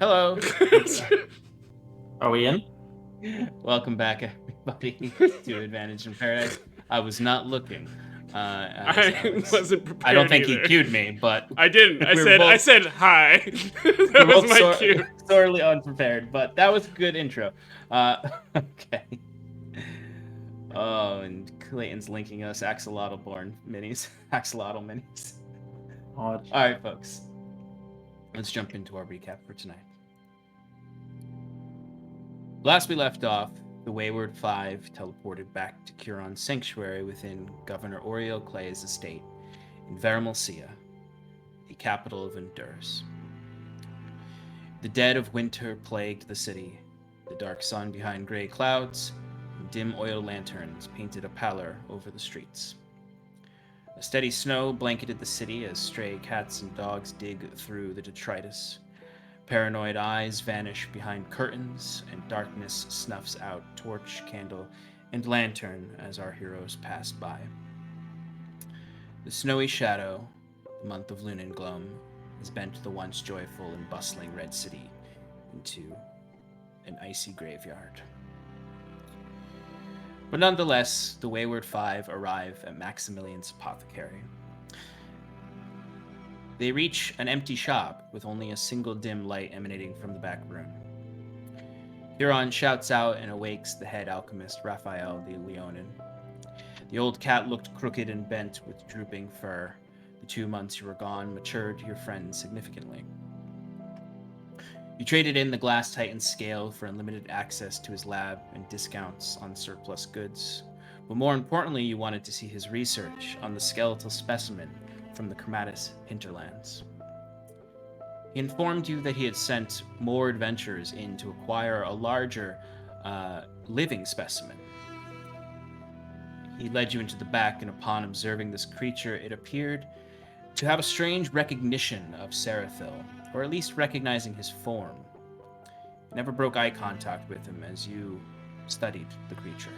Hello. Are we in? Welcome back, everybody, to Advantage in Paradise. I was not looking. I wasn't prepared. I don't think either. he cued me, but I didn't. I we're said hi. That we're was both my cue. sorely unprepared, but that was a good intro. Okay. Oh, and Clayton's linking us axolotl-born minis. Axolotl minis. All right, folks. Let's jump into our recap for tonight. Last we left off, the Wayward Five teleported back to Curon's sanctuary within Governor Oriel Clay's estate in Vermalcia, the capital of Honduras. The dead of winter plagued the city. The dark sun behind gray clouds and dim oil lanterns painted a pallor over the streets. A steady snow blanketed the city as stray cats and dogs dig through the detritus. Paranoid eyes vanish behind curtains, and darkness snuffs out torch, candle, and lantern as our heroes pass by. The snowy shadow, the month of Lunengloam, has bent the once joyful and bustling Red City into an icy graveyard. But nonetheless, the Wayward Five arrive at Maximilian's apothecary. They reach an empty shop with only a single dim light emanating from the back room. Huron shouts out and awakes the head alchemist Raphael the Leonin. The old cat looked crooked and bent with drooping fur. The 2 months you were gone matured your friend significantly. You traded in the glass Titan scale for unlimited access to his lab and discounts on surplus goods. But more importantly, you wanted to see his research on the skeletal specimen from the Chromatis hinterlands. He informed you that he had sent more adventurers in to acquire a larger living specimen. He led you into the back, and upon observing this creature, it appeared to have a strange recognition of Seraphil, or at least recognizing his form. You never broke eye contact with him as you studied the creature.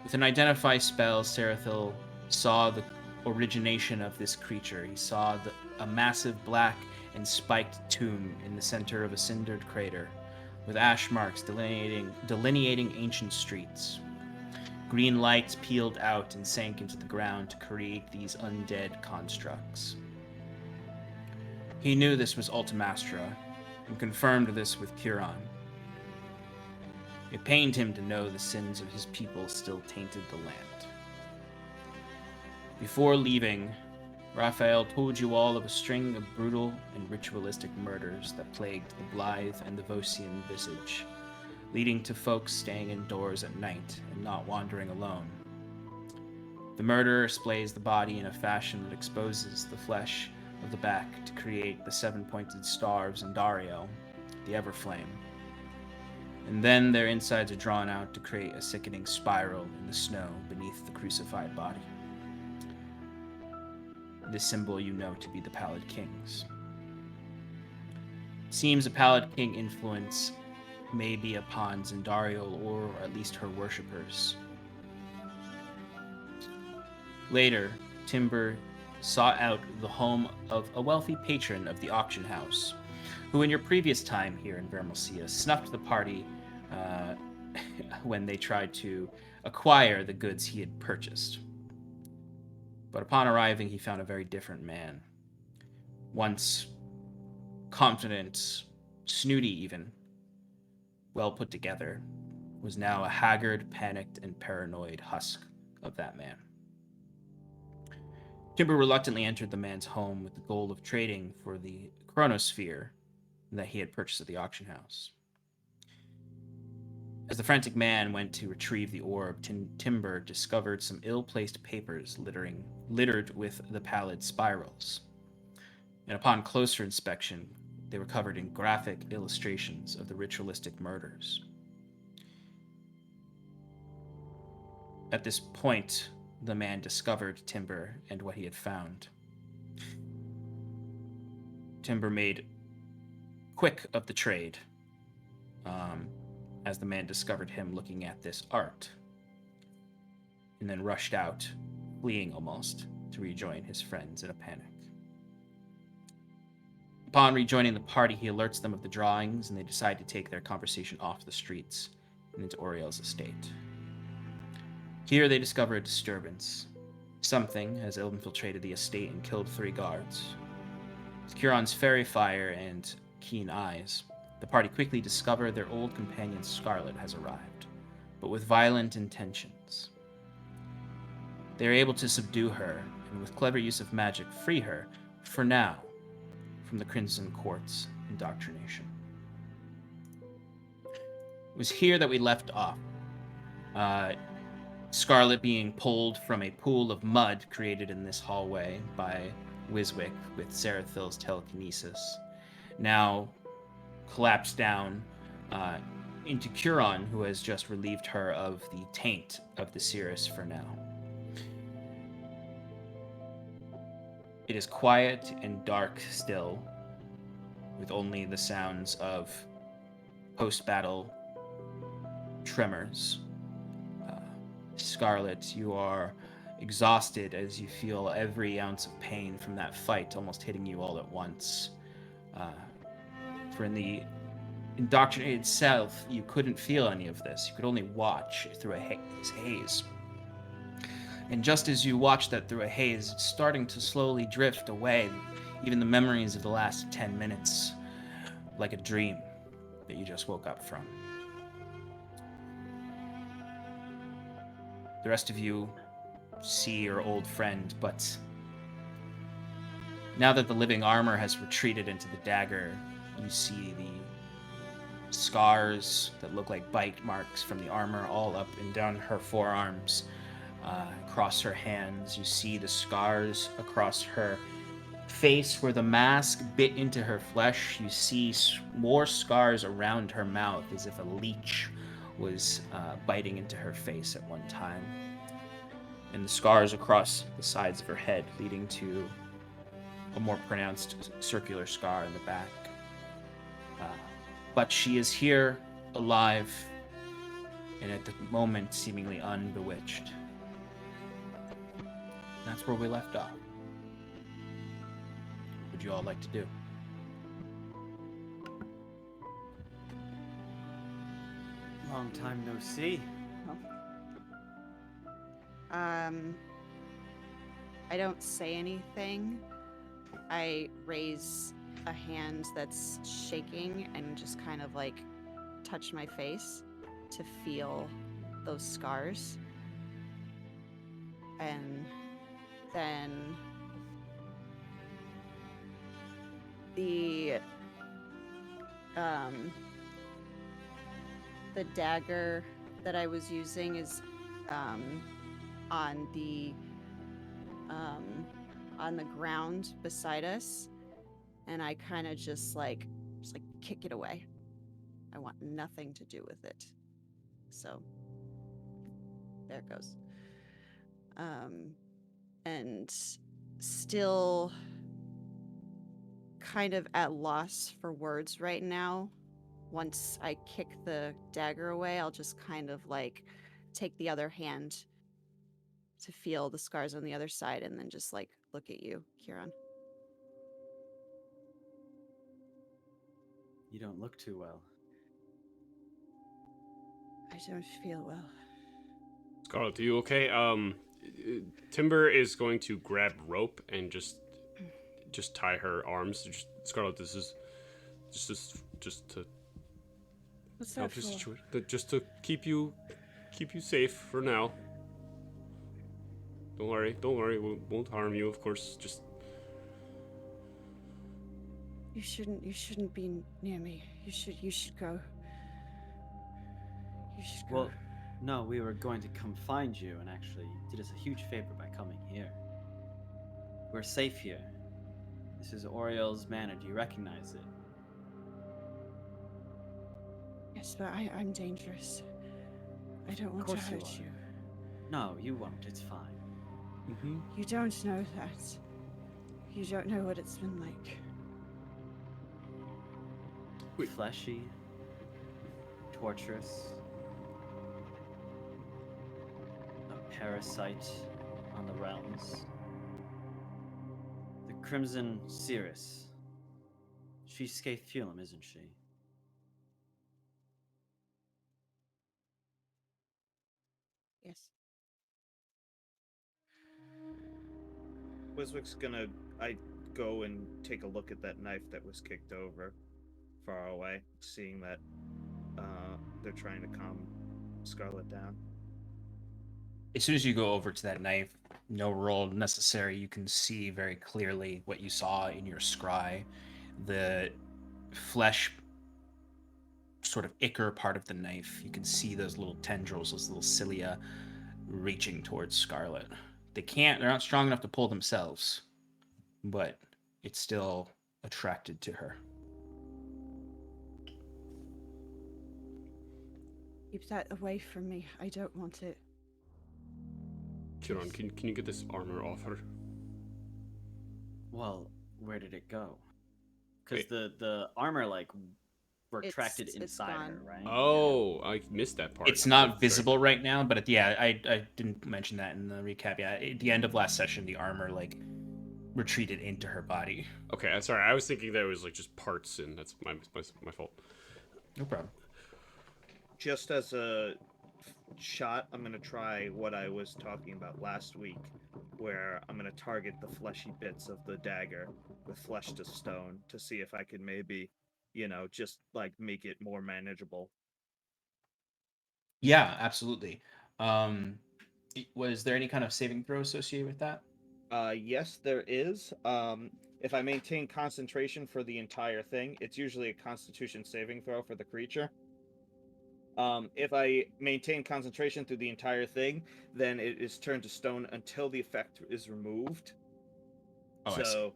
With an identify spell, Seraphil saw the origination of this creature. He saw a massive black and spiked tomb in the center of a cindered crater, with ash marks delineating ancient streets. Green lights peeled out and sank into the ground to create these undead constructs. He knew this was Ultimastra, and confirmed this with Curon. It pained him to know the sins of his people still tainted the land. Before leaving, Raphael told you all of a string of brutal and ritualistic murders that plagued the Blythe and the Vosian visage, leading to folks staying indoors at night and not wandering alone. The murderer displays the body in a fashion that exposes the flesh of the back to create the 7-pointed star of Zandario, the Everflame. And then their insides are drawn out to create a sickening spiral in the snow beneath the crucified body. This symbol you know to be the Pallid Kings. It seems a Pallid King influence may be upon Zandario, or at least her worshippers. Later, Timber sought out the home of a wealthy patron of the auction house, who in your previous time here in Vermalcia snuffed the party when they tried to acquire the goods he had purchased. But upon arriving, he found a very different man. Once confident, snooty even, well put together, was now a haggard, panicked, and paranoid husk of that man. Timber reluctantly entered the man's home with the goal of trading for the chronosphere that he had purchased at the auction house. As the frantic man went to retrieve the orb, Timber discovered some ill-placed papers littered with the pallid spirals. And upon closer inspection, they were covered in graphic illustrations of the ritualistic murders. At this point, the man discovered Timber and what he had found. Timber made quick of the trade, as the man discovered him looking at this art, and then rushed out, fleeing almost, to rejoin his friends in a panic. Upon rejoining the party, he alerts them of the drawings, and they decide to take their conversation off the streets and into Oriel's estate. Here they discover a disturbance. Something has infiltrated the estate and killed 3 guards. With Curon's fairy fire and keen eyes, the party quickly discover their old companion Scarlette has arrived, but with violent intentions. They are able to subdue her, and with clever use of magic, free her, for now, from the Crimson Court's indoctrination. It was here that we left off. Scarlette being pulled from a pool of mud created in this hallway by Wiswick with Seraphil's telekinesis, now collapsed down into Curon, who has just relieved her of the taint of the Cirrus for now. It is quiet and dark still, with only the sounds of post-battle tremors. Scarlette, you are exhausted as you feel every ounce of pain from that fight almost hitting you all at once. For in the indoctrinated self, you couldn't feel any of this. You could only watch through a haze. And just as you watch that through a haze, it's starting to slowly drift away, even the memories of the last 10 minutes, like a dream that you just woke up from. The rest of you see your old friend, but now that the living armor has retreated into the dagger, you see the scars that look like bite marks from the armor all up and down her forearms, across her hands. You see the scars across her face where the mask bit into her flesh. You see more scars around her mouth as if a leech was biting into her face at one time. And the scars across the sides of her head, leading to a more pronounced circular scar in the back. But she is here, alive, and at the moment seemingly unbewitched. That's where we left off. What would you all like to do? Long time no see. I don't say anything. I raise a hand that's shaking and just kind of like touch my face to feel those scars. And then the dagger that I was using is on the ground beside us, and I kind of just like kick it away. I want nothing to do with it. So there it goes. And still kind of at loss for words right now. Once I kick the dagger away, I'll just kind of like take the other hand to feel the scars on the other side and then just like look at you, Kieran. You don't look too well. I don't feel well. Scarlett, are you okay? Timber is going to grab rope and just tie her arms. Scarlett, this is just to What's help that your for? situation. Just to keep you safe for now. Don't worry, we won't harm you, of course. Just You shouldn't be near me. You should go. You should go. Well, no, we were going to come find you, and actually you did us a huge favor by coming here. We're safe here. This is Oriel's manor. Do you recognize it? Yes, but I'm dangerous. I don't want to course you hurt are. you. No, you won't. It's fine. You don't know that. You don't know what it's been like. Wait. Fleshy, torturous, a parasite on the realms. The Crimson Cirrus. She's Scathulum, isn't she? Yes. Wiswick's gonna go and take a look at that knife that was kicked over far away, seeing that they're trying to calm Scarlett down. As soon as you go over to that knife, no roll necessary. You can see very clearly what you saw in your scry. The flesh, sort of ichor part of the knife. You can see those little tendrils, those little cilia reaching towards Scarlett. They're not strong enough to pull themselves, but it's still attracted to her. Keep that away from me. I don't want it. Kieran, can you get this armor off her? Well, where did it go? Because the armor like retracted It's inside her, gone. right? Oh, I missed that part. It's not Sorry. visible right now, but I didn't mention that in the recap. Yeah, at the end of last session, the armor retreated into her body. Okay, I'm sorry. I was thinking that it was just parts, and that's my fault. No problem. Just as a shot, I'm gonna try what I was talking about last week, where I'm gonna target the fleshy bits of the dagger with flesh to stone to see if I could maybe, just make it more manageable. Yeah, absolutely. Was there any kind of saving throw associated with that? Yes, there is. If I maintain concentration for the entire thing, it's usually a Constitution saving throw for the creature. If I maintain concentration through the entire thing, then it is turned to stone until the effect is removed. Oh, I see. So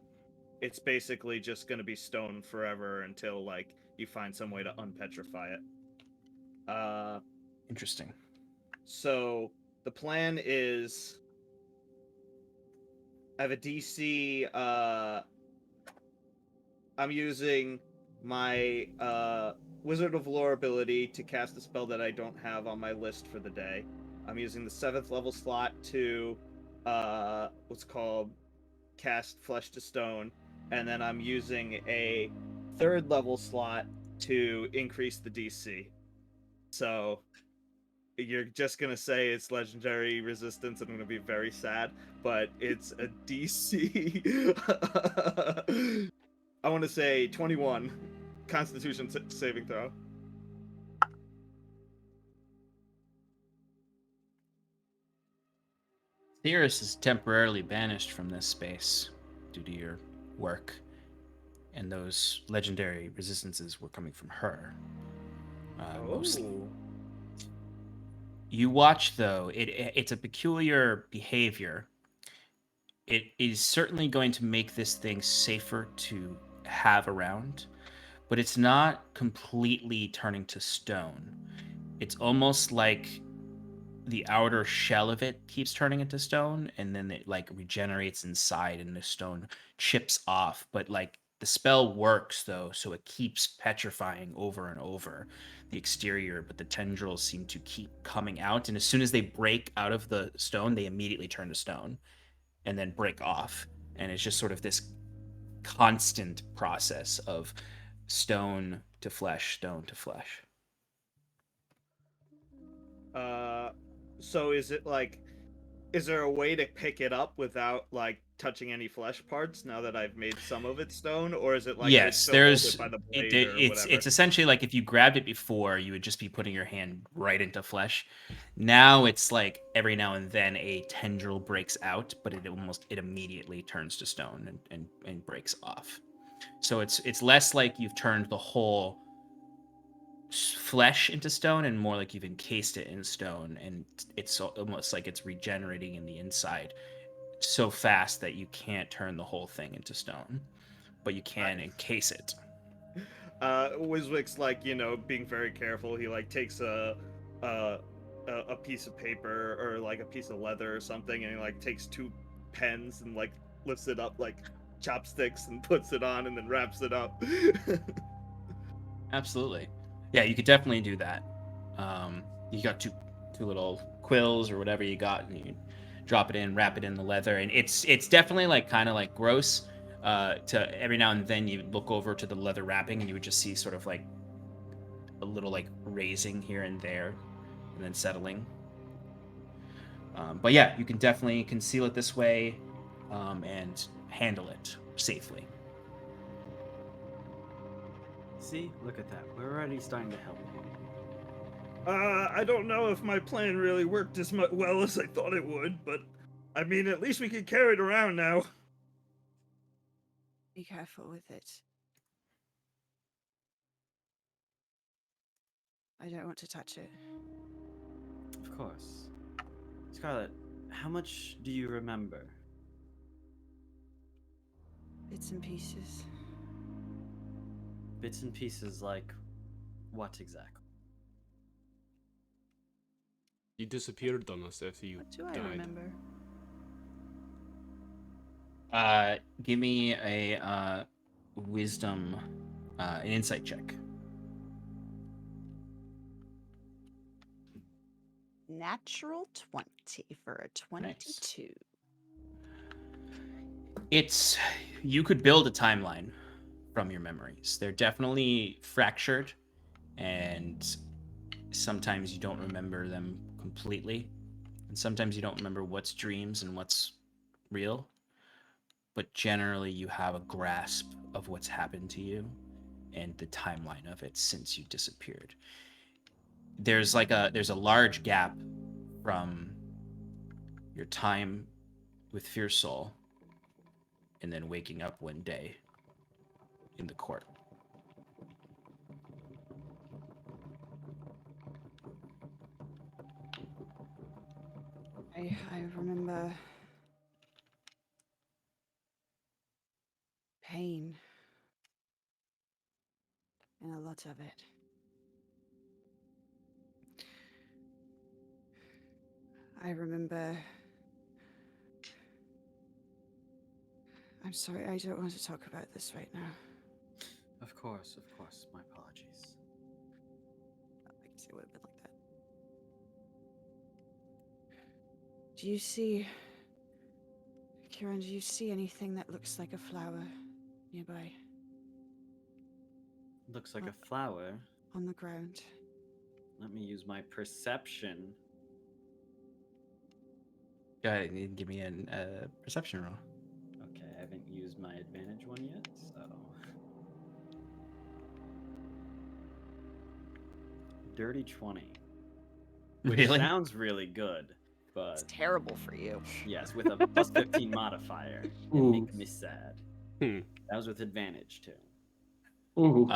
it's basically just going to be stone forever until you find some way to unpetrify it. Interesting. So the plan is I have a DC. I'm using my Wizard of Lore ability to cast a spell that I don't have on my list for the day. I'm using the 7th level slot to what's called cast Flesh to Stone, and then I'm using a 3rd level slot to increase the DC. So you're just gonna say it's legendary resistance, and I'm gonna be very sad, but it's a DC. I want to say 21 Constitution saving throw. Theris is temporarily banished from this space due to your work, and those legendary resistances were coming from her. Mostly. You watch, though, it's a peculiar behavior. It is certainly going to make this thing safer to have around, but it's not completely turning to stone. It's almost like the outer shell of it keeps turning into stone, and then it regenerates inside and the stone chips off. But the spell works, though, so it keeps petrifying over and over the exterior, but the tendrils seem to keep coming out, and as soon as they break out of the stone, they immediately turn to stone and then break off. And it's just sort of this constant process of stone to flesh, stone to flesh. So is there a way to pick it up without touching any flesh parts now that I've made some of it stone, or is it yes, there's by the blade it's essentially if you grabbed it before, you would just be putting your hand right into flesh. Now it's every now and then a tendril breaks out, but it immediately turns to stone and breaks off. So it's less like you've turned the whole flesh into stone and more like you've encased it in stone, and it's almost like it's regenerating in the inside so fast that you can't turn the whole thing into stone, but you can encase it. Wiswick's being very careful. He takes a piece of paper or a piece of leather or something, and he takes 2 pens and lifts it up like chopsticks and puts it on and then wraps it up. Absolutely. Yeah, you could definitely do that. You got two little quills or whatever you got, and you drop it in, wrap it in the leather, and it's definitely kind of gross. to every now and then you look over to the leather wrapping and you would just see sort of like a little like raising here and there and then settling. But yeah, you can definitely conceal it this way and handle it safely. See, look at that. We're already starting to help you. I don't know if my plan really worked as well as I thought it would, but I mean, at least we can carry it around now. Be careful with it. I don't want to touch it. Of course. Scarlett, how much do you remember? Bits and pieces. Bits and pieces like what exactly? You disappeared on us after you What do I died. remember? Give me a wisdom, an insight check. Natural 20 for a 22. It's you could build a timeline from your memories. They're definitely fractured, and sometimes you don't remember them completely, and sometimes you don't remember what's dreams and what's real. But generally, you have a grasp of what's happened to you and the timeline of it since you disappeared. There's a large gap from your time with Fierce Soul and then waking up one day in the court. I remember pain and a lot of it. I remember. I'm sorry, I don't want to talk about this right now. Of course, my apologies. I guess it would have been like that. Do you see, Kieran, do you see anything that looks like a flower nearby Looks like a flower. on the ground? Let me use my perception. Go ahead and give me a perception roll. Okay, I haven't used my advantage one yet, so. Dirty 20. Which Really? sounds really good, but It's terrible for you. yes, with a plus 15 modifier. It Ooh. makes me sad. Hmm. That was with advantage too. Ooh.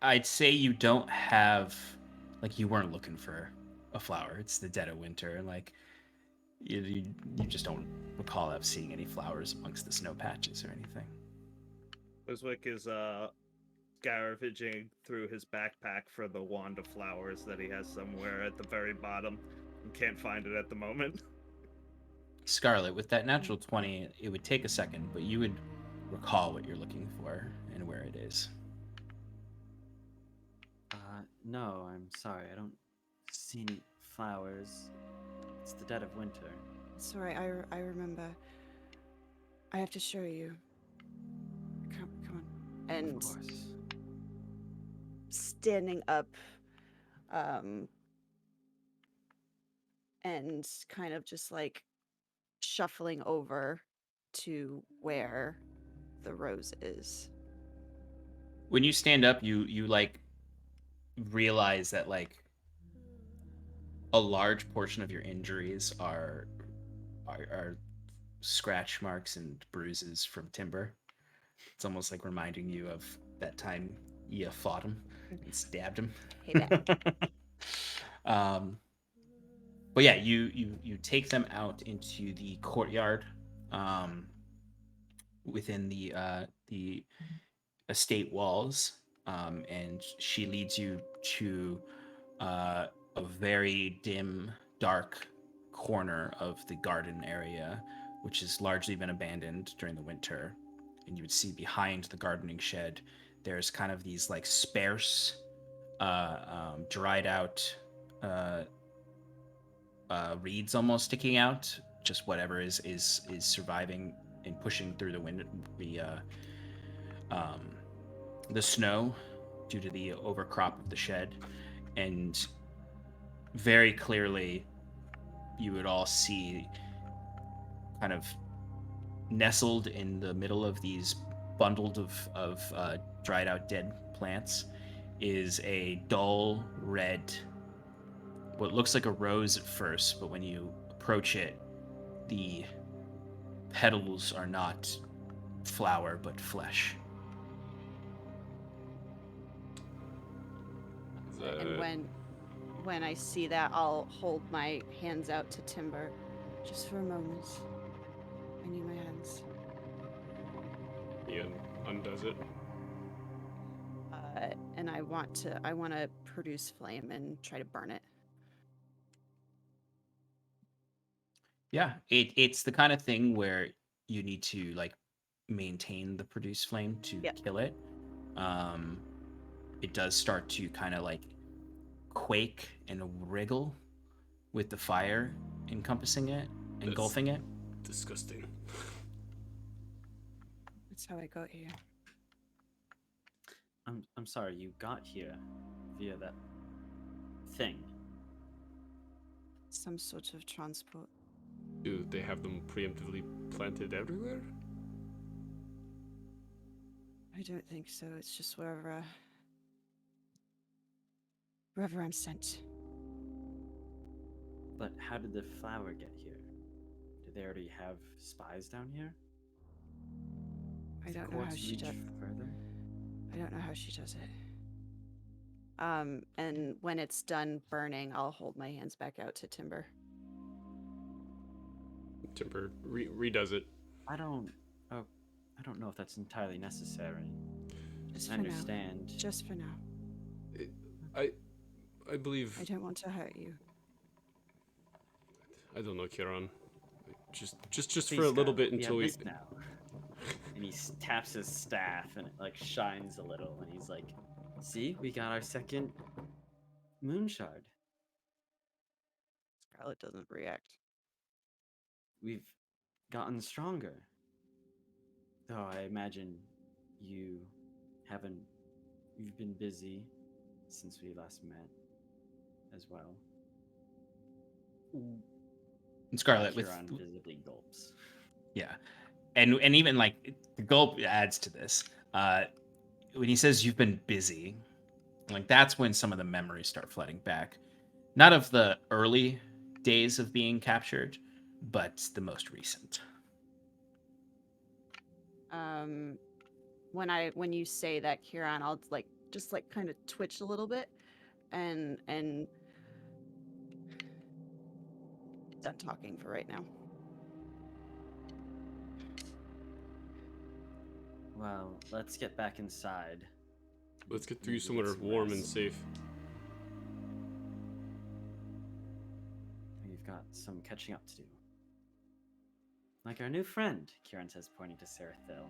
I'd say you don't have, like, you weren't looking for a flower. It's the dead of winter, and like, you just don't recall of seeing any flowers amongst the snow patches or anything. Wiswick is scavenging through his backpack for the wand of flowers that he has somewhere at the very bottom and can't find it at the moment. Scarlett, with that natural 20, it would take a second, but you would recall what you're looking for and where it is. No, I'm sorry. I don't see any flowers. It's the dead of winter. Sorry, I remember. I have to show you. Come on. And Of course. standing up, and kind of just like shuffling over to where the rose is. When you stand up, you like realize that like a large portion of your injuries are scratch marks and bruises from timber. It's almost like reminding you of that time you fought him and stabbed him. Hey, back. But yeah, you take them out into the courtyard within the estate walls, and she leads you to a very dim, dark corner of the garden area, which has largely been abandoned during the winter. And you would see behind the gardening shed, there's kind of these like sparse, dried out reeds almost sticking out. Just whatever is surviving and pushing through the wind, the snow due to the overcrop of the shed, and very clearly you would all see kind of nestled in the middle of these bundled of dried out dead plants is a dull red, what looks like a rose at first, but when you approach it, the petals are not flower but flesh. And when I see that, I'll hold my hands out to Timber, just for a moment. I need my hands. He undoes it. And I want to produce flame and try to burn it. Yeah, it's the kind of thing where you need to like maintain the produce flame to kill it. It does start to kind of like quake and wriggle with the fire encompassing it, engulfing it. Disgusting. That's how I got here. I'm sorry, you got here via that thing. Some sort of transport. Do they have them preemptively planted everywhere? I don't think so. It's just wherever I'm sent. But how did the flower get here? Did they already have spies down here? I don't know how she does. Further? I don't know how she does it. And when it's done burning, I'll hold my hands back out to Timber. Timber redoes it. I don't know if that's entirely necessary. Just I for now. understand. Just for now. I believe. I don't want to hurt you. I don't know, Kieran. Just Please, for a little Scarlette, bit until we. have this now. And he taps his staff, and it like shines a little, and he's like, "See, we got our second moon shard. Scarlett doesn't react. We've gotten stronger. Though I imagine you've been busy since we last met as well." And Scarlett with Kieran visibly gulps. yeah, and even like the gulp adds to this. When he says you've been busy, like that's when some of the memories start flooding back, not of the early days of being captured, but the most recent. When you say that, Kieran, I'll just kind of twitch a little bit, and done talking for right now. Well, let's get back inside. Let's get through somewhere warm and safe. We've got some catching up to do. Like our new friend, Kieran says, pointing to Sarathil,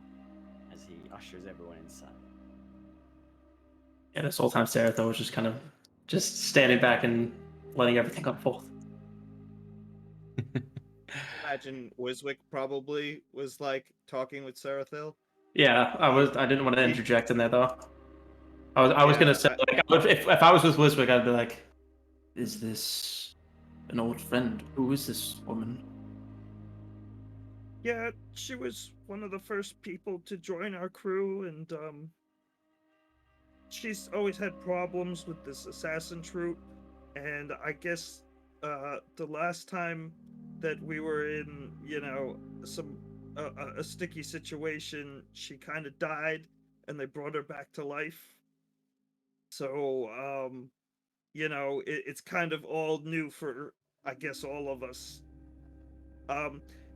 as he ushers everyone inside. Yeah, this whole time Sarathil was just kind of standing back and letting everything unfold. Imagine Wiswick probably was like talking with Sarathil. Yeah, I didn't want to interject in there though. I was gonna say if I was with Wiswick, I'd be like, "Is this an old friend? Who is this woman?" Yeah, she was one of the first people to join our crew, and she's always had problems with this assassin troop. And I guess the last time that we were in, a sticky situation, she kind of died, and they brought her back to life. So, it's kind of all new for, I guess, all of us.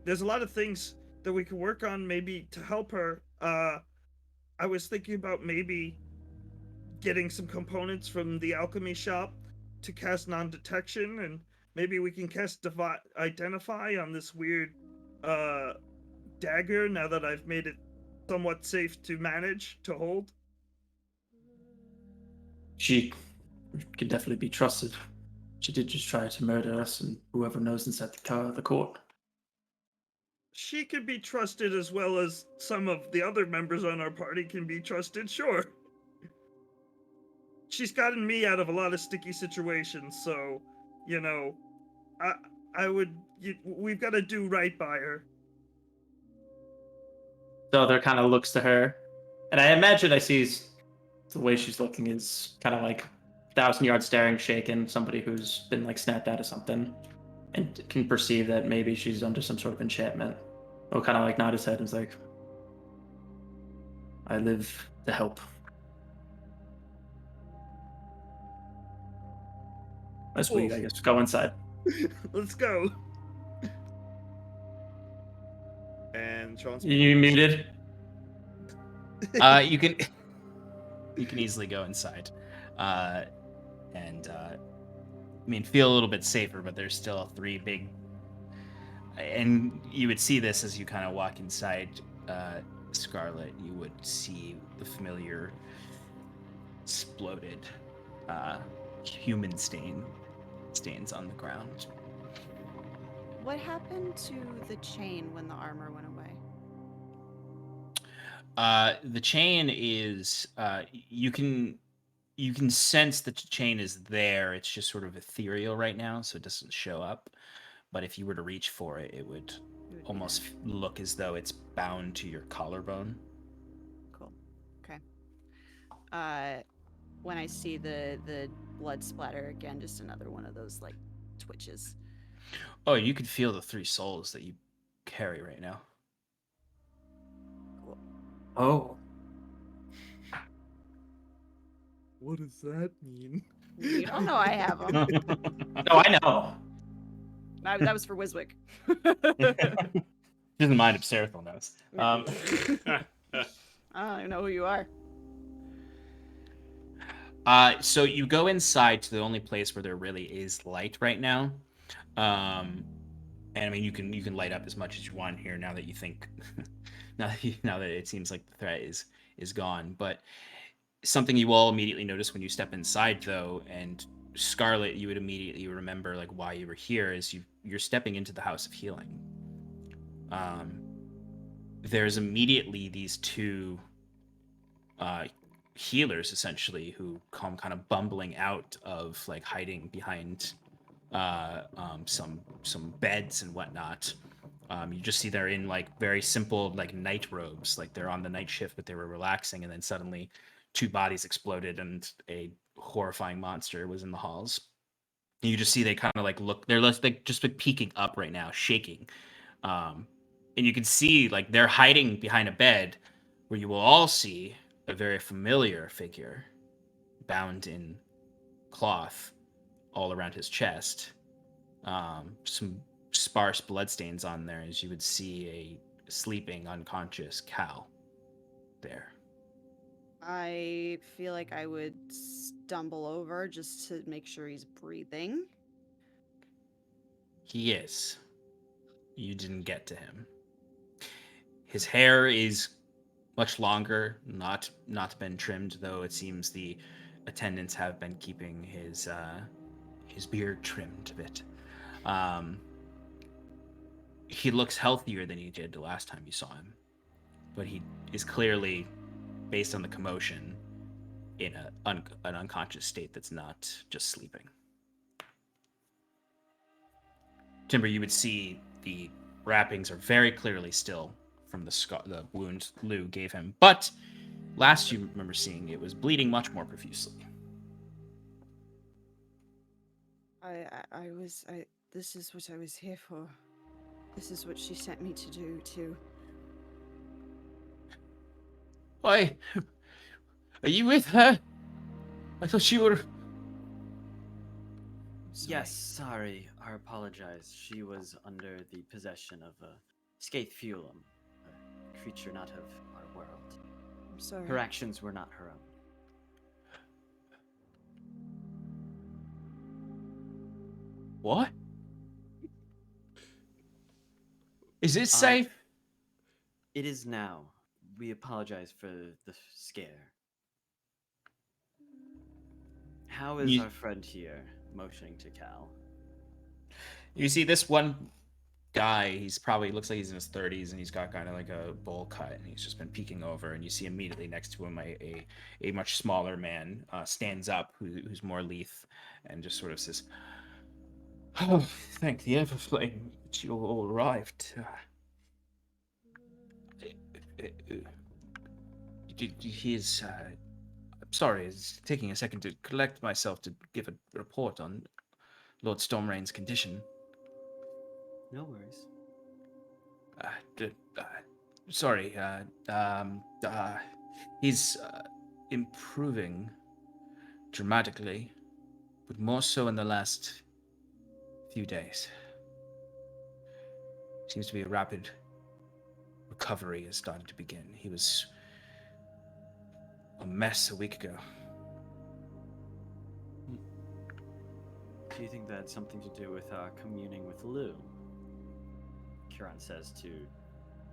There's a lot of things that we could work on maybe to help her. I was thinking about maybe getting some components from the alchemy shop to cast non-detection, and maybe we can cast identify on this weird dagger now that I've made it somewhat safe to manage, to hold. She can definitely be trusted. She did just try to murder us and whoever knows inside the court. She can be trusted as well as some of the other members on our party can be trusted, sure. She's gotten me out of a lot of sticky situations, so, you know, we've got to do right by her. The other kind of looks to her, and I imagine I see the way she's looking is kind of like 1,000-yard staring, shaken, somebody who's been like snapped out of something, and can perceive that maybe she's under some sort of enchantment. He'll kind of like nod his head and is like, "I live to help." As we, I guess, go inside. Let's go. And Sean's You muted? You can easily go inside, and I mean, feel a little bit safer, but there's still 3 big. And you would see this as you kind of walk inside, Scarlette. You would see the familiar exploded human stains on the ground. What happened to the chain when the armor went away? The chain is you can sense that the chain is there. It's just sort of ethereal right now, so it doesn't show up. But if you were to reach for it, it would almost look as though it's bound to your collarbone. Cool. Okay. When I see the blood splatter again, just another one of those like twitches. Oh, you could feel the 3 souls that you carry right now. Cool. Oh. What does that mean? You don't know I have them. No, I know. That was for Wiswick. Doesn't mind if Seraphil knows. I don't even know who you are. So you go inside to the only place where there really is light right now. And I mean, you can light up as much as you want here now that you think, now that it seems like the threat is gone. But something you all immediately notice when you step inside, though, and Scarlett, you would immediately remember like why you were here, is you're stepping into the House of Healing. There's immediately these 2 healers essentially who come kind of bumbling out of like hiding behind some beds and whatnot. You just see they're in like very simple like night robes, like they're on the night shift but they were relaxing, and then suddenly 2 bodies exploded and a horrifying monster was in the halls. And you just see they kind of like look, they're like just like peeking up right now, shaking. And you can see like they're hiding behind a bed where you will all see a very familiar figure bound in cloth all around his chest. Some sparse bloodstains on there, as you would see a sleeping, unconscious Cal there. I feel like I would stumble over just to make sure he's breathing. He is. You didn't get to him. His hair is much longer, not been trimmed, though it seems the attendants have been keeping his beard trimmed a bit. He looks healthier than he did the last time you saw him, but he is clearly, based on the commotion, in an unconscious state that's not just sleeping. Timber, you would see the wrappings are very clearly still from the wound Lou gave him, but last you remember seeing it was bleeding much more profusely. This is what I was here for. This is what she sent me to do, too. Why? Are you with her? I thought you were... Yes, sorry. I apologize. She was under the possession of a Scathefulum, a creature not of our world. I'm sorry. Her actions were not her own. What? Is it safe? It is now. We apologize for the scare. How is our friend here? Motioning to Cal. You see this one guy. He's probably looks like he's in his 30s, and he's got kind of like a bowl cut, and he's just been peeking over. And you see immediately next to him a much smaller man stands up, who's more lithe, and just sort of says, "Oh, thank the Everflame that you all arrived. He's I'm sorry, it's taking a second to collect myself to give a report on Lord Stormrain's condition. No worries. Sorry, he's improving dramatically, but more so in the last few days. Seems to be a rapid recovery is starting to begin. He was a mess a week ago. Do you think that had something to do with communing with Lou? Kieran says to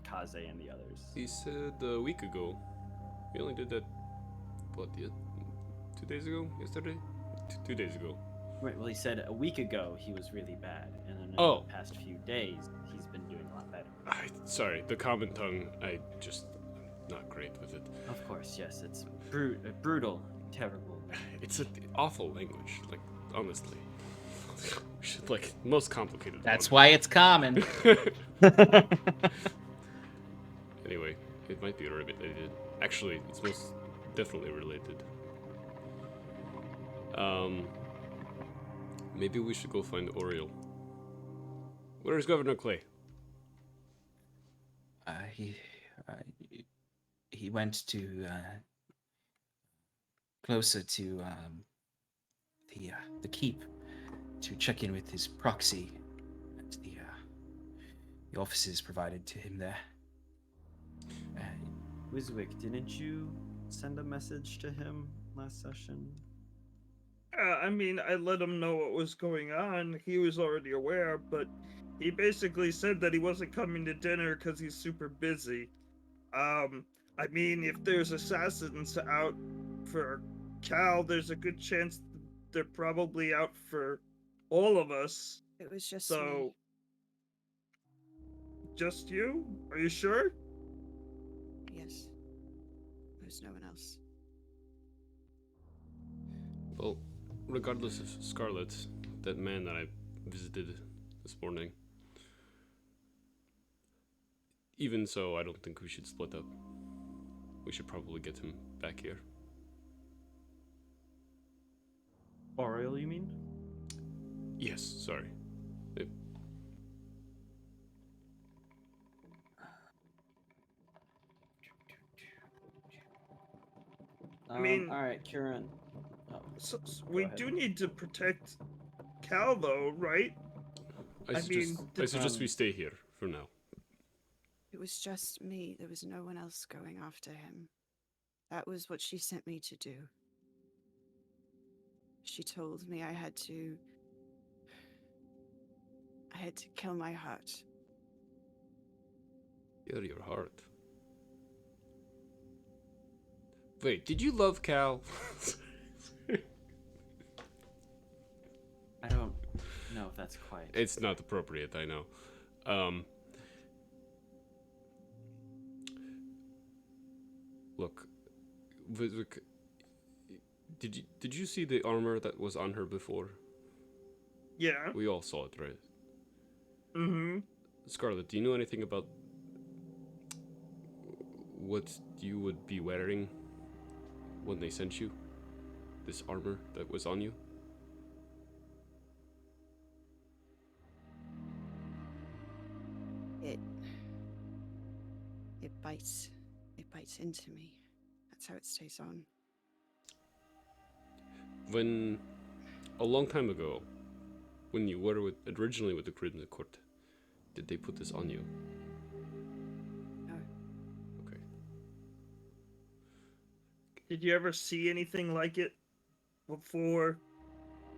Kaze and the others. He said a week ago. We only did that, what, 2 days ago? Yesterday? 2 days ago. Right, well, he said a week ago he was really bad, and then in Oh. the past few days he's been doing a lot better. Sorry, the common tongue, not great with it. Of course, yes, it's brutal, terrible. It's an awful language, like, honestly. We should, most complicated That's one. why it's common. Anyway, it might be related. Actually, it's most definitely related. Maybe we should go find Oriel. Where is Governor Clay? He went to closer to the keep to check in with his proxy and the offices provided to him there. Wiswick, didn't you send a message to him last session? I mean, I let him know what was going on. He was already aware, but he basically said that he wasn't coming to dinner because he's super busy. I mean, if there's assassins out for Cal, there's a good chance they're probably out for all of us. It was just So, me. just you? Are you sure? Yes. There's no one else. Well, regardless of Scarlett, that man that I visited this morning, even so, I don't think we should split up. We should probably get him back here. Oriel, you mean? Yes, sorry. I mean- alright, Kieran. So, we ahead. do need to protect Cal, though, right? I suggest we um, stay here for now. It was just me. There was no one else going after him. That was what she sent me to do. She told me I had to kill my heart. Kill your heart. Wait, did you love Cal? I don't know if that's quite. It's not appropriate, I know. Look, did you see the armor that was on her before? Yeah. We all saw it, right? Mm-hmm. Scarlett, do you know anything about what you would be wearing when they sent you this armor that was on you? It bites. It bites into me. That's how it stays on. When, a long time ago, when you were originally with the Crimson Court, did they put this on you? No. Okay. Did you ever see anything like it before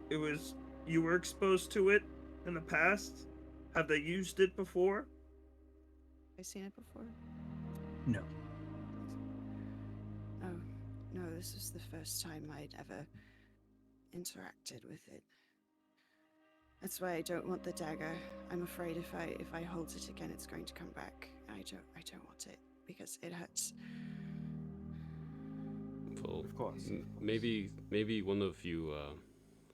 you were exposed to it in the past? Have they used it before? Have I seen it before? No. No, this was the first time I'd ever interacted with it. That's why I don't want the dagger. I'm afraid if I hold it again, it's going to come back. I don't want it because it hurts. Well, Of course. maybe one of you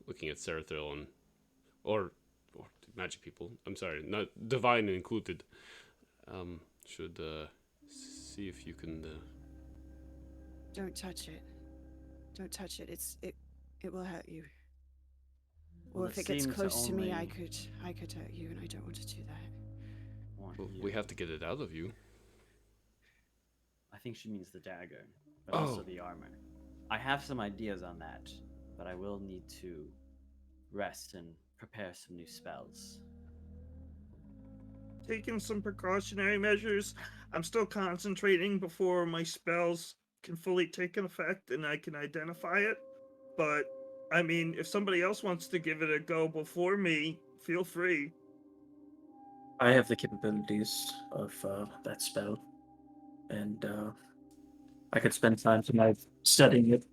looking at Serathil and or magic people. I'm sorry, not divine included. Should see if you can. Don't touch it. Don't touch it. It will hurt you. Well, Or if it gets seemed close to me, I only could hurt you, and I don't want to do that. want Well, you. we have to get it out of you. I think she means the dagger, but also Oh. the armor. I have some ideas on that, but I will need to rest and prepare some new spells. Taking some precautionary measures. I'm still concentrating before my spells can fully take an effect and I can identify it. But, I mean, if somebody else wants to give it a go before me, feel free. I have the capabilities of that spell, and I could spend time tonight studying it.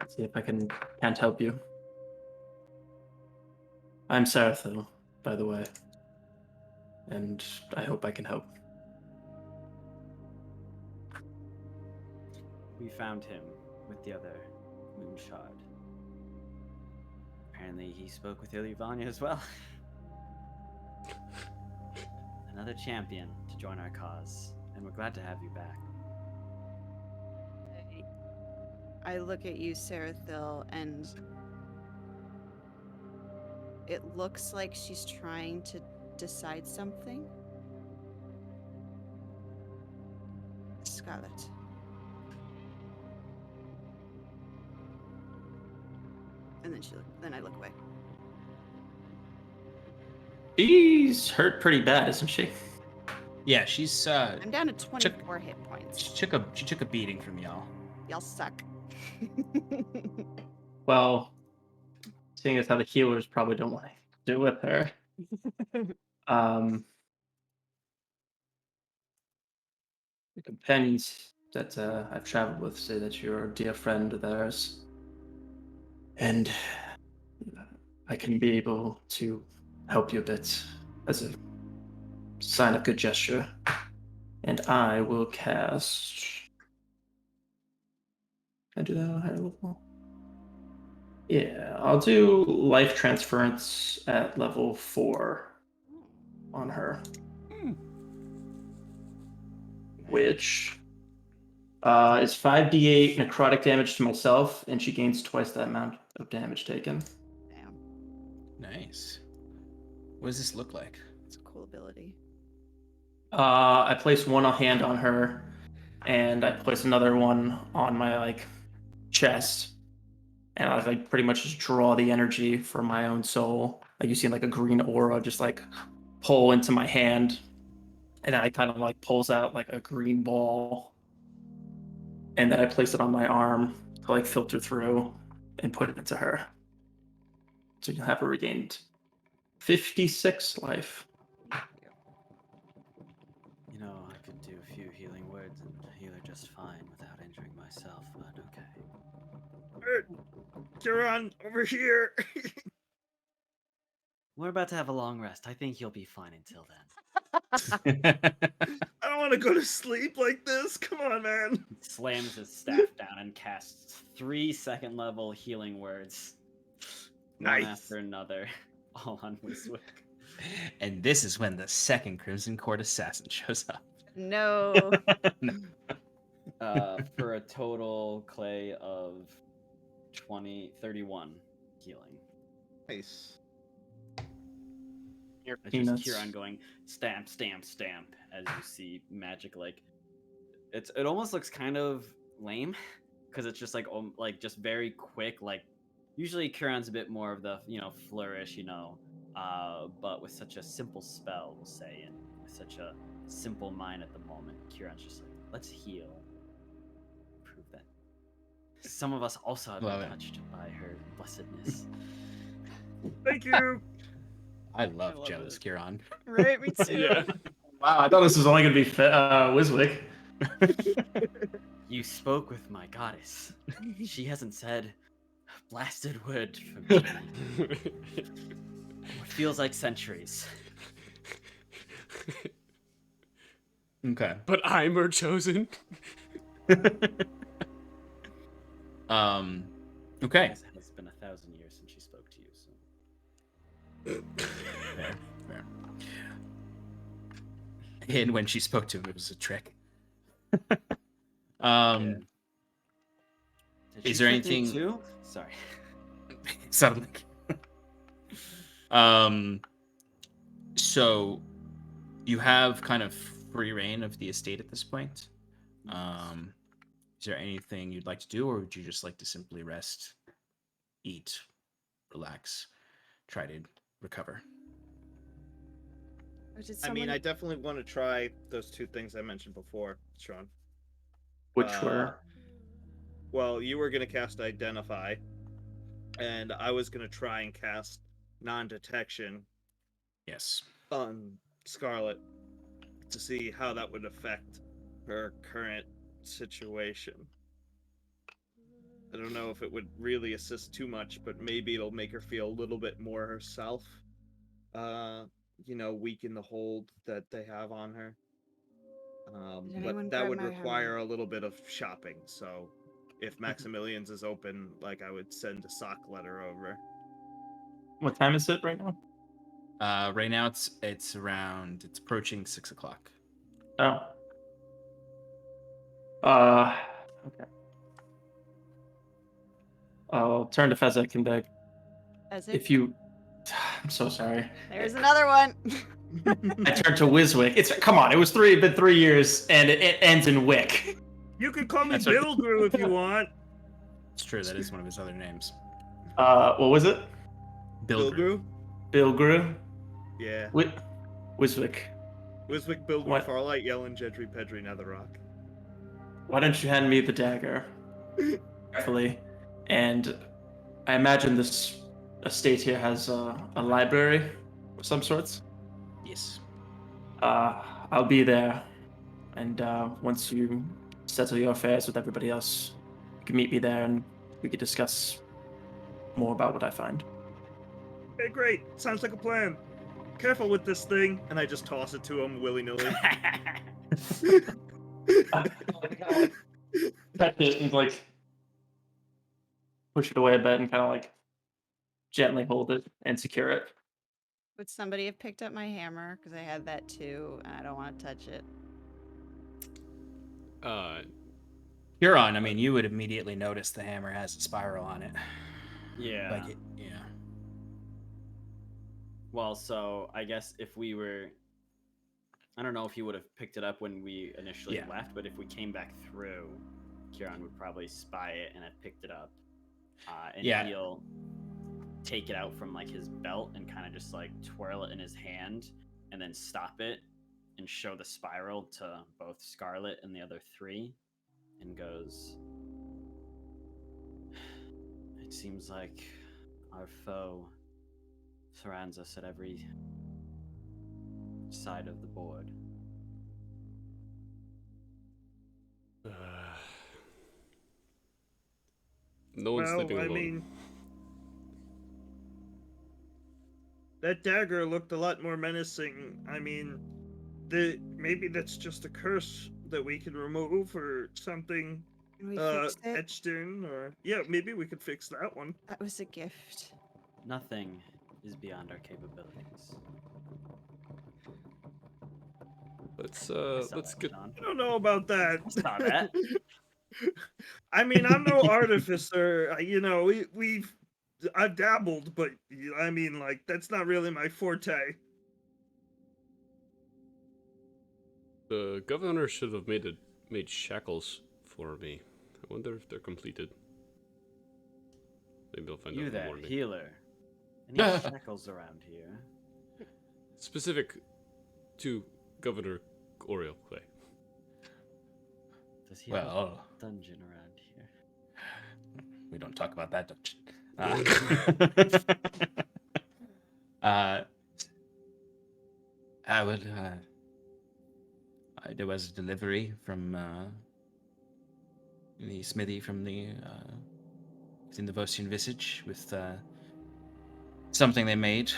See if I can't help you. I'm Sarathil, by the way, and I hope I can help. We found him with the other moon shard. Apparently, he spoke with Ilyvania as well. Another champion to join our cause, and we're glad to have you back. I look at you, Serathil, and it looks like she's trying to decide something. Scarlette. And then I look away. She's hurt pretty bad, isn't she? Yeah, she's I'm down to 24 hit points. she took a beating from y'all. Y'all suck. Well, seeing as how the healers probably don't want to do with her. The companions that I've traveled with say that you're a dear friend of theirs. And I can be able to help you a bit as a sign of good gesture. And I will cast. Can I do that on a higher level? Yeah, I'll do life transference at level 4 on her. Which is 5d8 necrotic damage to myself, and she gains twice that amount of damage taken. Damn, Nice. What does this look like? it's a cool ability. I place one hand on her, and I place another one on my chest, and I pretty much just draw the energy from my own soul. Like you see like a green aura just pull into my hand, and then I kind of pulls out like a green ball, and then I place it on my arm to filter through and put it into her. So you'll have her regained 56 life. You know, I could do a few healing words and heal her just fine without injuring myself, but okay. Huron, over here. We're about to have a long rest. I think you'll be fine until then. I don't want to go to sleep like this. Come on, man. He slams his staff down and casts 3 second-level healing words. Nice. One after another, all on Wiswick. And this is when the second Crimson Court assassin shows up. No. For a total clay of 31 healing. Nice. Your It's peanuts. just Kieran going stamp, stamp, stamp as you see magic it almost looks kind of lame because it's just just very quick. Usually Kieran's a bit more of the flourish, but with such a simple spell, we'll say, and with such a simple mind at the moment, Kieran's just like, let's heal. Prove that some of us also have Love been it. touched by her blessedness. Thank you. I love love jealous it. Kieran. Right, me too. Yeah. Wow, I thought this was only going to be Wiswick. You spoke with my goddess. She hasn't said a blasted word for me. feels like centuries. Okay. But I'm her chosen. Okay. It has been 1,000 years since she spoke to you, so. Fair, fair. And when she spoke to him, it was a trick. Yeah. Did Is she there trick me anything- too? Sorry. Suddenly. So you have kind of free reign of the estate at this point. Is there anything you'd like to do, or would you just like to simply rest, eat, relax, try to recover? Or did I mean, someone- I definitely want to try those two things I mentioned before, Sean. Which were Well, you were going to cast Identify, and I was going to try and cast Non-Detection Yes. on Scarlett to see how that would affect her current situation. I don't know if it would really assist too much, but maybe it'll make her feel a little bit more herself. Weaken the hold that they have on her. Did anyone But that grab would my require a little bit of shopping. So, if Maximilian's is open, I would send a sock letter over. what time is it right now? Right now it's approaching 6:00. Oh. Okay. I'll turn to Fezzik and beg. As if If you, I'm so sorry. there's another one. I turned to Wiswick. Come on. It was been 3 years, and it ends in Wick. You can call me That's right. Bilgrew if you want. It's true. That is one of his other names. What was it? Bilgrew. Bilgrew. Yeah. Wiswick. Wiswick, Bilgrew, What? Farlight, Yellen, Jedry, Pedry, Netherrock. Why don't you hand me the dagger carefully? And I imagine this estate here has a library of some sorts. Yes. I'll be there, and once you settle your affairs with everybody else, you can meet me there, and we could discuss more about what I find. Okay, great. Sounds like a plan. Careful with this thing. And I just toss it to him willy-nilly. Touch it and push it away a bit and kind of gently hold it and secure it. Would somebody have picked up my hammer? Because I had that too, and I don't want to touch it. Huron, I mean, you would immediately notice the hammer has a spiral on it. Yeah. Yeah. Well, so I guess if we were, I don't know if he would have picked it up when we initially Yeah. left, but if we came back through, Kieran would probably spy it and have picked it up. And Yeah. he'll take it out from his belt and kind of just twirl it in his hand and then stop it and show the spiral to both Scarlett and the other three and goes, "It seems like our foe surrounds us at every side of the board." No one's Well, sleeping I alone. mean, that dagger looked a lot more menacing. I mean, maybe that's just a curse that we can remove or something Can we fix it? etched in, or yeah, maybe we could fix that one. That was a gift. Nothing is beyond our capabilities. Let's I saw let's that, get. Sean. I don't know about that. I saw that. I mean, I'm no artificer. I've dabbled, but I mean, that's not really my forte. The governor should have made shackles for me. I wonder if they're completed. Maybe I'll find out You in the there, morning. healer. Any shackles around here? Specific to Governor Oriel Clay. Does he have Well, a dungeon around here? we don't talk about that dungeon. There was a delivery from the smithy from the within the Vosian Visage with something they made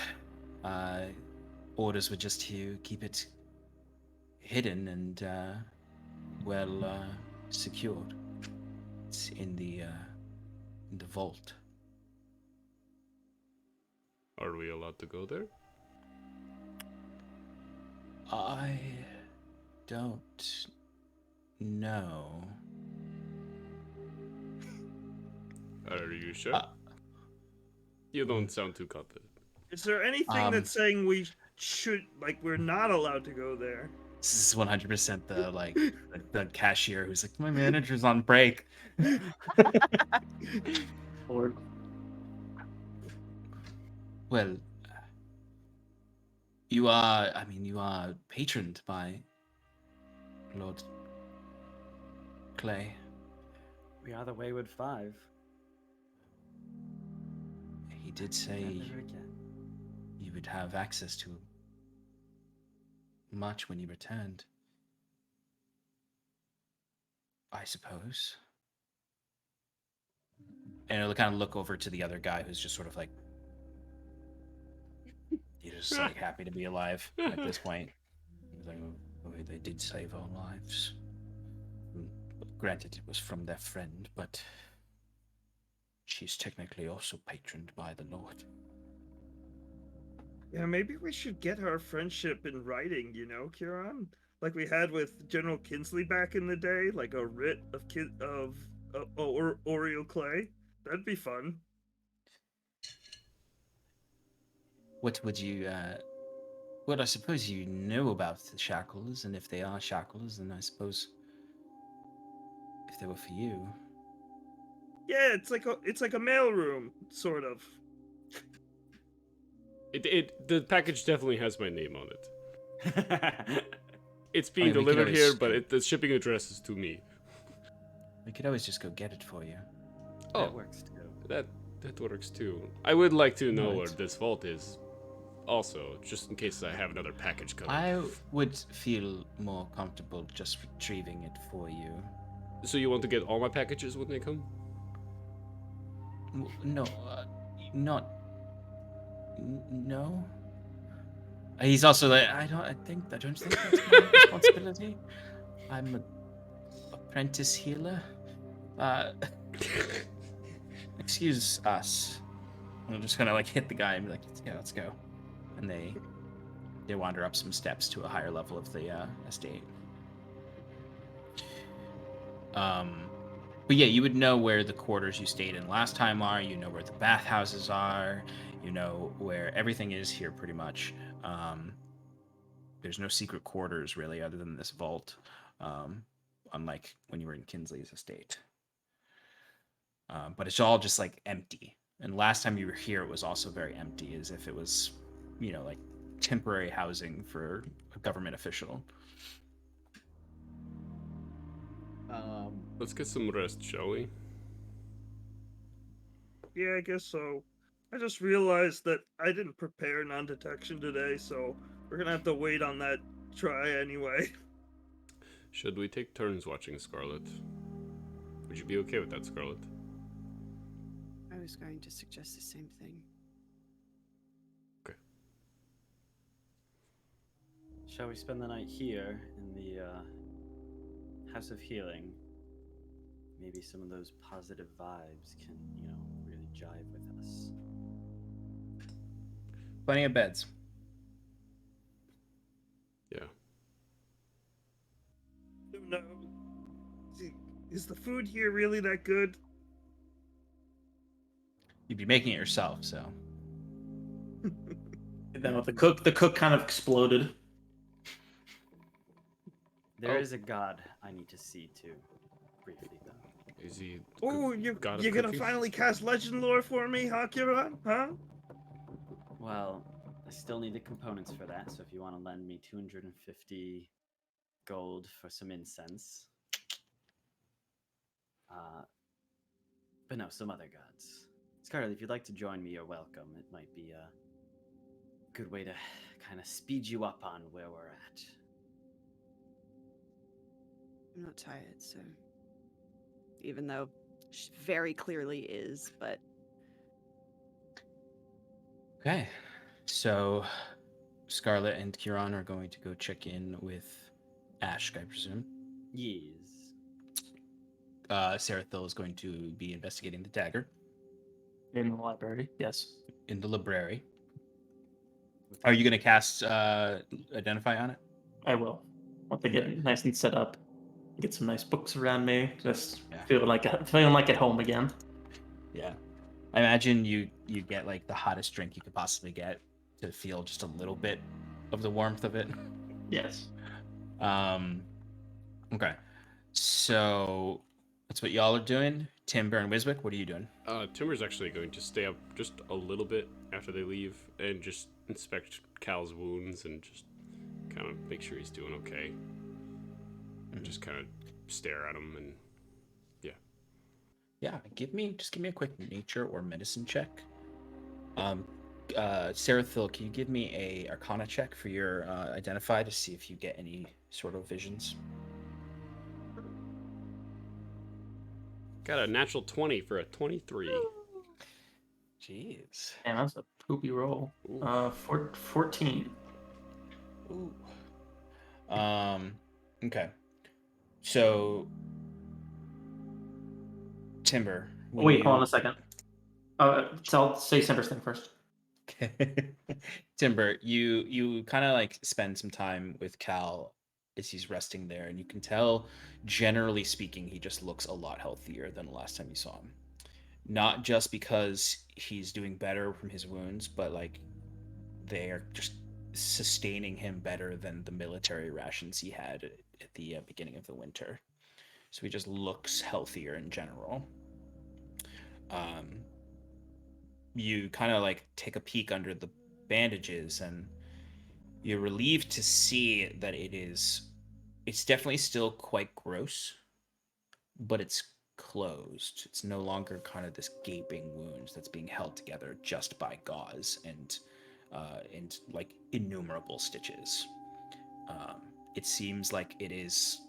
orders were just to keep it hidden and well secured. It's in the vault. Are we allowed to go there? I don't know. Are you sure? You don't sound too confident. Is there anything that's saying we should, like, we're not allowed to go there? This is 100% the cashier who's like, my manager's on break. Lord. Well, you are patroned by Lord Clay. We are the Wayward Five. He did say Never again. you would have access to much when you returned. I suppose. And it'll kind of look over to the other guy who's just sort of like, he's just like happy to be alive at this point. He's like, oh, they did save our lives. Granted, it was from their friend, but she's technically also patroned by the Lord. Yeah, maybe we should get our friendship in writing, you know, Kieran? Like we had with General Kinsley back in the day, like a writ of Oriel Clay. That'd be fun. What would you, well, I suppose you know about the shackles, and if they are shackles, then I suppose if they were for you. Yeah, it's like a mailroom, sort of. The package definitely has my name on it. It's being we could delivered here, always- but the shipping address is to me. We could always just go get it for you. Oh, That works too. that works too. I would like to know where Right. this vault is, also, just in case I have another package coming. I would feel more comfortable just retrieving it for you. So you want to get all my packages when they come? No, not. No. He's also like, I don't think that's my responsibility. I'm an apprentice healer. Excuse us. I'm just gonna like hit the guy and be like, yeah, let's go. And they wander up some steps to a higher level of the estate. But yeah, you would know where the quarters you stayed in last time are. You know where the bathhouses are. You know where everything is here, pretty much. There's no secret quarters really, other than this vault. Unlike when you were in Kinsley's estate. But it's all just like empty. And last time you were here, it was also very empty, as if it was, you know, like temporary housing for a government official. Let's get some rest, shall we? Yeah, I guess so. I just realized that I didn't prepare non-detection today, so we're gonna have to wait on that try anyway. Should we take turns watching Scarlett? Would you be okay with that, Scarlett? I was going to suggest the same thing. Shall we spend the night here in the House of Healing? Maybe some of those positive vibes can, you know, really jive with us. Plenty of beds. Yeah. No. Is the food here really that good? You'd be making it yourself, so. And then with the cook kind of exploded. There is a god I need to see too, briefly though. Is he? Oh, good you're god of gonna cooking? finally cast legend lore for me, huh, Kieran? Huh? Well, I still need the components for that, so if you want to lend me 250 gold for some incense. But no, some other gods. Scarlett, if you'd like to join me, you're welcome. It might be a good way to kind of speed you up on where we're at. I'm not tired, so. Even though she very clearly is, but. Okay. So, Scarlett and Kieran are going to go check in with Ash, I presume. Yes. Sarathil is going to be investigating the dagger In the library, yes. in the library. Are you going to cast Identify on it? I will. Want to get nice and set up. Get some nice books around me. Just Yeah. feeling like at home again. Yeah. I imagine you get like the hottest drink you could possibly get to feel just a little bit of the warmth of it. Yes. Okay. So that's what y'all are doing. Timber and Wiswick, what are you doing? Timber's actually going to stay up just a little bit after they leave and just inspect Cal's wounds and just kind of make sure he's doing okay. And just kind of stare at him and Yeah, give me a quick nature or medicine check. Sarathil, can you give me a Arcana check for your Identify to see if you get any sort of visions? got a natural 20 for a 23. Jeez. And that's a poopy roll. Ooh. 14. Ooh. Okay. So, Timber. when Wait, you- hold on a second. So I'll say Timber's thing first. Timber, you kind of like spend some time with Cal as he's resting there, and you can tell, generally speaking, he just looks a lot healthier than the last time you saw him. Not just because he's doing better from his wounds, but like they're just sustaining him better than the military rations he had at the beginning of the winter. So he just looks healthier in general. You kind of like take a peek under the bandages, and you're relieved to see that it's definitely still quite gross, but it's closed. It's no longer kind of this gaping wound that's being held together just by gauze and like innumerable stitches. It seems like it is.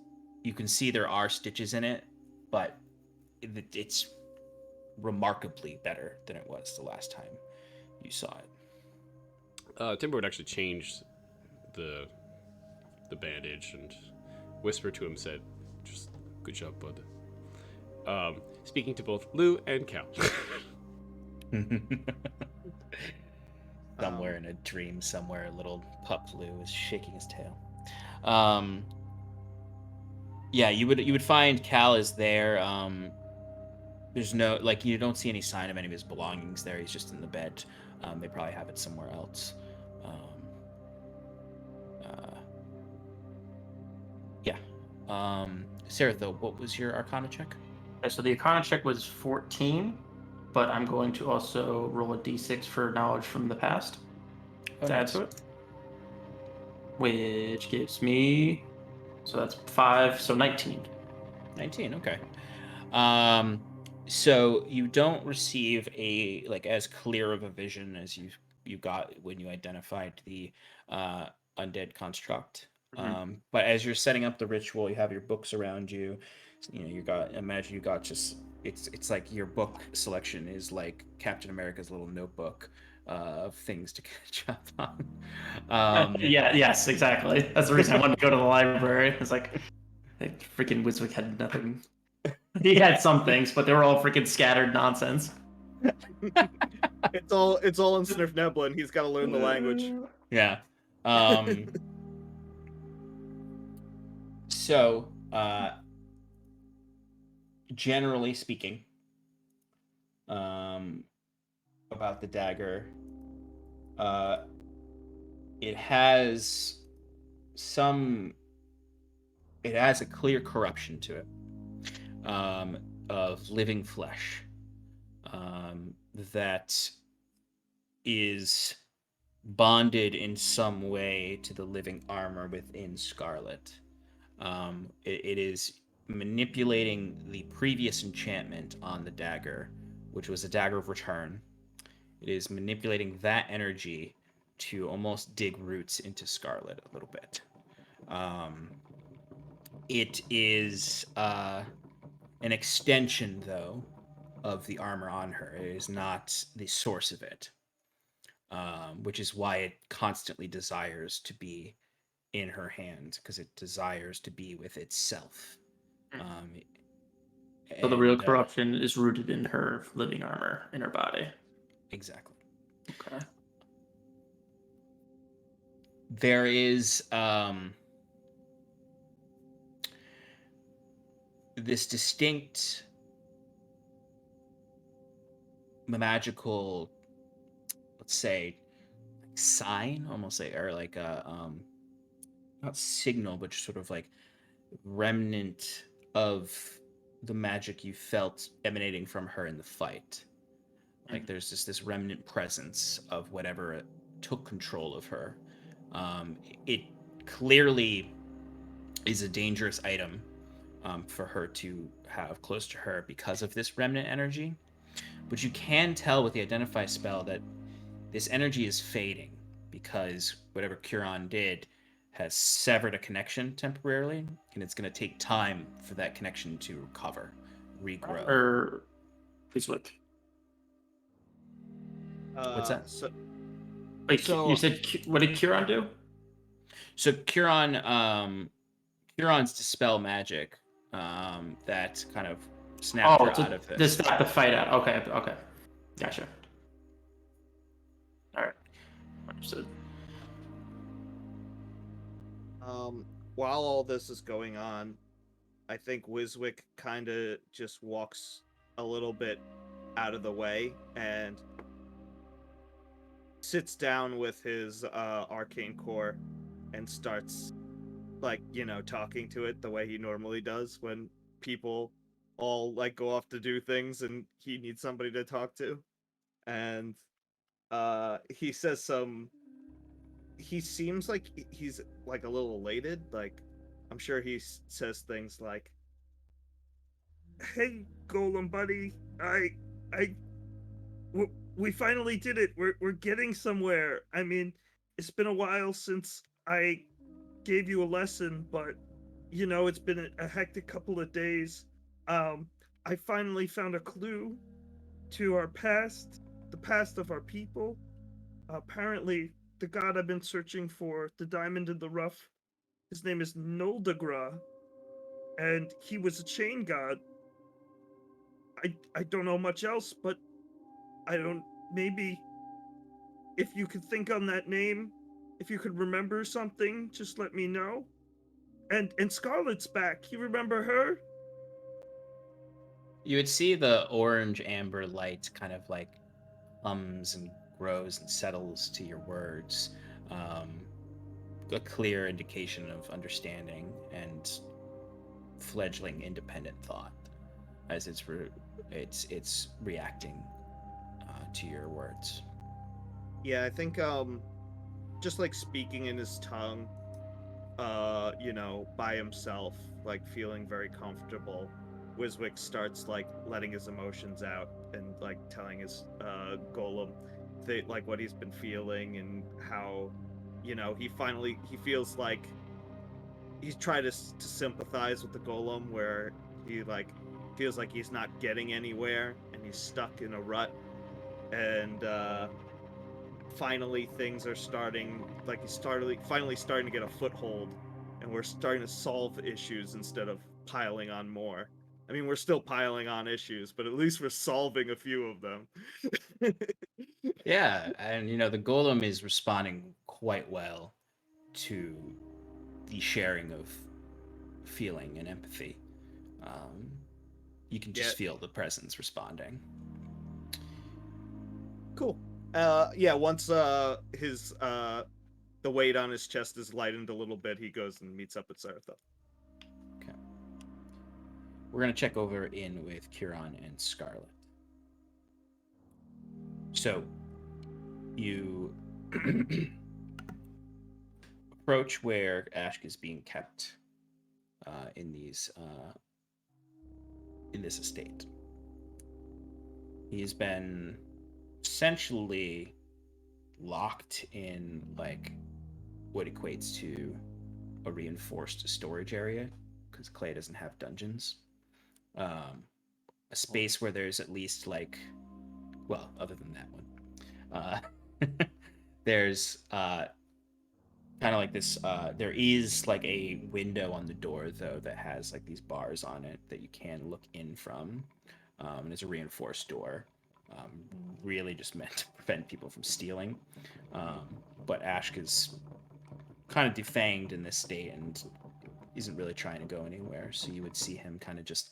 You can see there are stitches in it, but it's remarkably better than it was the last time you saw it. Timber would actually change the bandage and whisper to him, said, "Just good job, bud." Speaking to both Lou and Cal. Somewhere in a dream, somewhere, little pup Lou is shaking his tail. Yeah, you would find Cal is there. There's no, like, you don't see any sign of any of his belongings there. He's just in the bed. They probably have it somewhere else. Yeah. Sarathil, what was your Arcana check? Okay, so the Arcana check was 14, but I'm going to also roll a d6 for knowledge from the past to add to it, which gives me, so that's 5, so 19. 19, okay. So you don't receive a like as clear of a vision as you got when you identified the undead construct. But as you're setting up the ritual, you have your books around you. You know, imagine you got just it's like your book selection is like Captain America's little notebook of things to catch up on. Yes, exactly. That's the reason I wanted to go to the library. It's like, freaking Wiswick had nothing. He had some things, but they were all freaking scattered nonsense. It's all in Snurf Nebula, and he's got to learn the language. Yeah. So, generally speaking, about the dagger, it has a clear corruption to it, of living flesh, that is bonded in some way to the living armor within Scarlett. It is manipulating the previous enchantment on the dagger, which was a dagger of return. It is manipulating that energy to almost dig roots into Scarlett a little bit. It is an extension, though, of the armor on her. It is not the source of it. which is why it constantly desires to be in her hand, because it desires to be with itself. So the real And, corruption is rooted in her living armor in her body. exactly. Okay. There is this distinct magical, let's say, sign, almost like, or like a not signal, but just sort of like remnant of the magic you felt emanating from her in the fight. Like there's just this remnant presence of whatever took control of her. It clearly is a dangerous item for her to have close to her because of this remnant energy. But you can tell with the Identify spell that this energy is fading because whatever Curon did has severed a connection temporarily, and it's going to take time for that connection to recover, regrow. Or please what? What's that? Wait, So- you said what did Curon do? So Curon's dispel magic that kind of snapped her out of to this. stop the fight out. Okay, gotcha. All right, understood. While all this is going on, I think Wiswick kind of just walks a little bit out of the way and sits down with his arcane core and starts, like, talking to it the way he normally does when people all, like, go off to do things and he needs somebody to talk to. And he says he seems like he's, like, a little elated. Like, I'm sure he says things like, Hey, Golem buddy, we finally did it. We're getting somewhere. I mean, it's been a while since I gave you a lesson, but it's been a hectic couple of days. I finally found a clue to our past, the past of our people. Apparently, the god I've been searching for, the diamond in the rough, his name is Noldagra, and he was a chain god. I don't know much else, but maybe if you could think on that name, if you could remember something, just let me know. And Scarlette's back. You remember her? You would see the orange amber light kind of like hums and grows and settles to your words. A clear indication of understanding and fledgling independent thought as it's reacting to your words. yeah, I think just like speaking in his tongue, by himself, like feeling very comfortable, Wiswick starts like letting his emotions out and like telling his golem like what he's been feeling and how he feels like he's trying to sympathize with the golem, where he like feels like he's not getting anywhere and he's stuck in a rut, and finally things are starting, like he's finally starting to get a foothold, and we're starting to solve issues instead of piling on more. I mean, we're still piling on issues, but at least we're solving a few of them. Yeah, and the golem is responding quite well to the sharing of feeling and empathy. You can just feel the presence responding. Cool. Once his the weight on his chest is lightened a little bit, he goes and meets up with Saratha. Okay. We're gonna check over in with Curon and Scarlette. So you approach where Ashk is being kept in this estate. He's been essentially locked in like what equates to a reinforced storage area, because Clay doesn't have dungeons. A space where there's at least like, well, other than that one, there's kind of like this there is like a window on the door though that has like these bars on it that you can look in from. And it's a reinforced door, really just meant to prevent people from stealing. But Ashk is kind of defanged in this state and isn't really trying to go anywhere, so you would see him kind of just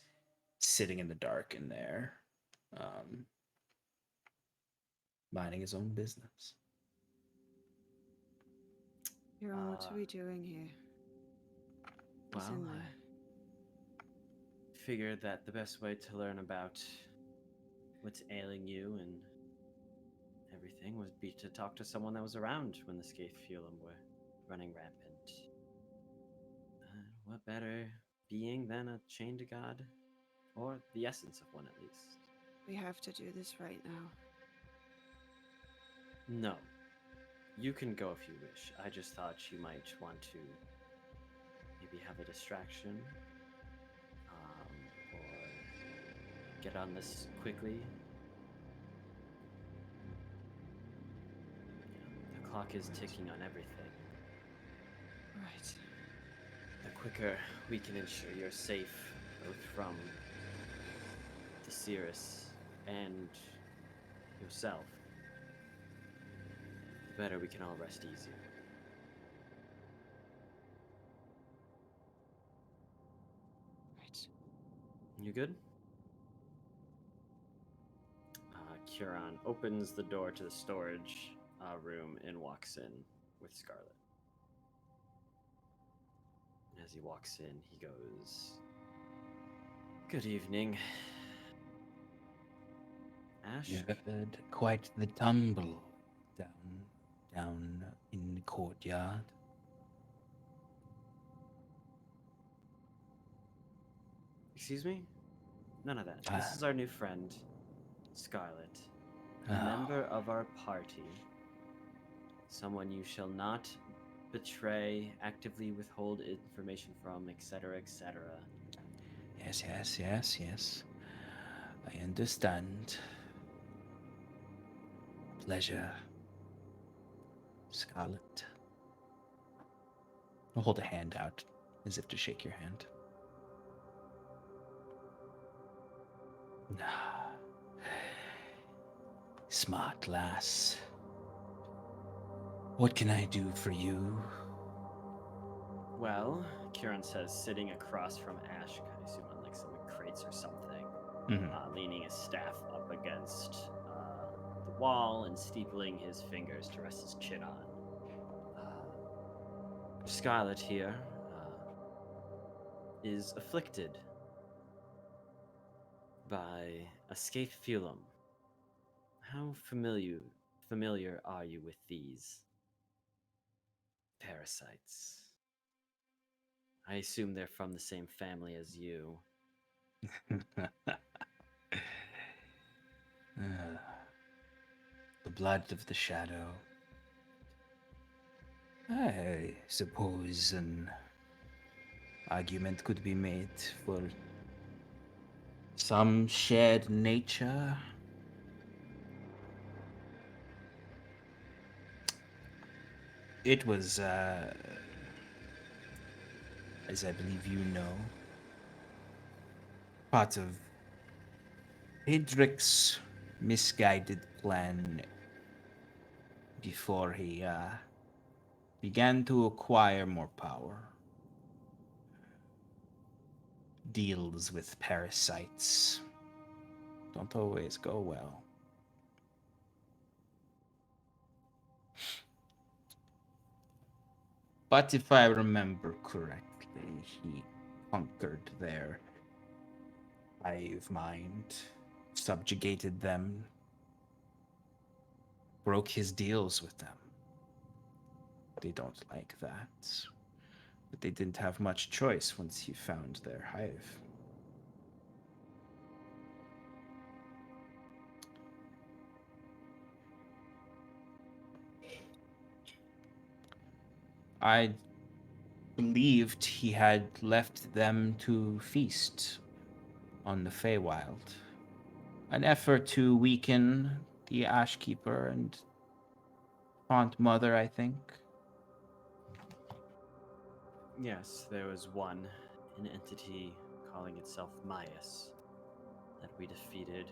sitting in the dark in there, minding his own business. Huron, what are we doing here? What's Well, in there? I figured that the best way to learn about what's ailing you and everything would be to talk to someone that was around when the Scaphiolum were running rampant. What better being than a chained god? Or the essence of one, at least. We have to do this right now. No. You can go if you wish. I just thought you might want to maybe have a distraction. Or get on this quickly. The clock is ticking on everything. Right. The quicker we can ensure you're safe, both from the Cirrus and yourself, the better we can all rest easier. Right. You good? Curon opens the door to the storage room and walks in with Scarlett. As he walks in, he goes, "Good evening, Ash." You heard quite the tumble down in the courtyard. Excuse me? None of that. This is our new friend, Scarlett, a member of our party. Someone you shall not betray, actively withhold information from, etc., etc. Yes. I understand. Pleasure, Scarlett. I'll hold a hand out as if to shake your hand. Smart lass. What can I do for you? Well, Kieran says, sitting across from Ash, I assume on like some crates or something, leaning his staff up against the wall and steepling his fingers to rest his chin on. Scarlett here is afflicted by a Scaphiolum. How familiar are you with these parasites? I assume they're from the same family as you. The blood of the shadow. I suppose an argument could be made for some shared nature. It was, as I believe you know, part of Hedric's misguided plan before he began to acquire more power. Deals with parasites don't always go well. But if I remember correctly, he conquered their hive mind, subjugated them, broke his deals with them. They don't like that. But they didn't have much choice once he found their hive. I believed he had left them to feast on the Feywild. An effort to weaken the Ashkeeper and Aunt Mother, I think. Yes, there was one, an entity calling itself Myas, that we defeated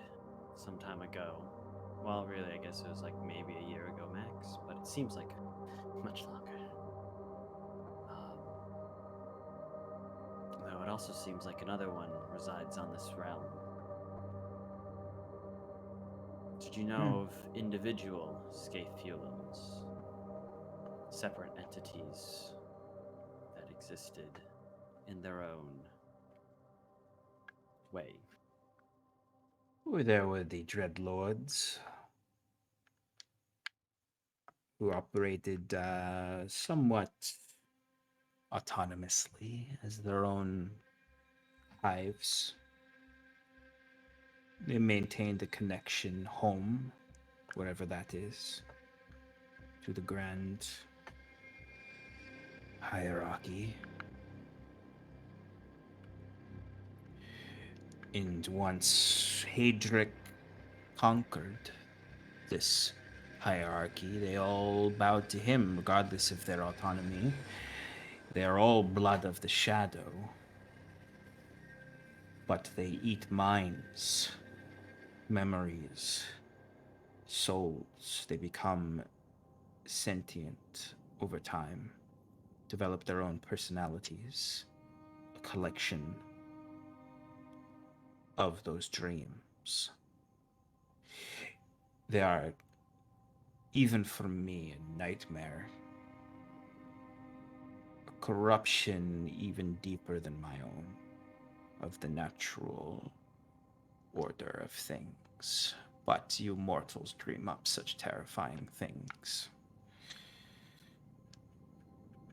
some time ago. Well, really, I guess it was like maybe a year ago max, but it seems like much longer. Though it also seems like another one resides on this realm. Did you know of individual Scaphiolums? Separate entities that existed in their own way. There were the Dreadlords, who operated somewhat autonomously as their own hives. They maintained a connection home, wherever that is, to the grand hierarchy. And once Hadric conquered this hierarchy, they all bowed to him, regardless of their autonomy. They are all blood of the shadow, but they eat minds, memories, souls. They become sentient over time, develop their own personalities, a collection of those dreams. They are, even for me, a nightmare. A corruption even deeper than my own, of the natural order of things. But you mortals dream up such terrifying things.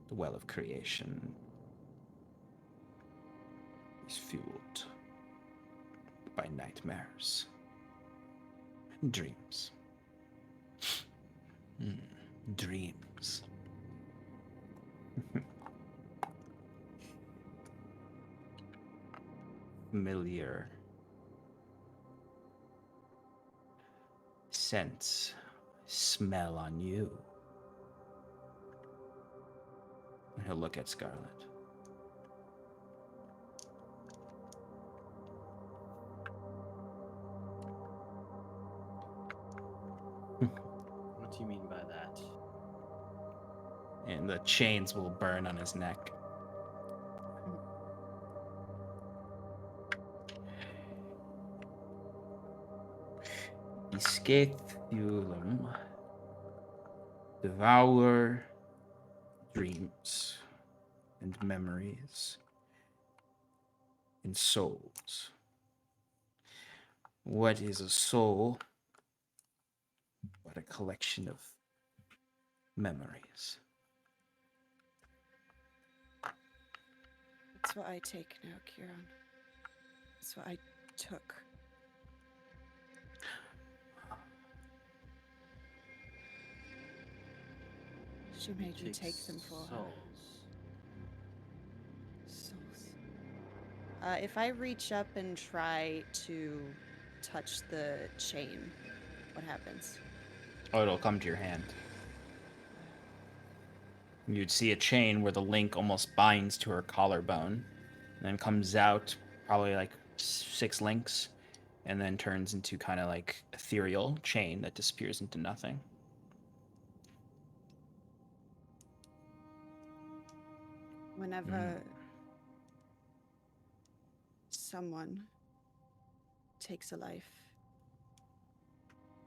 The well of creation is fueled by nightmares and dreams. Dreams. Familiar sense, smell on you. And he'll look at Scarlett. What do you mean by that? And the chains will burn on his neck. The Scaphiolum devour dreams and memories and souls. What is a soul but a collection of memories? That's what I take now, Kieran. That's what I took. She made you take them for her. Souls. If I reach up and try to touch the chain, what happens? Oh, it'll come to your hand. You'd see a chain where the link almost binds to her collarbone, and then comes out probably like 6 links, and then turns into kind of like ethereal chain that disappears into nothing. Whenever someone takes a life,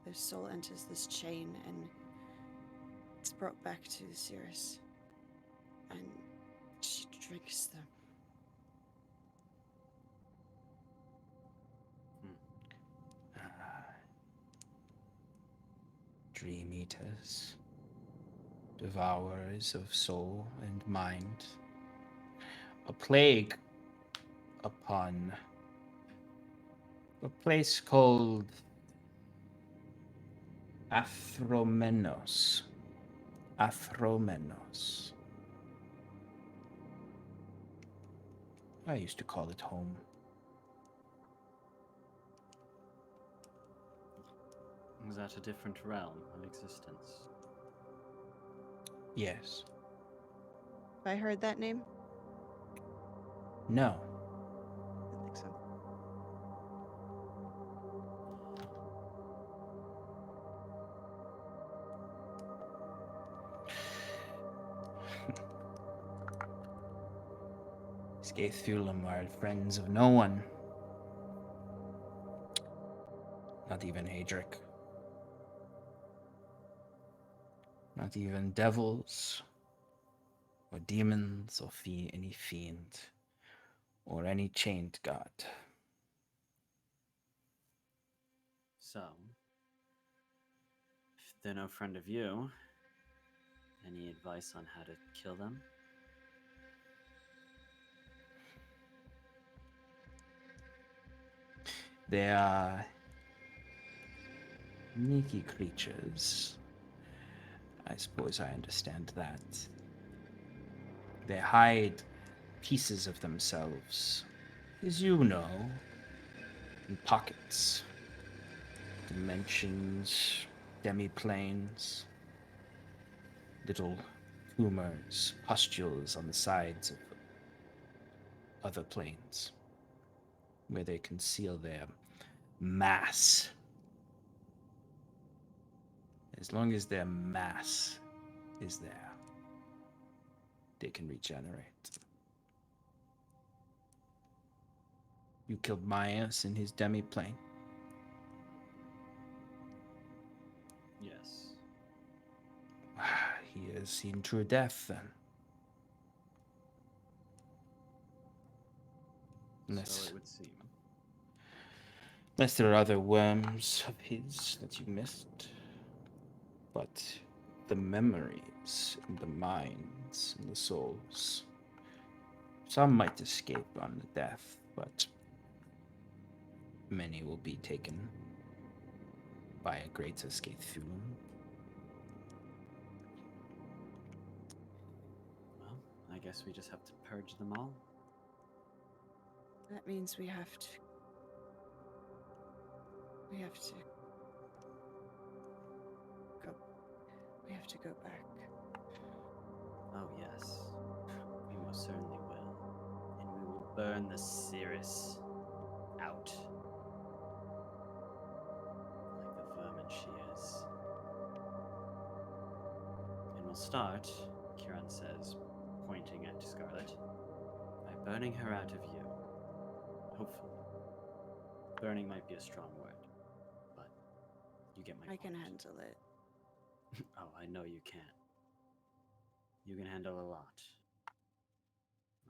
their soul enters this chain and it's brought back to the Cirrus, and she drinks them. Dream eaters, devourers of soul and mind. A plague upon a place called Athromenos. Athromenos. I used to call it home. Is that a different realm of existence? Yes. Have I heard that name? No. I don't think so. Skaithulum are friends of no one. Not even Hadric. Not even devils, or demons, or any fiend, or any chained god. So, if they're no friend of you, any advice on how to kill them? They are sneaky creatures. I suppose I understand that. They hide pieces of themselves, as you know, in pockets, dimensions, demiplanes, little tumors, pustules on the sides of other planes, where they conceal their mass. As long as their mass is there, they can regenerate. You killed Maius in his demiplane. Yes. He has seen true death then. So it would seem. Unless there are other worms of his that you missed. But the memories and the minds and the souls. Some might escape on death, but many will be taken by a greater Skaithulum. Well, I guess we just have to purge them all. That means we have to go. We have to go back. Oh, yes. We most certainly will. And we will burn the Cirrus out. Like the vermin she is. And we'll start, Kieran says, pointing at Scarlett, by burning her out of you. Hopefully. Burning might be a strong word, but you get my I can point. handle it. Oh, I know you can. You can handle a lot.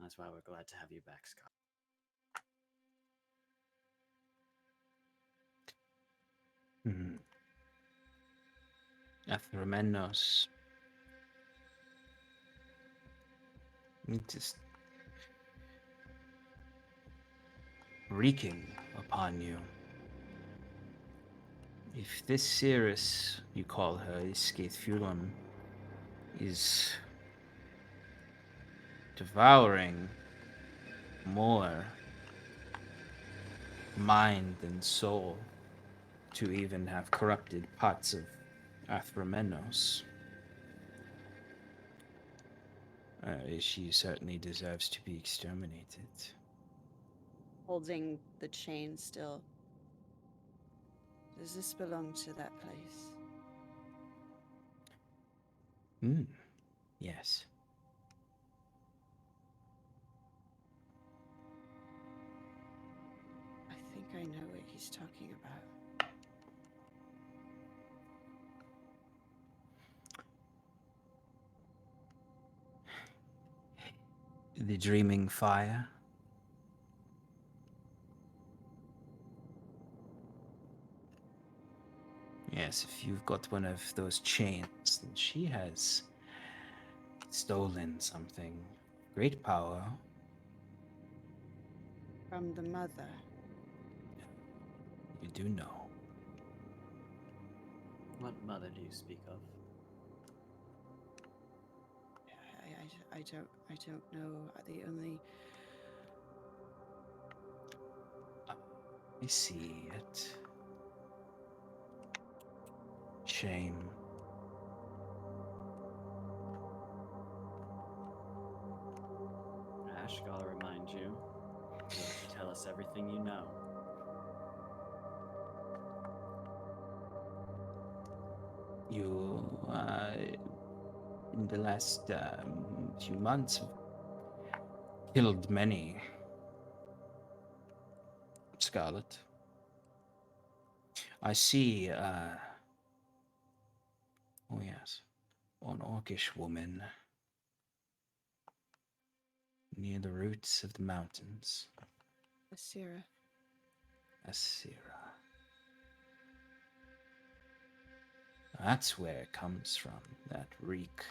That's why we're glad to have you back, Scott. Athramenos. Just reeking upon you. If this Cirrus, you call her, is Skaithulum, is devouring more mind and soul to even have corrupted parts of Athramenos, she certainly deserves to be exterminated. Holding the chain still. Does this belong to that place? Yes. I think I know what he's talking about. The dreaming fire. Yes, if you've got one of those chains, then she has stolen something. Great power. From the mother. You do know. What mother do you speak of? I don't know. The only I see it. Shame. Tell us everything you know. You, in the last few months, have killed many. Scarlett. I see, oh yes, an orcish woman near the roots of the mountains. Asira. Asira. That's where it comes from, that reek.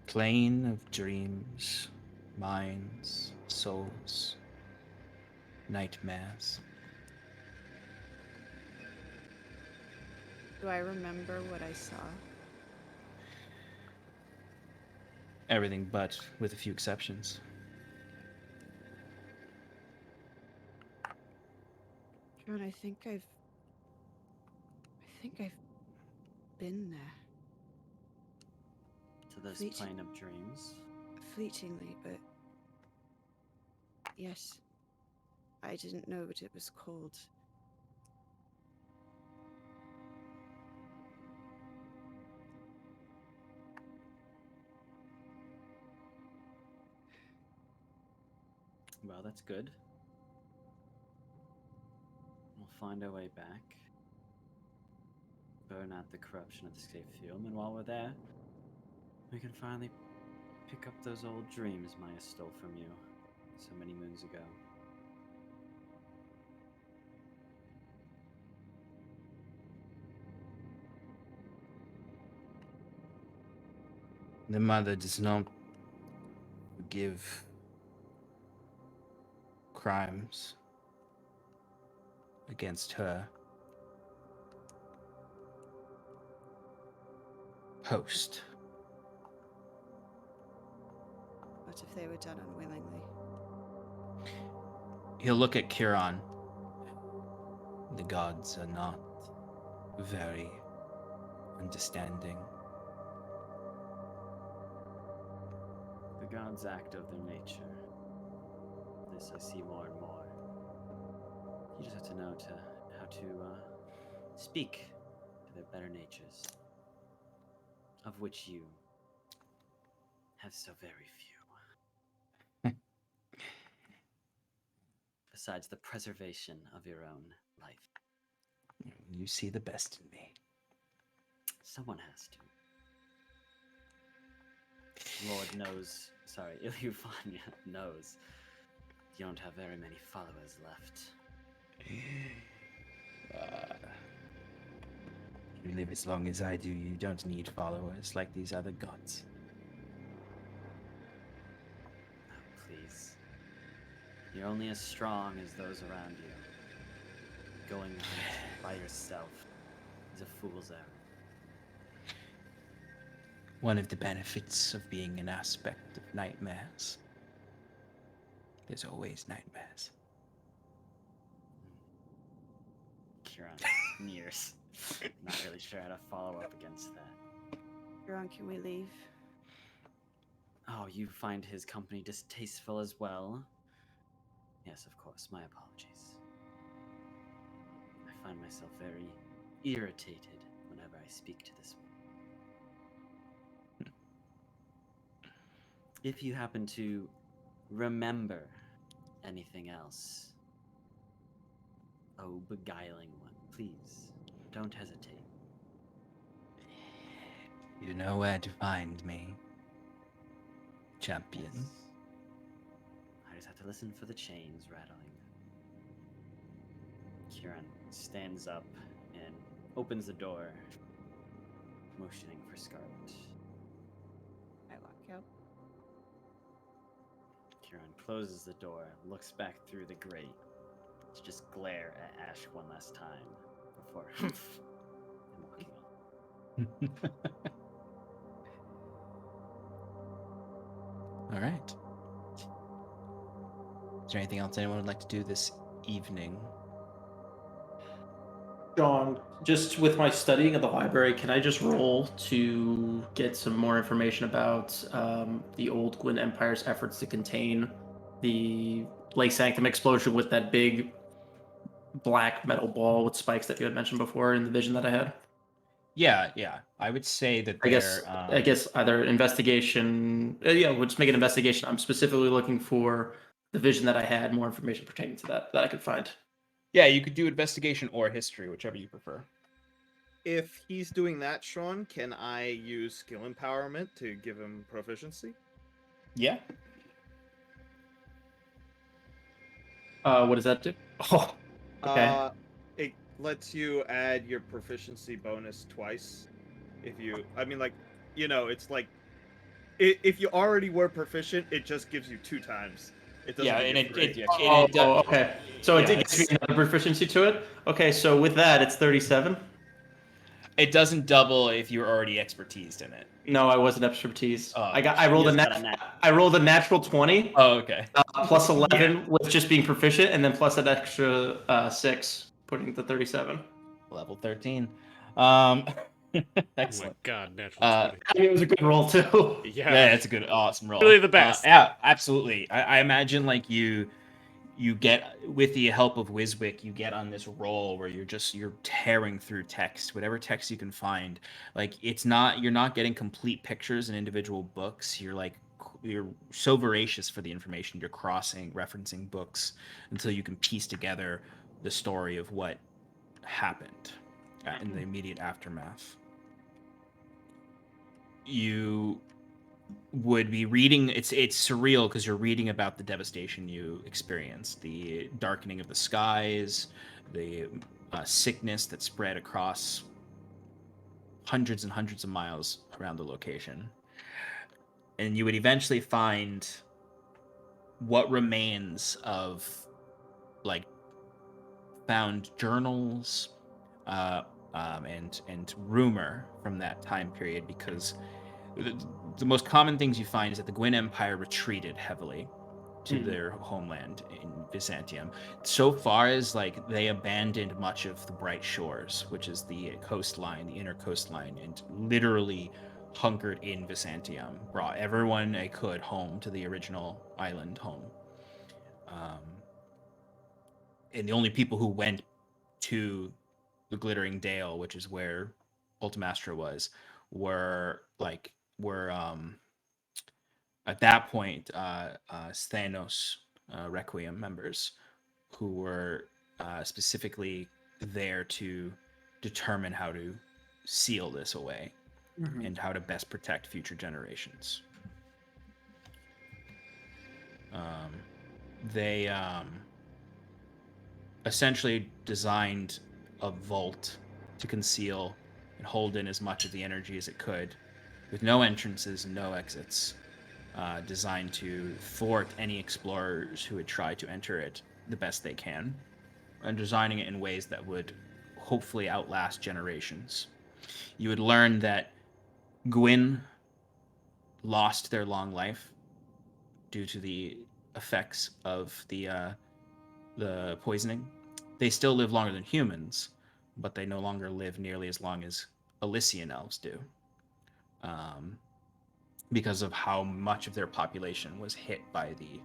Plane of dreams, minds, souls, nightmares. Do I remember what I saw? Everything but, with a few exceptions. John, I think I've been there. To this Fleet- plane of dreams. Fleetingly, but yes. I didn't know what it was called. Well, that's good. We'll find our way back. Burn out the corruption of the safe field, and while we're there, we can finally pick up those old dreams Maya stole from you so many moons ago. The mother does not forgive crimes against her host. What if they were done unwillingly? He'll look at Kiran. The gods are not very understanding. The gods act of their nature. This I see more and more. You just have to know how to speak to their better natures, of which you have so very few. Besides the preservation of your own life. You see the best in me. Someone has to. Lord knows, sorry, Ilufania knows you don't have very many followers left. You live as long as I do, you don't need followers like these other gods. Oh, please. You're only as strong as those around you. Going out by yourself is a fool's errand. One of the benefits of being an aspect of nightmares. There's always nightmares. Kieran sneers. Not really sure how to follow up against that. John, can we leave? Oh, you find his company distasteful as well? Yes, of course. My apologies. I find myself very irritated whenever I speak to this one. If you happen to remember anything else, oh, beguiling one, please don't hesitate. You know where to find me, champion. Yes. I just have to listen for the chains rattling. Kieran stands up and opens the door, motioning for Scarlett. I walk out. Kieran closes the door, looks back through the grate to just glare at Ash one last time before and walking on. All right. Is there anything else anyone would like to do this evening? John, just with my studying of the library, can I just roll to get some more information about the old Gwyn Empire's efforts to contain the Lake Sanctum explosion with that big black metal ball with spikes that you had mentioned before in the vision that I had? Yeah. I would say that I guess they're. I guess either investigation. Yeah, we'll just make an investigation. I'm specifically looking for the vision that I had, more information pertaining to that I could find. Yeah, you could do investigation or history, whichever you prefer. If he's doing that, Sean, can I use skill empowerment to give him proficiency? Yeah. What does that do? Oh, okay. It lets you add your proficiency bonus twice. If you, I mean, like, it's like, if you already were proficient, it just gives you 2 times. It doesn't. Yeah, give and you 3. Okay. So Yeah, it gives me another proficiency to it. Okay, so with that, it's 37. It doesn't double if you're already expertised in it. No, I wasn't expertise. Oh, I rolled just got a I rolled a natural 20. Oh, okay. Plus 11 with just being proficient, and then plus an extra 6, putting the 37. Level 13. Oh my Excellent. god, natural Uh, 20. I mean, it was a good roll too. Yeah, it's a good, awesome roll. Really the best. Yeah, absolutely. I imagine like you get, with the help of Wiswick, you get on this roll where you're tearing through text, whatever text you can find. Like you're not getting complete pictures in individual books. You're so voracious for the information. You're referencing books until you can piece together the story of what happened in the immediate aftermath. You would be reading, it's surreal because you're reading about the devastation you experienced, the darkening of the skies, the sickness that spread across hundreds and hundreds of miles around the location. And you would eventually find what remains of like found journals and rumor from that time period, because the most common things you find is that the Gwyn Empire retreated heavily to their homeland in Byzantium, so far as like they abandoned much of the Bright Shores, which is the coastline, the inner coastline, and literally hunkered in Byzantium, brought everyone they could home to the original island home. And the only people who went to the Glittering Dale, which is where Ultimastra was, were at that point Sthenos Requiem members who were specifically there to determine how to seal this away and how to best protect future generations. They essentially designed a vault to conceal and hold in as much of the energy as it could, with no entrances and no exits, designed to thwart any explorers who would try to enter it the best they can, and designing it in ways that would hopefully outlast generations. You would learn that Gwyn lost their long life due to the effects of the poisoning. They still live longer than humans, but they no longer live nearly as long as Elysian elves do, because of how much of their population was hit by the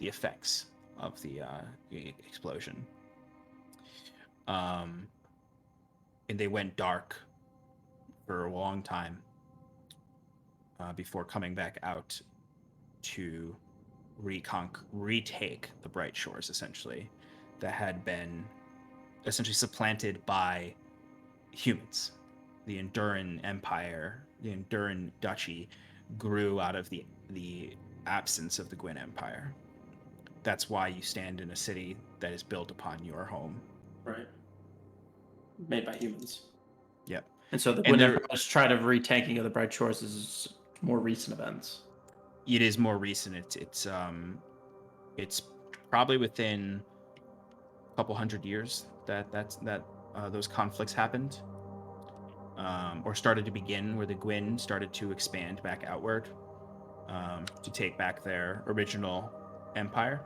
effects of the explosion. And they went dark for a long time before coming back out to retake the Bright Shores, essentially, that had been essentially supplanted by humans. The Enduran Empire, the Enduran Duchy, grew out of the absence of the Gwyn Empire. That's why you stand in a city that is built upon your home. Right. Made by humans. Yep. And so the Gwyn Empire's try to retanking of the Bright Shores is more recent events. It is more recent. It's probably within a couple hundred years that those conflicts happened, or started to begin, where the Gwyn started to expand back outward to take back their original empire.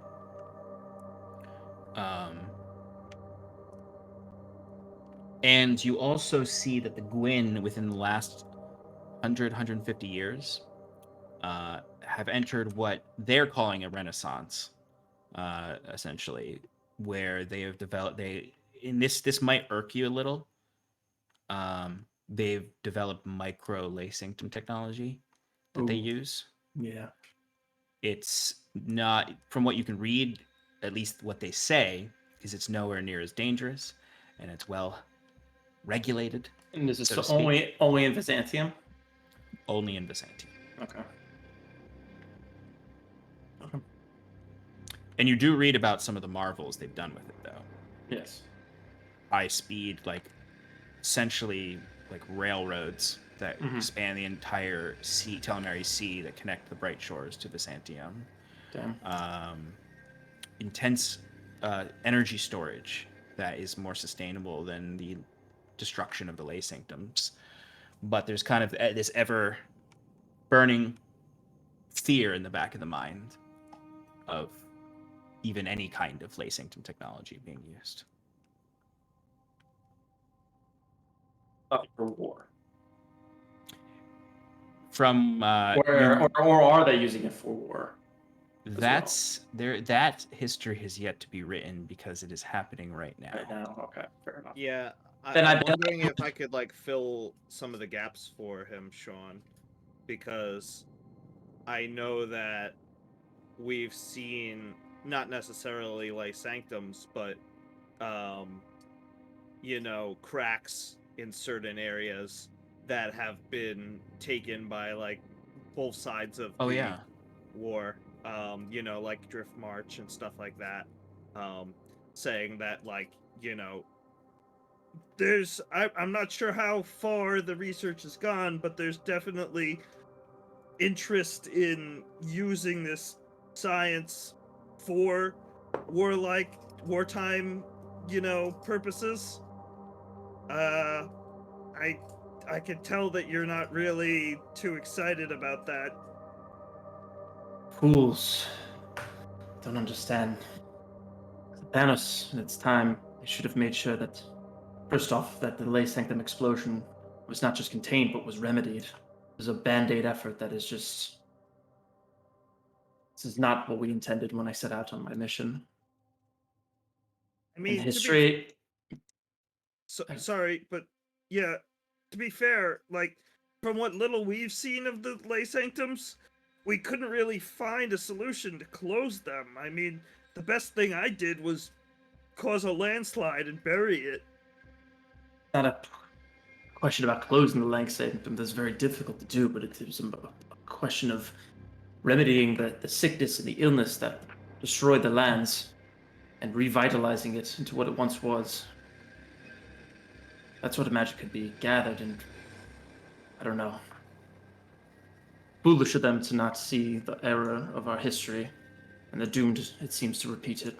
And you also see that the Gwyn within the last 150 years have entered what they're calling a renaissance, essentially, where they have developed. This might irk you a little. They've developed micro lay sanctum technology that they Ooh. use. Yeah. It's not, from what you can read, at least what they say, is it's nowhere near as dangerous, and it's well regulated. And is this so to speak. only in Byzantium? Only in Byzantium. Okay. And you do read about some of the marvels they've done with it, though. Yes. High speed, like essentially like railroads that span the entire sea, Telemary Sea, that connect the bright shores to Byzantium. Damn. Intense energy storage that is more sustainable than the destruction of the lay sanctums. But there's kind of this ever burning fear in the back of the mind of even any kind of lay sanctum technology being used. For war. From or are they using it for war? That history has yet to be written because it is happening right now. Right now, okay, fair enough. Yeah, Then I'm I- wondering if I could like fill some of the gaps for him, Sean, because I know that we've seen not necessarily like sanctums, but cracks in certain areas that have been taken by like both sides of the war. Like Drift March and stuff like that. Saying that like, I'm not sure how far the research has gone, but there's definitely interest in using this science for wartime, purposes. I can tell that you're not really too excited about that. Fools. Don't understand. Thanos, in its time, they should have made sure that, first off, that the Lay Sanctum explosion was not just contained, but was remedied. It was a band-aid effort that is just... This is not what we intended when I set out on my mission. I mean, In history... Sorry, but yeah, to be fair, like, from what little we've seen of the Lay Sanctums, we couldn't really find a solution to close them. I mean, the best thing I did was cause a landslide and bury it. Not a question about closing the Lay Sanctum. That's very difficult to do, but it was a question of remedying the sickness and the illness that destroyed the lands and revitalizing it into what it once was. That's what magic could be gathered, and I don't know. Foolish of them to not see the error of our history, and they're doomed, it seems, to repeat it,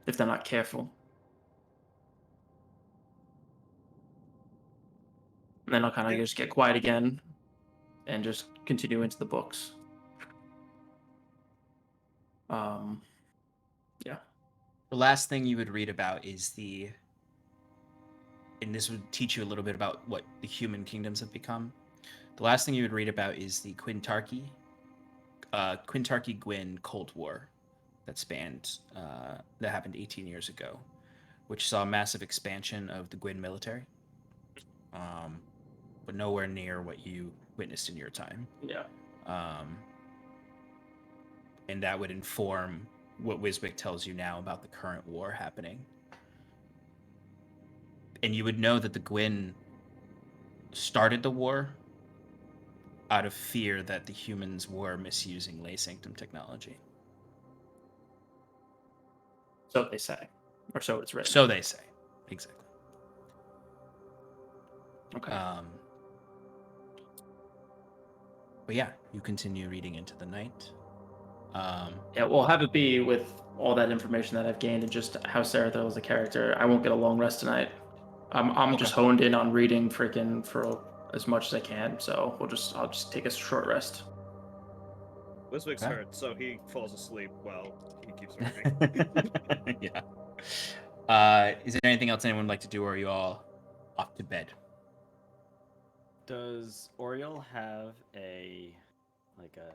if they're not careful. And then I'll kind of just get quiet again, and just continue into the books. Yeah. The last thing you would read about is and this would teach you a little bit about what the human kingdoms have become. The last thing you would read about is the Quintarchy Gwyn Cold War that happened 18 years ago, which saw a massive expansion of the Gwyn military, but nowhere near what you witnessed in your time. Yeah. And that would inform what Wiswick tells you now about the current war happening. And you would know that the Gwyn started the war out of fear that the humans were misusing Lay Sanctum technology. So they say. Or so it's written. So they say. Exactly. Okay. But yeah, you continue reading into the night. Yeah, we'll have it be with all that information that I've gained and just how Sarathel is a character. I won't get a long rest tonight. I'm just honed in on reading freaking for as much as I can, so I'll just take a short rest. Wiswick's hurt, so he falls asleep while he keeps reading. Yeah. Is there anything else anyone would like to do, or are you all off to bed? Does Oriel have a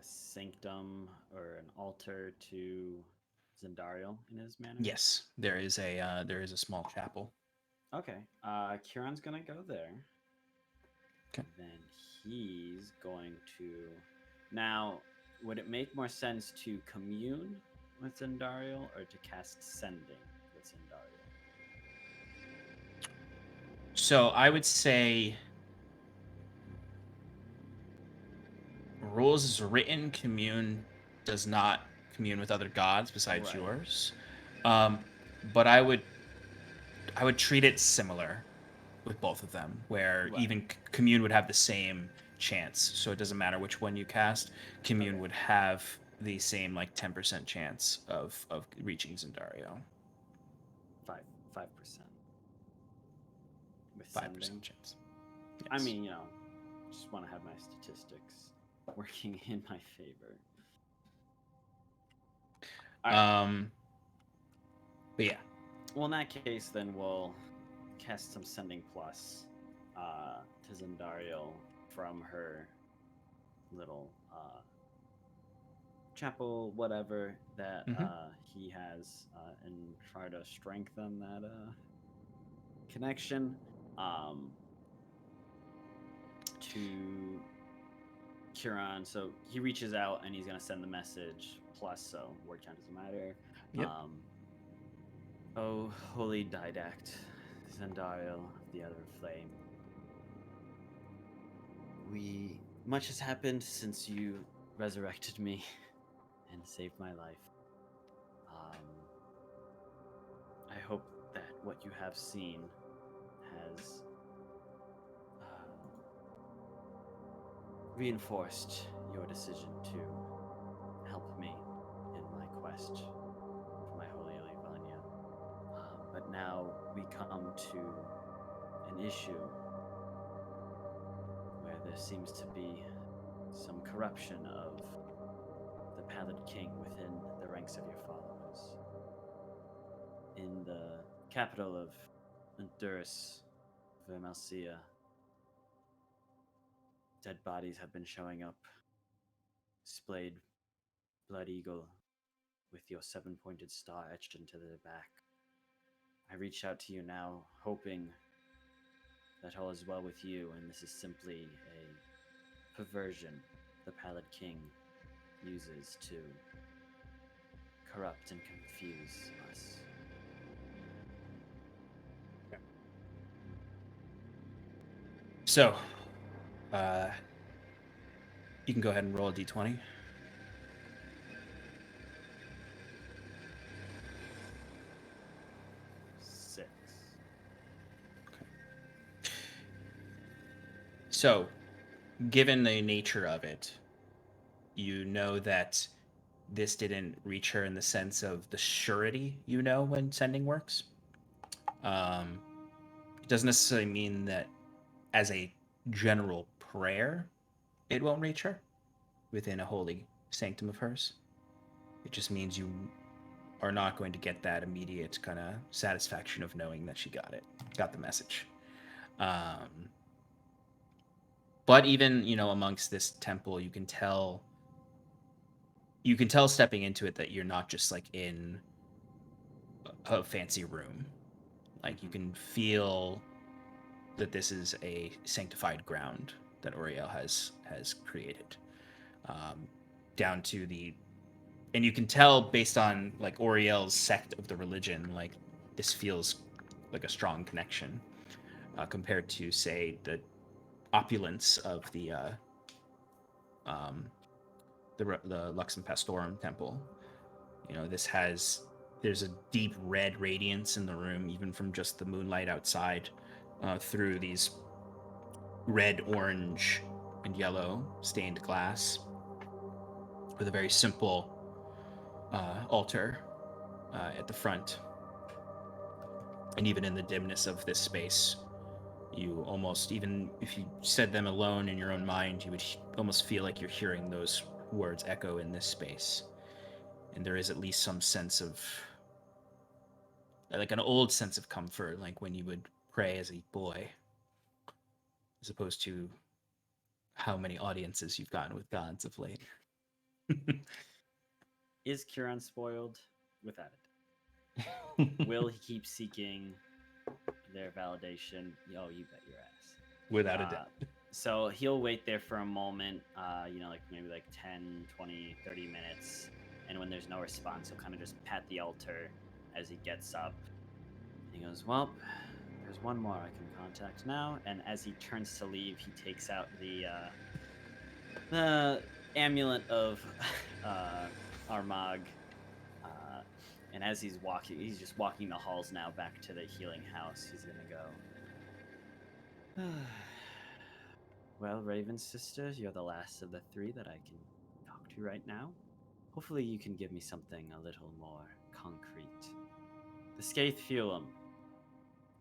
sanctum or an altar to Zendariel in his manor? Yes, there is a small chapel. Okay. Kieran's gonna go there. Okay. Then he's going to. Now, would it make more sense to commune with Zendariel or to cast Sending with Zendariel? So I would say, rules as written, commune does not commune with other gods besides Right. yours. But I would treat it similar with both of them, where Right. even commune would have the same chance. So it doesn't matter which one you cast. Commune Okay. would have the same 10% chance of reaching Zendariel. 5%. With 5% Sending. chance. I Yes. mean, just want to have my statistics working in my favor. But yeah. Well, in that case, then we'll cast some Sending Plus to Zendariel from her little chapel, whatever that he has, and try to strengthen that connection to Kieran. So he reaches out and he's gonna send the message plus, so word count doesn't matter. Yep. Oh, holy didact, Zendariel of the other flame. Much has happened since you resurrected me and saved my life. I hope that what you have seen has reinforced your decision to help me in my quest for my holy Olivania. But now we come to an issue where there seems to be some corruption of the Pallid King within the ranks of your followers. In the capital of Honduras, Vermalcia, dead bodies have been showing up, splayed blood eagle with your 7-pointed star etched into their back. I reach out to you now, hoping that all is well with you, and this is simply a perversion the Pallid King uses to corrupt and confuse us. So, you can go ahead and roll a d20. So, given the nature of it, you know that this didn't reach her in the sense of the surety, when sending works. It doesn't necessarily mean that as a general prayer, it won't reach her within a holy sanctum of hers. It just means you are not going to get that immediate kind of satisfaction of knowing that she got the message. But even, amongst this temple, you can tell stepping into it that you're not just in a fancy room. You can feel that this is a sanctified ground that Oriel has created, down to and you can tell based on Oriel's sect of the religion, this feels like a strong connection compared to, say, the opulence of the Luxem Pastorum temple. There's a deep red radiance in the room, even from just the moonlight outside, through these red, orange, and yellow stained glass, with a very simple altar at the front. And even in the dimness of this space, you almost, even if you said them alone in your own mind, you would almost feel like you're hearing those words echo in this space. And there is at least some sense of like an old sense of comfort, like when you would pray as a boy, as opposed to how many audiences you've gotten with gods of late. Is Kieran spoiled? Without it. Will he keep seeking their validation? Oh, you bet your ass. Without a doubt. So he'll wait there for a moment, like maybe like 10, 20, 30 minutes. And when there's no response, he'll kind of just pat the altar as he gets up. And he goes, well, there's one more I can contact now. And as he turns to leave, he takes out the amulet of Armagh. And as he's just walking the halls now back to the healing house. He's going to go, well, Raven sister, you're the last of the three that I can talk to right now. Hopefully you can give me something a little more concrete. The Scathe Fulham.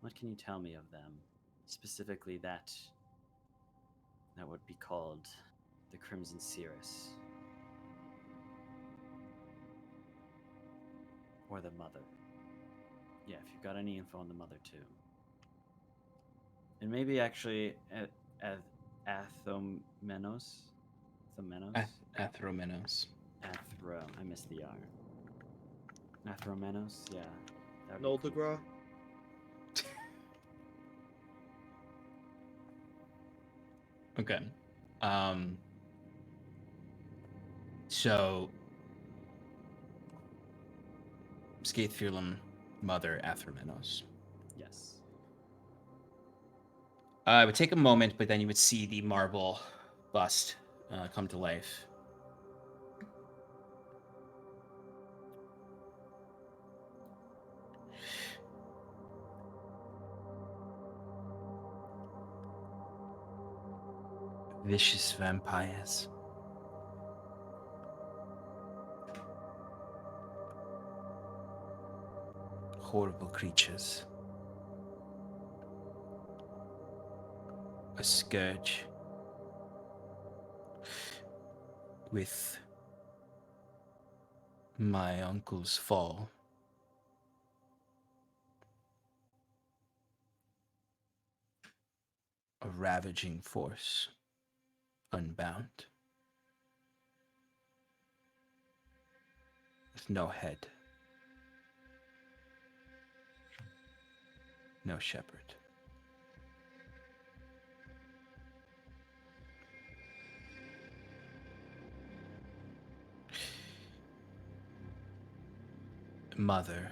What can you tell me of them? Specifically that would be called the Crimson Cirrus. Or the Mother. Yeah, if you've got any info on the Mother too. And maybe actually Athomenos? Athromenos. I missed the R. Athromenos? Yeah. that'd be Noldegra? Okay. So Scathe Fulham, Mother Athromenos. Yes. It would take a moment, but then you would see the marble bust come to life. Vicious vampires. Horrible creatures. A scourge. With my uncle's fall, a ravaging force, unbound, with no head, no shepherd. Mother.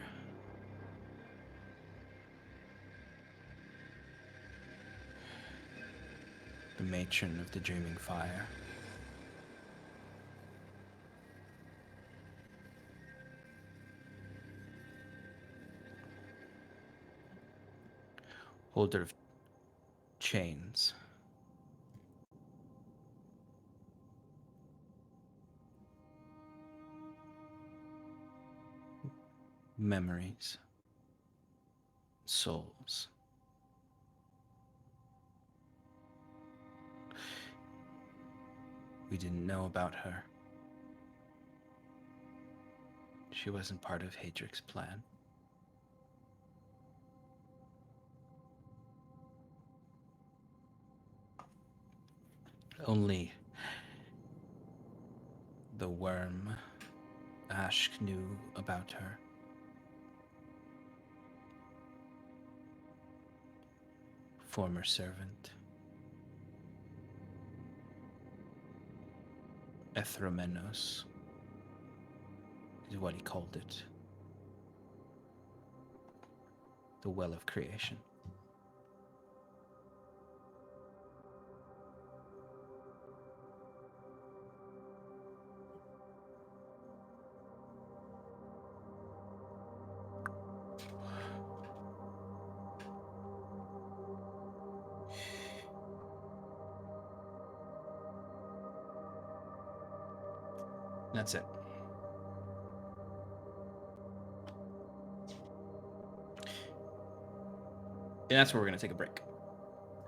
The matron of the Dreaming Fire. Holder of chains. Memories. Souls. We didn't know about her. She wasn't part of Hadrick's plan. Only the worm Ashk knew about her. Former servant. Athromenos is what he called it. The Well of Creation. That's it. And that's where we're going to take a break.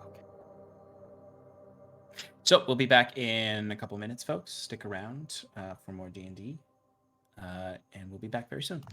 Okay. So we'll be back in a couple minutes, folks. Stick around for more D&D. And we'll be back very soon.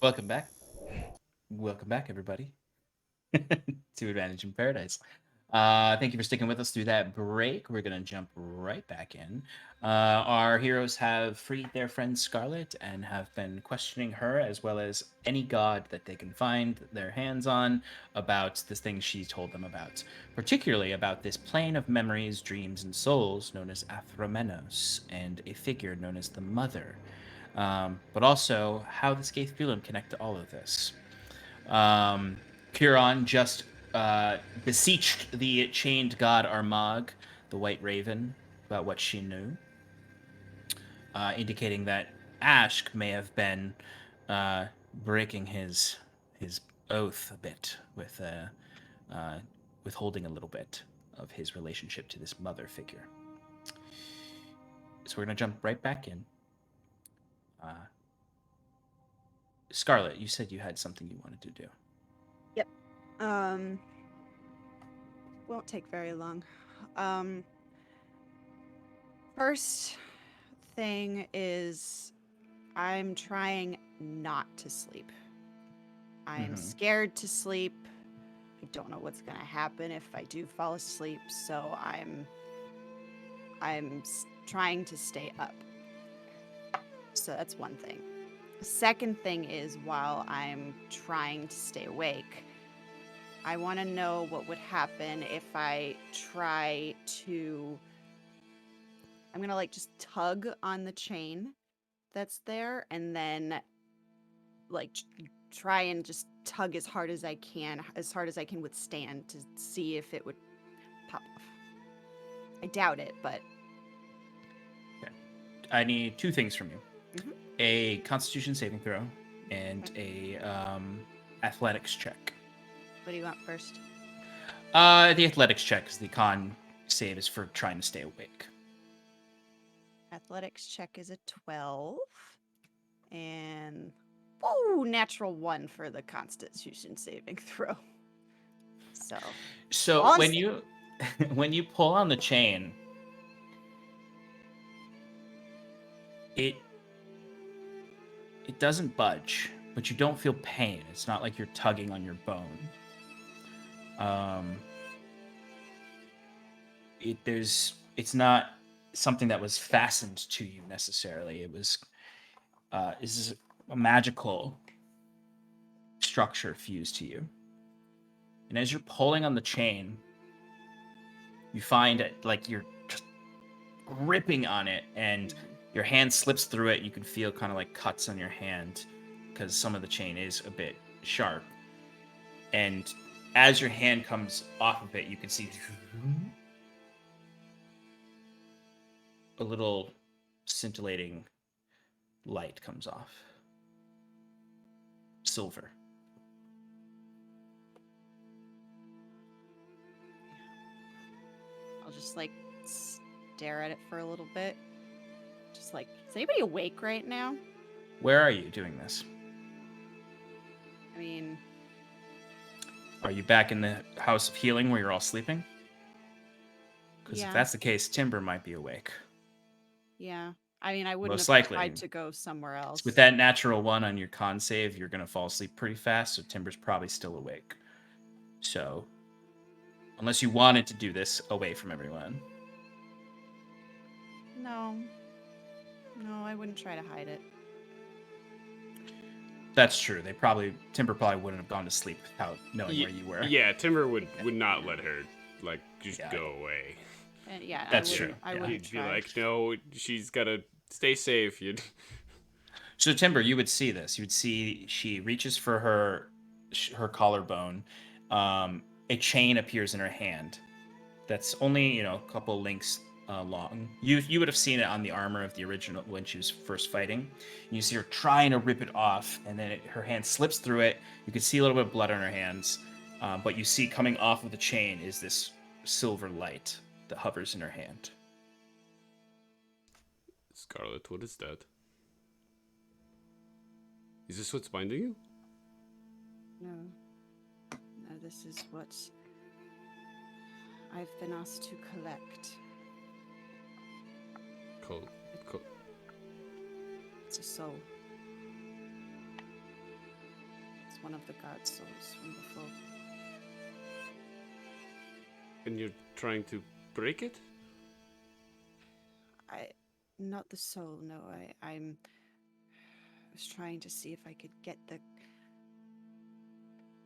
Welcome back. Welcome back, everybody, to Advantage in Paradise. Thank you for sticking with us through that break. We're going to jump right back in. Our heroes have freed their friend Scarlette and have been questioning her, as well as any god that they can find their hands on, about the things she told them about, particularly about this plane of memories, dreams, and souls known as Athromenos, and a figure known as the Mother. But also how the Scathe connect to all of this. Curon just beseeched the chained god Armagh, the White Raven, about what she knew, indicating that Ashk may have been breaking his oath a bit with withholding a little bit of his relationship to this mother figure. So we're gonna jump right back in. Scarlett, you said you had something you wanted to do. Won't take very long. First thing is I'm trying not to sleep. I am scared to sleep. I don't know what's gonna happen if I do fall asleep, so I'm trying to stay up. So that's one thing. The second thing is, while I'm trying to stay awake, I want to know what would happen if I try to... I'm going to like just tug on the chain that's there and then like try and just tug as hard as I can withstand to see if it would pop off. I doubt it, but... Okay. I need two things from you. A Constitution saving throw and a athletics check. What do you want first? The athletics check, because the con save is for trying to stay awake. Athletics check is a 12. And... natural 1 for the Constitution saving throw. So when you pull on the chain, it doesn't budge, but you don't feel pain. It's not like you're tugging on your bone. It's not something that was fastened to you necessarily. It was this is a magical structure fused to you. And as you're pulling on the chain, you find it like you're just gripping on it, and your hand slips through it. You can feel kind of like cuts on your hand because some of the chain is a bit sharp. And as your hand comes off of it, you can see a little scintillating light comes off. Silver. I'll just like stare at it for a little bit. Just like, is anybody awake right now? Where are you doing this? I mean... Are you back in the House of Healing where you're all sleeping? Because if that's the case, Timber might be awake. Yeah. I mean, I wouldn't Most have likely. tried to go somewhere else. With that natural 1 on your con save, you're going to fall asleep pretty fast, so Timber's probably still awake. So, unless you wanted to do this away from everyone. No, I wouldn't try to hide it. That's true. Timber probably wouldn't have gone to sleep without knowing where you were. Yeah, Timber would not let her just go away. Yeah, that's true. I wouldn't He'd be try. like, no, she's gotta stay safe. So Timber, you would see this. You would see she reaches for her collarbone. A chain appears in her hand. That's only a couple links long. You would have seen it on the armor of the original when she was first fighting. And you see her trying to rip it off, and then her hand slips through it. You can see a little bit of blood on her hands, but you see coming off of the chain is this silver light that hovers in her hand. Scarlett, what is that? Is this what's binding you? No, this is what I've been asked to collect. Cool. It's a soul. It's one of the guard souls from before. And you're trying to break it? Not the soul. No, I was trying to see if I could get the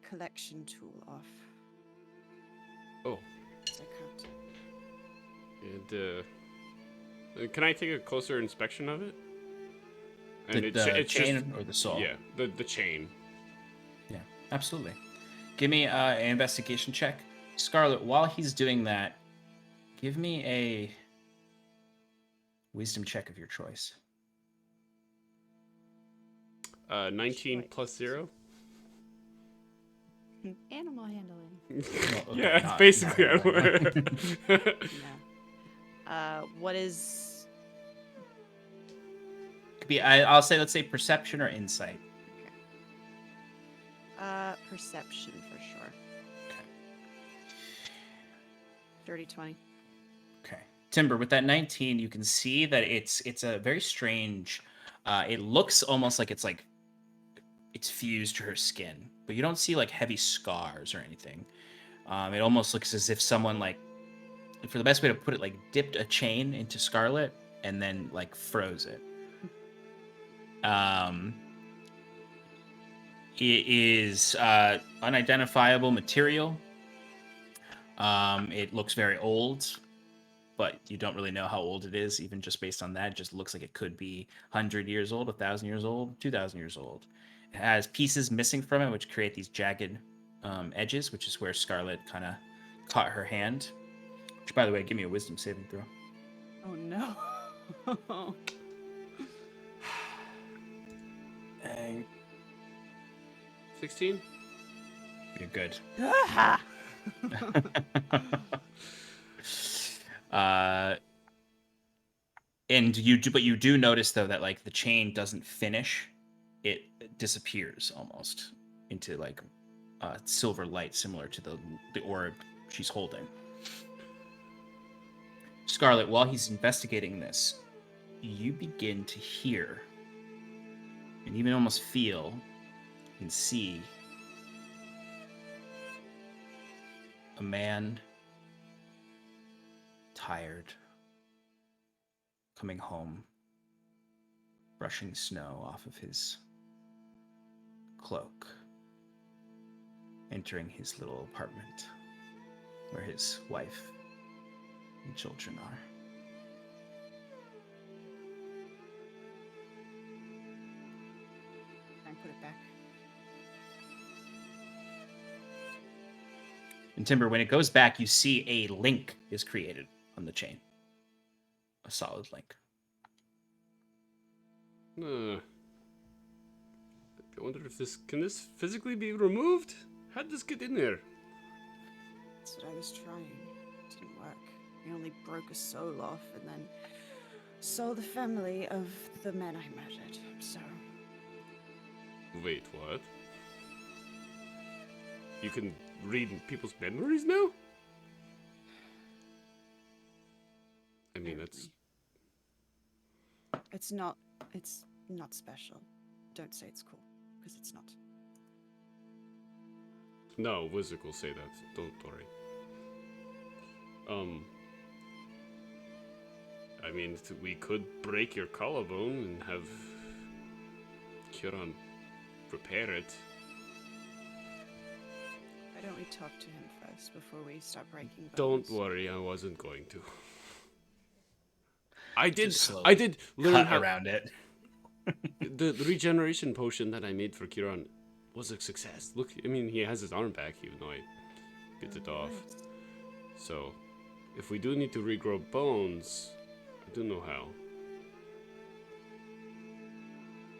collection tool off. Oh. I can't. And can I take a closer inspection of it? And The chain or the soul? Yeah, the chain. Yeah, absolutely. Give me an investigation check. Scarlett, while he's doing that, give me a wisdom check of your choice. 19 plus 0? Animal handling. Well, okay, Yeah, it's not- basically not really. No. What is? Could be, I'll say, let's say perception or insight. Perception for sure. Okay. Dirty 20. Okay. Timber, with that 19, you can see that it's a very strange. It looks almost like it's fused to her skin, but you don't see like heavy scars or anything. It almost looks as if someone, like, for the best way to put it, like dipped a chain into Scarlett and then like froze it. It is unidentifiable material. It looks very old, but you don't really know how old it is, even just based on that. It just looks like it could be 100 years old, 1,000 years old, 2,000 years old. It has pieces missing from it, which create these jagged edges, which is where Scarlett kind of caught her hand. Which, by the way, give me a wisdom saving throw. Oh no. Dang. 16? You're good. Ah! And you do notice though that like the chain doesn't finish; it disappears almost into like silver light, similar to the orb she's holding. Scarlett, while he's investigating this, you begin to hear and even almost feel and see a man, tired, coming home, brushing snow off of his cloak, entering his little apartment where his wife and children are. Try and put it back. And Timber, when it goes back, you see a link is created on the chain. A solid link. I wonder if can this physically be removed? How'd this get in there? That's what I was trying. It didn't work. I only broke a soul off and then sold the family of the men I murdered. So Wait, what? You can read people's memories now? I mean, that's... it's not special. Don't say it's cool, because it's not. No, Wizard will say that. Don't worry. I mean, we could break your collarbone and have Kieran repair it. Why don't we talk to him first before we start breaking Don't bones? worry, I wasn't going to. I did Just slowly learn cut how around it. the regeneration potion that I made for Kieran was a success. Look, I mean, he has his arm back, even though I bit it off. Nice. So, if we do need to regrow bones, I don't know how.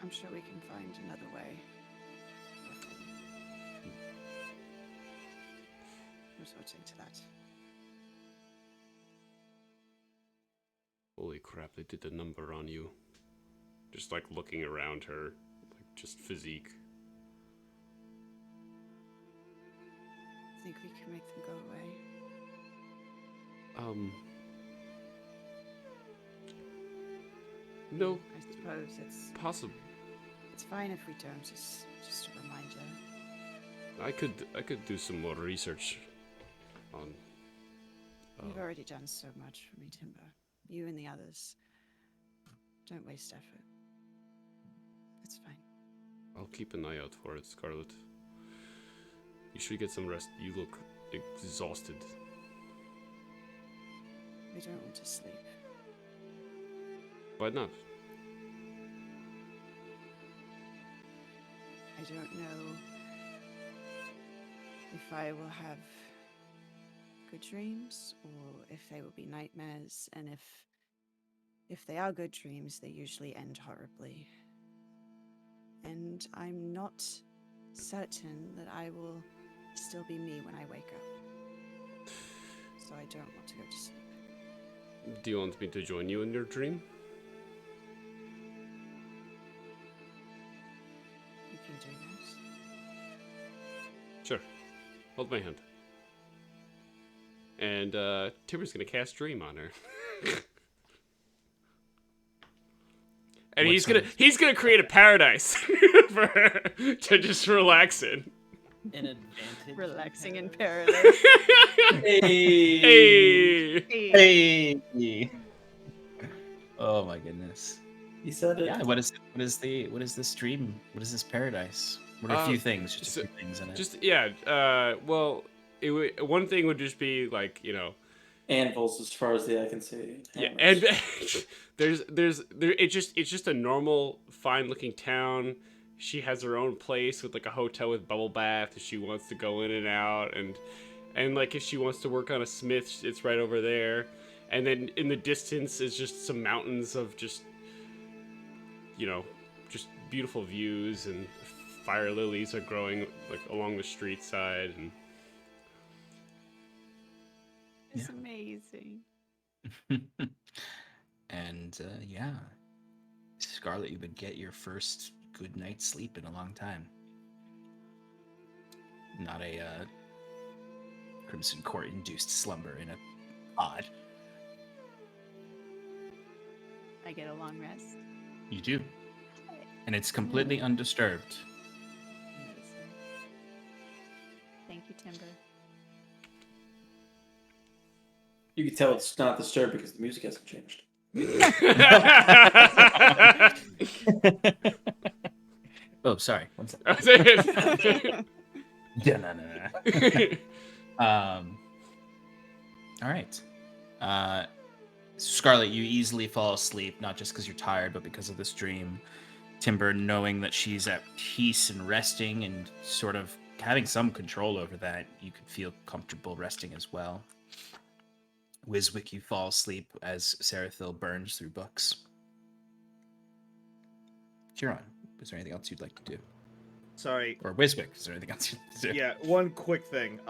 I'm sure we can find another way. Resorting to that. Holy crap, they did a number on you. Just like looking around her, like just physique. I think we can make them go away. No, I suppose it's possible. fine if we don't. It's just a reminder. I could do some more research on. You've already done so much for me, Timber. You and the others. Don't waste effort. It's fine. I'll keep an eye out for it, Scarlett. You should get some rest. You look exhausted. We don't want to sleep. Why not? I don't know if I will have good dreams or if they will be nightmares, and if they are good dreams, they usually end horribly. And I'm not certain that I will still be me when I wake up. So I don't want to go to sleep. Do you want me to join you in your dream? You can do this. Sure. Hold my hand. And Timber's gonna cast Dream on her. And he's gonna create a paradise for her to just relax in. An advantage. Relaxing in paradise. Hey. Hey. Oh my goodness. He said it. Yeah. What is this dream? What is this paradise? What are a few things? Just a few things in it. Just yeah. Well, one thing would just be like, you know, Anvils, as far as the eye can see. yeah, Hammers. and it's just a normal, fine-looking town. She has her own place with like a hotel with bubble bath if she wants to go in and out, and like if she wants to work on a smith, it's right over there. And then in the distance is just some mountains of just, you know, just beautiful views, and fire lilies are growing like along the street side, and It's amazing. And yeah, Scarlett, you would get your first good night's sleep in a long time. Not a Crimson Court induced slumber in a pod. I get a long rest. You do, and it's completely undisturbed. Amazing. Thank you, Timber. You can tell it's not disturbed because the music hasn't changed. Oh, sorry. One second. All right. Scarlett, you easily fall asleep, not just because you're tired, but because of this dream. Timber, knowing that she's at peace and resting and sort of having some control over that, you could feel comfortable resting as well. Wiswick, you fall asleep as Seraphil burns through books. Huron, is there anything else you'd like to do? Sorry. Or Wiswick, is there anything else you'd like to do? Yeah, one quick thing.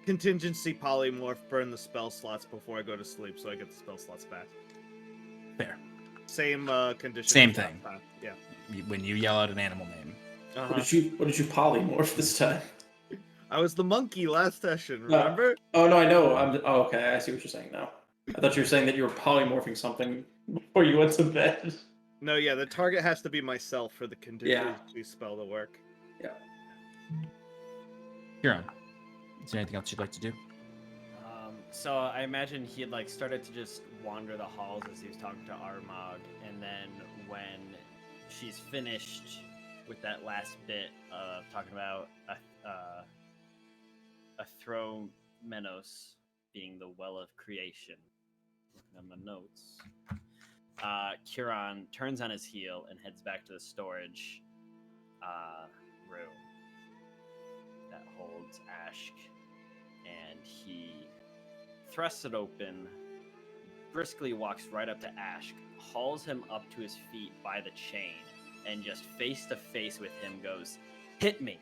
Contingency polymorph, burn the spell slots before I go to sleep so I get the spell slots back. Fair. Same condition. Same as last thing. time. Yeah. When you yell out an animal name. Uh-huh. What did you polymorph this time? I was the monkey last session, remember? Oh no, I know. Okay. I see what you're saying now. I thought you were saying that you were polymorphing something before you went to bed. No, yeah, the target has to be myself for the contingency spell to work. Yeah. Huron, is there anything else you'd like to do? So I imagine he had like started to just wander the halls as he was talking to Armagh, and then when she's finished with that last bit of talking about Athromenos being the well of creation, looking at my notes, Huron turns on his heel and heads back to the storage room that holds Ashk, and he thrusts it open, briskly walks right up to Ashk, hauls him up to his feet by the chain, and just face to face with him goes, "Hit me."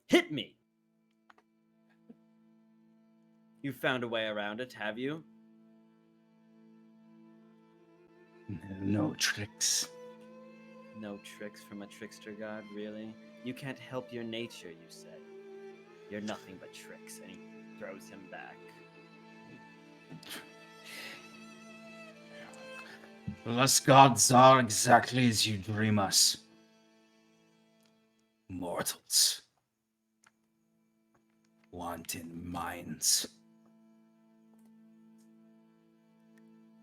Hit me. You found a way around it, have you? No tricks. No tricks from a trickster god, really? You can't help your nature, you said. You're nothing but tricks, and he throws him back. Us gods are exactly as you dream us. Mortals. Wanton minds.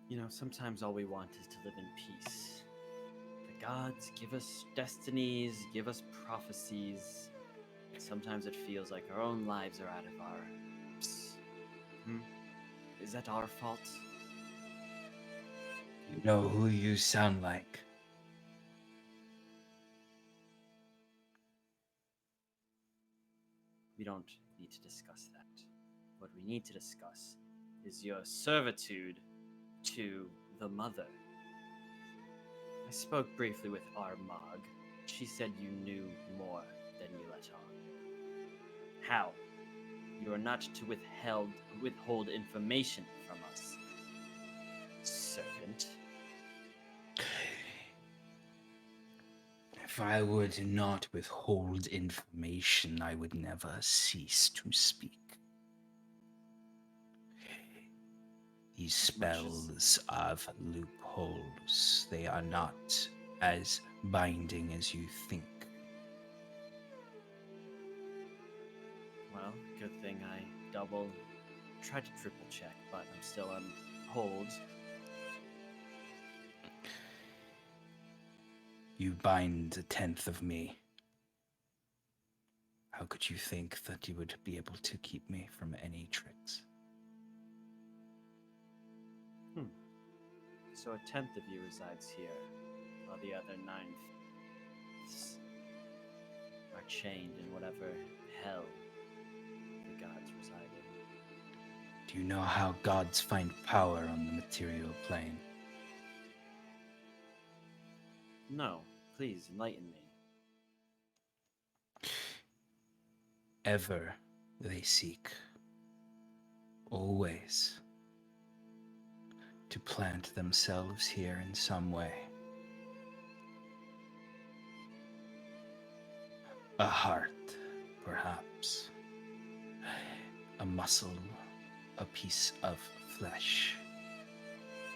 You know, sometimes all we want is to live in peace. The gods give us destinies, give us prophecies. And sometimes it feels like our own lives are out of our grips. Is that our fault? You know who you sound like. We don't need to discuss that. What we need to discuss is your servitude to the Mother. I spoke briefly with Armagh. She said you knew more than you let on. How? You are not to withhold information from us, servant. If I were to not withhold information, I would never cease to speak. These spells have loopholes. They are not as binding as you think. Well, good thing I tried to triple check, but I'm still on hold. You bind a tenth of me. How could you think that you would be able to keep me from any tricks? So a tenth of you resides here, while the other ninth are chained in whatever hell the gods reside in. Do you know how gods find power on the material plane? No, please enlighten me. Ever they seek, always, to plant themselves here in some way. A heart, perhaps. A muscle, a piece of flesh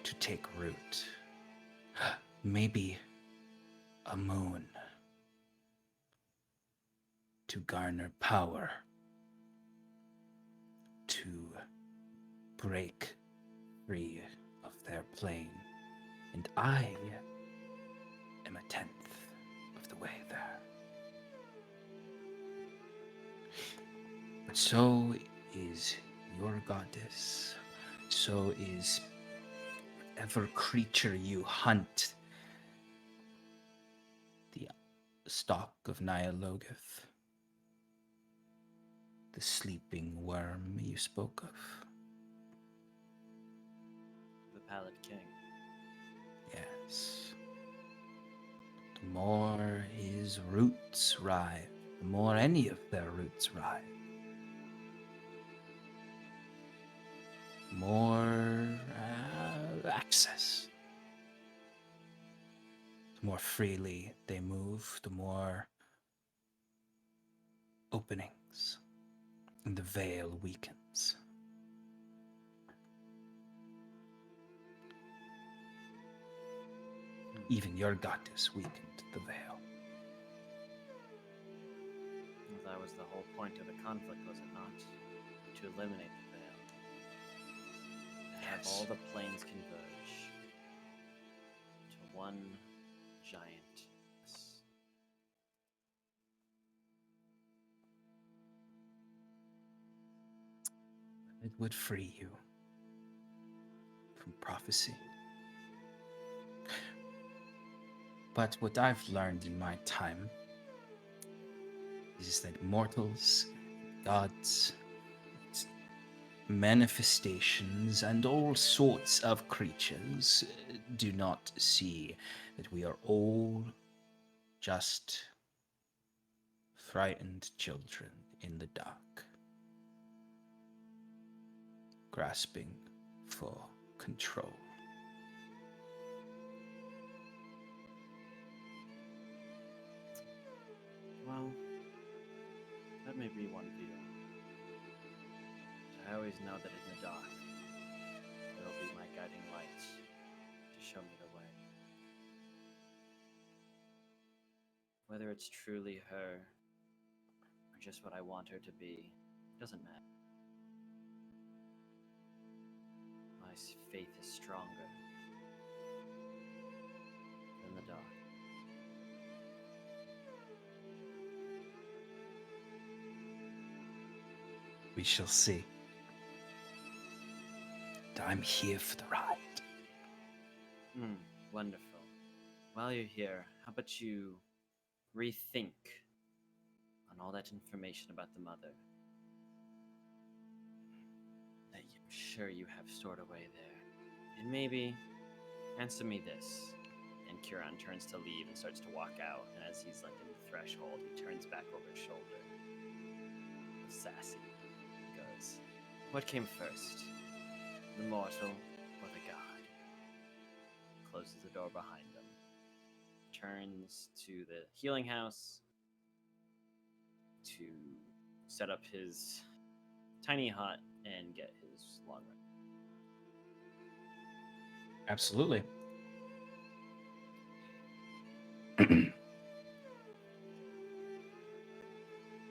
to take root. Maybe a moon to garner power, to break free of their plane. And I am a tenth of the way there. But so is your goddess, so is whatever creature you hunt. The stalk of Nyalogoth, the sleeping worm you spoke of. The Pallid King. Yes. The more his roots writhe, the more any of their roots writhe, more access. The more freely they move, the more openings, and the veil weakens. Even your goddess weakened the veil. Well, that was the whole point of the conflict, was it not? To eliminate the veil. To have all the planes converge to one giant. It would free you from prophecy. But what I've learned in my time is that mortals, gods, manifestations, and all sorts of creatures do not see that we are all just frightened children in the dark, grasping for control. Well, that may be one view. I always know that in the dark, there will be my guiding light to show me the way. Whether it's truly her or just what I want her to be, doesn't matter. My faith is stronger than the dark. We shall see. And I'm here for the ride. Wonderful. While you're here, how about you rethink on all that information about the mother that you're sure you have stored away there? And maybe answer me this. And Kieran turns to leave and starts to walk out, and as he's like in the threshold, he turns back over his shoulder. Sassy. He goes, what came first? The mortal or the god? Closes the door behind him. Turns to the healing house to set up his tiny hut and get his long rest. Absolutely.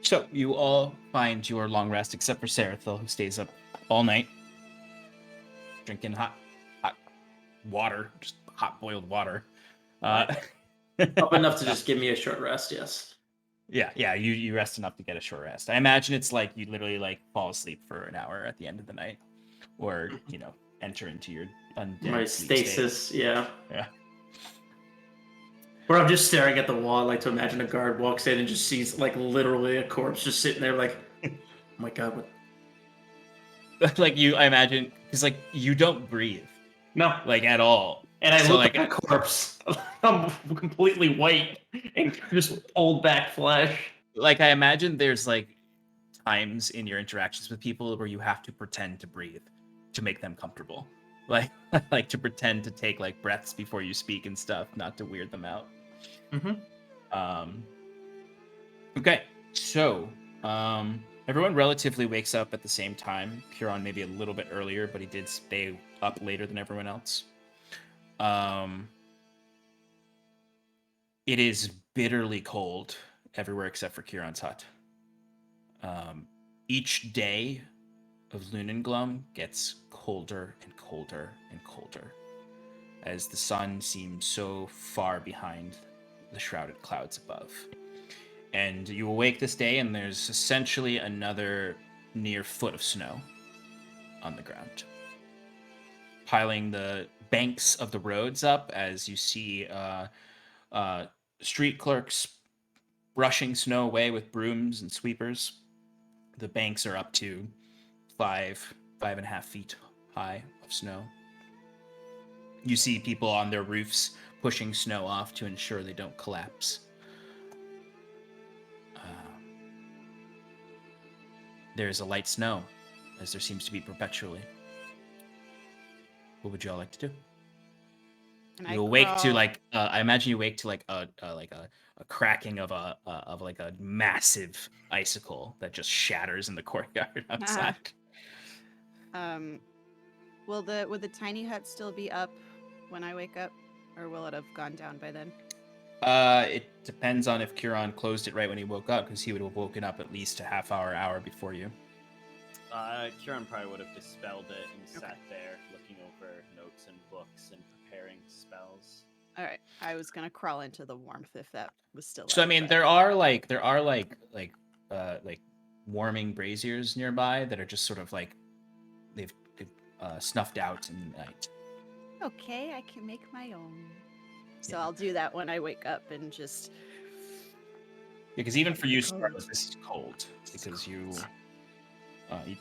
So you all find your long rest, except for Serathil, who stays up all night, drinking hot water, just hot boiled water. Up enough to just give me a short rest, yes. Yeah. You rest enough to get a short rest. I imagine it's like you literally like fall asleep for an hour at the end of the night, or enter into your undead My sleep stasis, state. yeah. Yeah. Where I'm just staring at the wall, I like to imagine a guard walks in and just sees like literally a corpse just sitting there like, oh my god, what? Like I imagine, because like you don't breathe, No. like at all. And I So, look like, at a corpse. I'm completely white and just pulled back flesh. Like I imagine there's like times in your interactions with people where you have to pretend to breathe to make them comfortable. Like to pretend to take like breaths before you speak and stuff, not to weird them out. Okay, so everyone relatively wakes up at the same time. Huron maybe a little bit earlier, but he did stay up later than everyone else. It is bitterly cold everywhere except for Kieran's hut. Each day of Lunenglum gets colder and colder and colder as the sun seems so far behind the shrouded clouds above. And you awake this day, and there's essentially another near foot of snow on the ground, piling the banks of the roads up as you see street clerks brushing snow away with brooms and sweepers. The banks are up to 5.5 feet high of snow. You see people on their roofs pushing snow off to ensure they don't collapse. There's a light snow, as there seems to be perpetually. What would you all like to do? You awake to like I imagine you awake to like a cracking of a massive icicle that just shatters in the courtyard outside. Would the tiny hut still be up when I wake up, or will it have gone down by then? It depends on if Kieran closed it right when he woke up, because he would have woken up at least a hour before you. Kieran probably would have dispelled it and sat there looking over notes and books and preparing spells. All right, I was gonna crawl into the warmth if that was still. So I mean, there are like warming braziers nearby that are just sort of like they've snuffed out in the night. Okay, I can make my own. So Yeah. I'll do that when I wake up and just. Because even for you, Scarlett, this is cold because you,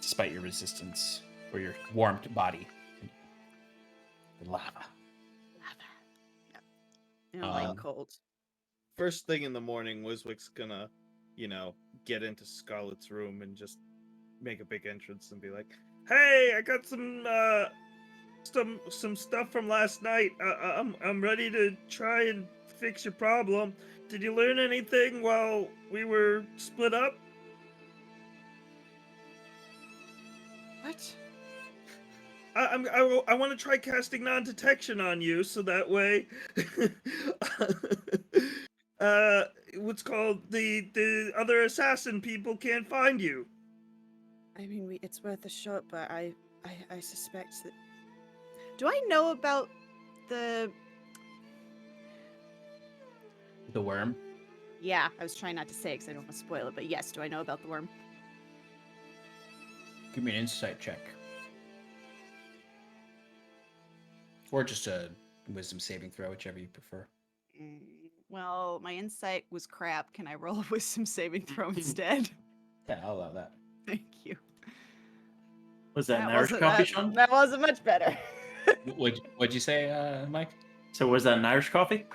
despite your resistance or your warmed body, the lava. I don't like cold. First thing in the morning, Wiswick's gonna, get into Scarlett's room and just make a big entrance and be like, Hey, I got some stuff from last night. I'm ready to try and fix your problem. Did you learn anything while we were split up? What? I want to try casting non-detection on you, so that way, what's called the other assassin people can't find you. I mean, it's worth a shot, but I suspect that. Do I know about the? The worm. Yeah, I was trying not to say it because I don't want to spoil it, but yes, do I know about the worm? Give me an insight check. Or just a wisdom saving throw, whichever you prefer. Well, my insight was crap. Can I roll a wisdom saving throw instead? Yeah, I'll allow that. Thank you. Was that an Irish coffee, Sean? That wasn't much better. What'd you say, Mike? So was that an Irish coffee?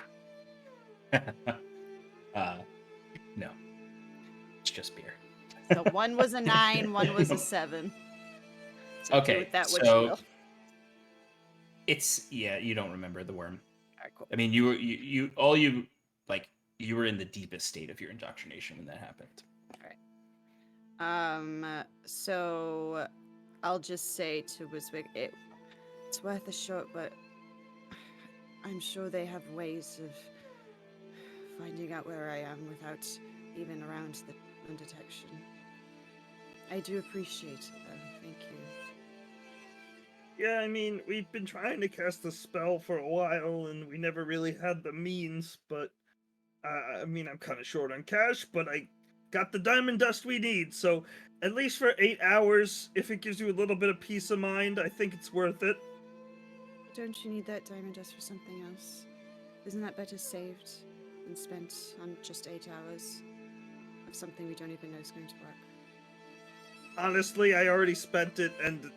No. It's just beer. So one was a 9, one was a 7. So Okay, do with that what you so will. you don't remember the worm. All right, cool. I mean, you were in the deepest state of your indoctrination when that happened. So I'll just say to Wiswig, it's worth a shot, but I'm sure they have ways of finding out where I am without even around the undetection. I do appreciate it, though. Thank you. Yeah, I mean, we've been trying to cast a spell for a while, and we never really had the means, but, I mean, I'm kind of short on cash, but I got the diamond dust we need, so at least for 8 hours, if it gives you a little bit of peace of mind, I think it's worth it. Don't you need that diamond dust for something else? Isn't that better saved than spent on just 8 hours of something we don't even know is going to work? Honestly, I already spent it, and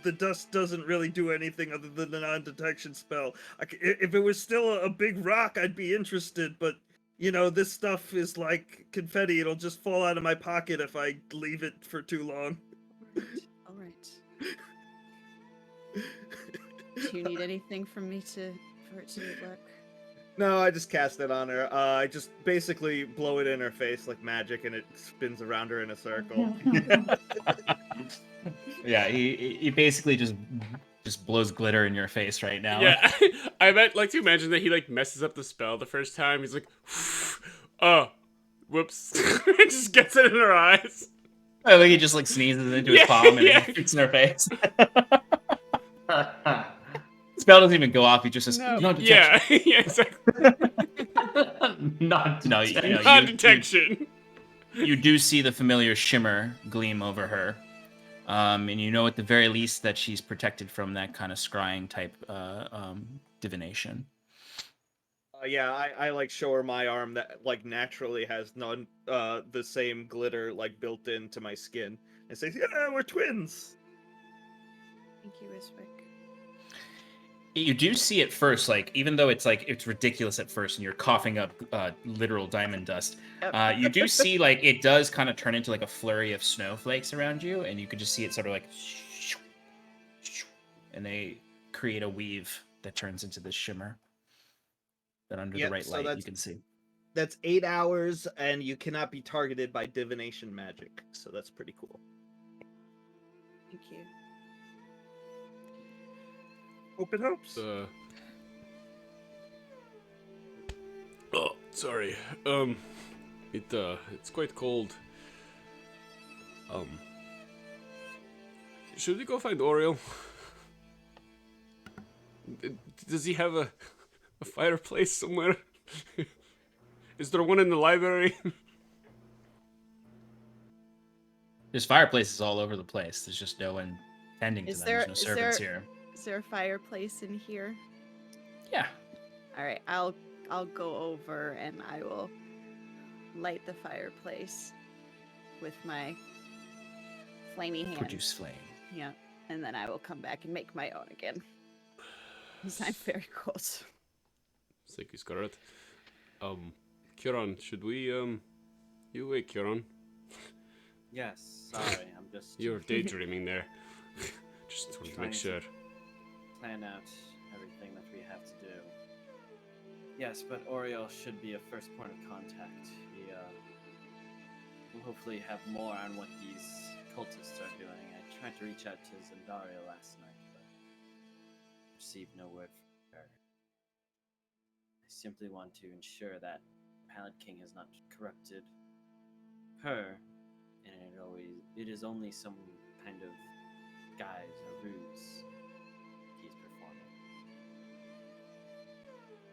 the dust doesn't really do anything other than the non-detection spell. If it was still a big rock, I'd be interested, but, you know, this stuff is like confetti. It'll just fall out of my pocket if I leave it for too long. All right. Do you need anything from me for it to work? No, I just cast it on her. I just basically blow it in her face like magic, and it spins around her in a circle. Yeah, he basically just blows glitter in your face right now. Yeah, I like to imagine that he like messes up the spell the first time. He's like, oh, whoops, just gets it in her eyes. I think he just like sneezes into his palm and it's in her face. Spell doesn't even go off. He just says, "No detection." Yeah, exactly. Non-detection. You do see the familiar shimmer gleam over her, and you know at the very least that she's protected from that kind of scrying type divination. Yeah, I like show her my arm that like naturally has none the same glitter like built into my skin, and say, "Yeah, we're twins." Thank you, Wiswick. You do see at first, like, even though it's ridiculous at first and you're coughing up literal diamond dust, you do see, like, it does kind of turn into, like, a flurry of snowflakes around you, and you can just see it sort of, like, and they create a weave that turns into this shimmer that under the right light you can see. That's 8 hours, and you cannot be targeted by divination magic, so that's pretty cool. Thank you. Hope it helps. Oh, sorry. It's quite cold. Should we go find Oriel? Does he have a fireplace somewhere? Is there one in the library? There's fireplaces all over the place. There's just no one tending to them. There's no servants here. Is there a fireplace in here? Yeah. All right, I'll go over and I will light the fireplace with my flamey hand. Produce flame. Yeah, and then I will come back and make my own again. Because I'm very cold. Thank you, Scarlette. Kieran, should we, you awake, Kieran? Yes, sorry, I'm just... You're daydreaming there. Just want to make sure. Plan out everything that we have to do. Yes, but Oriel should be a first point of contact. He will hopefully have more on what these cultists are doing. I tried to reach out to Zandaria last night, but received no word from her. I simply want to ensure that Pallid King has not corrupted her, and it is only some kind of guise or ruse he's performing.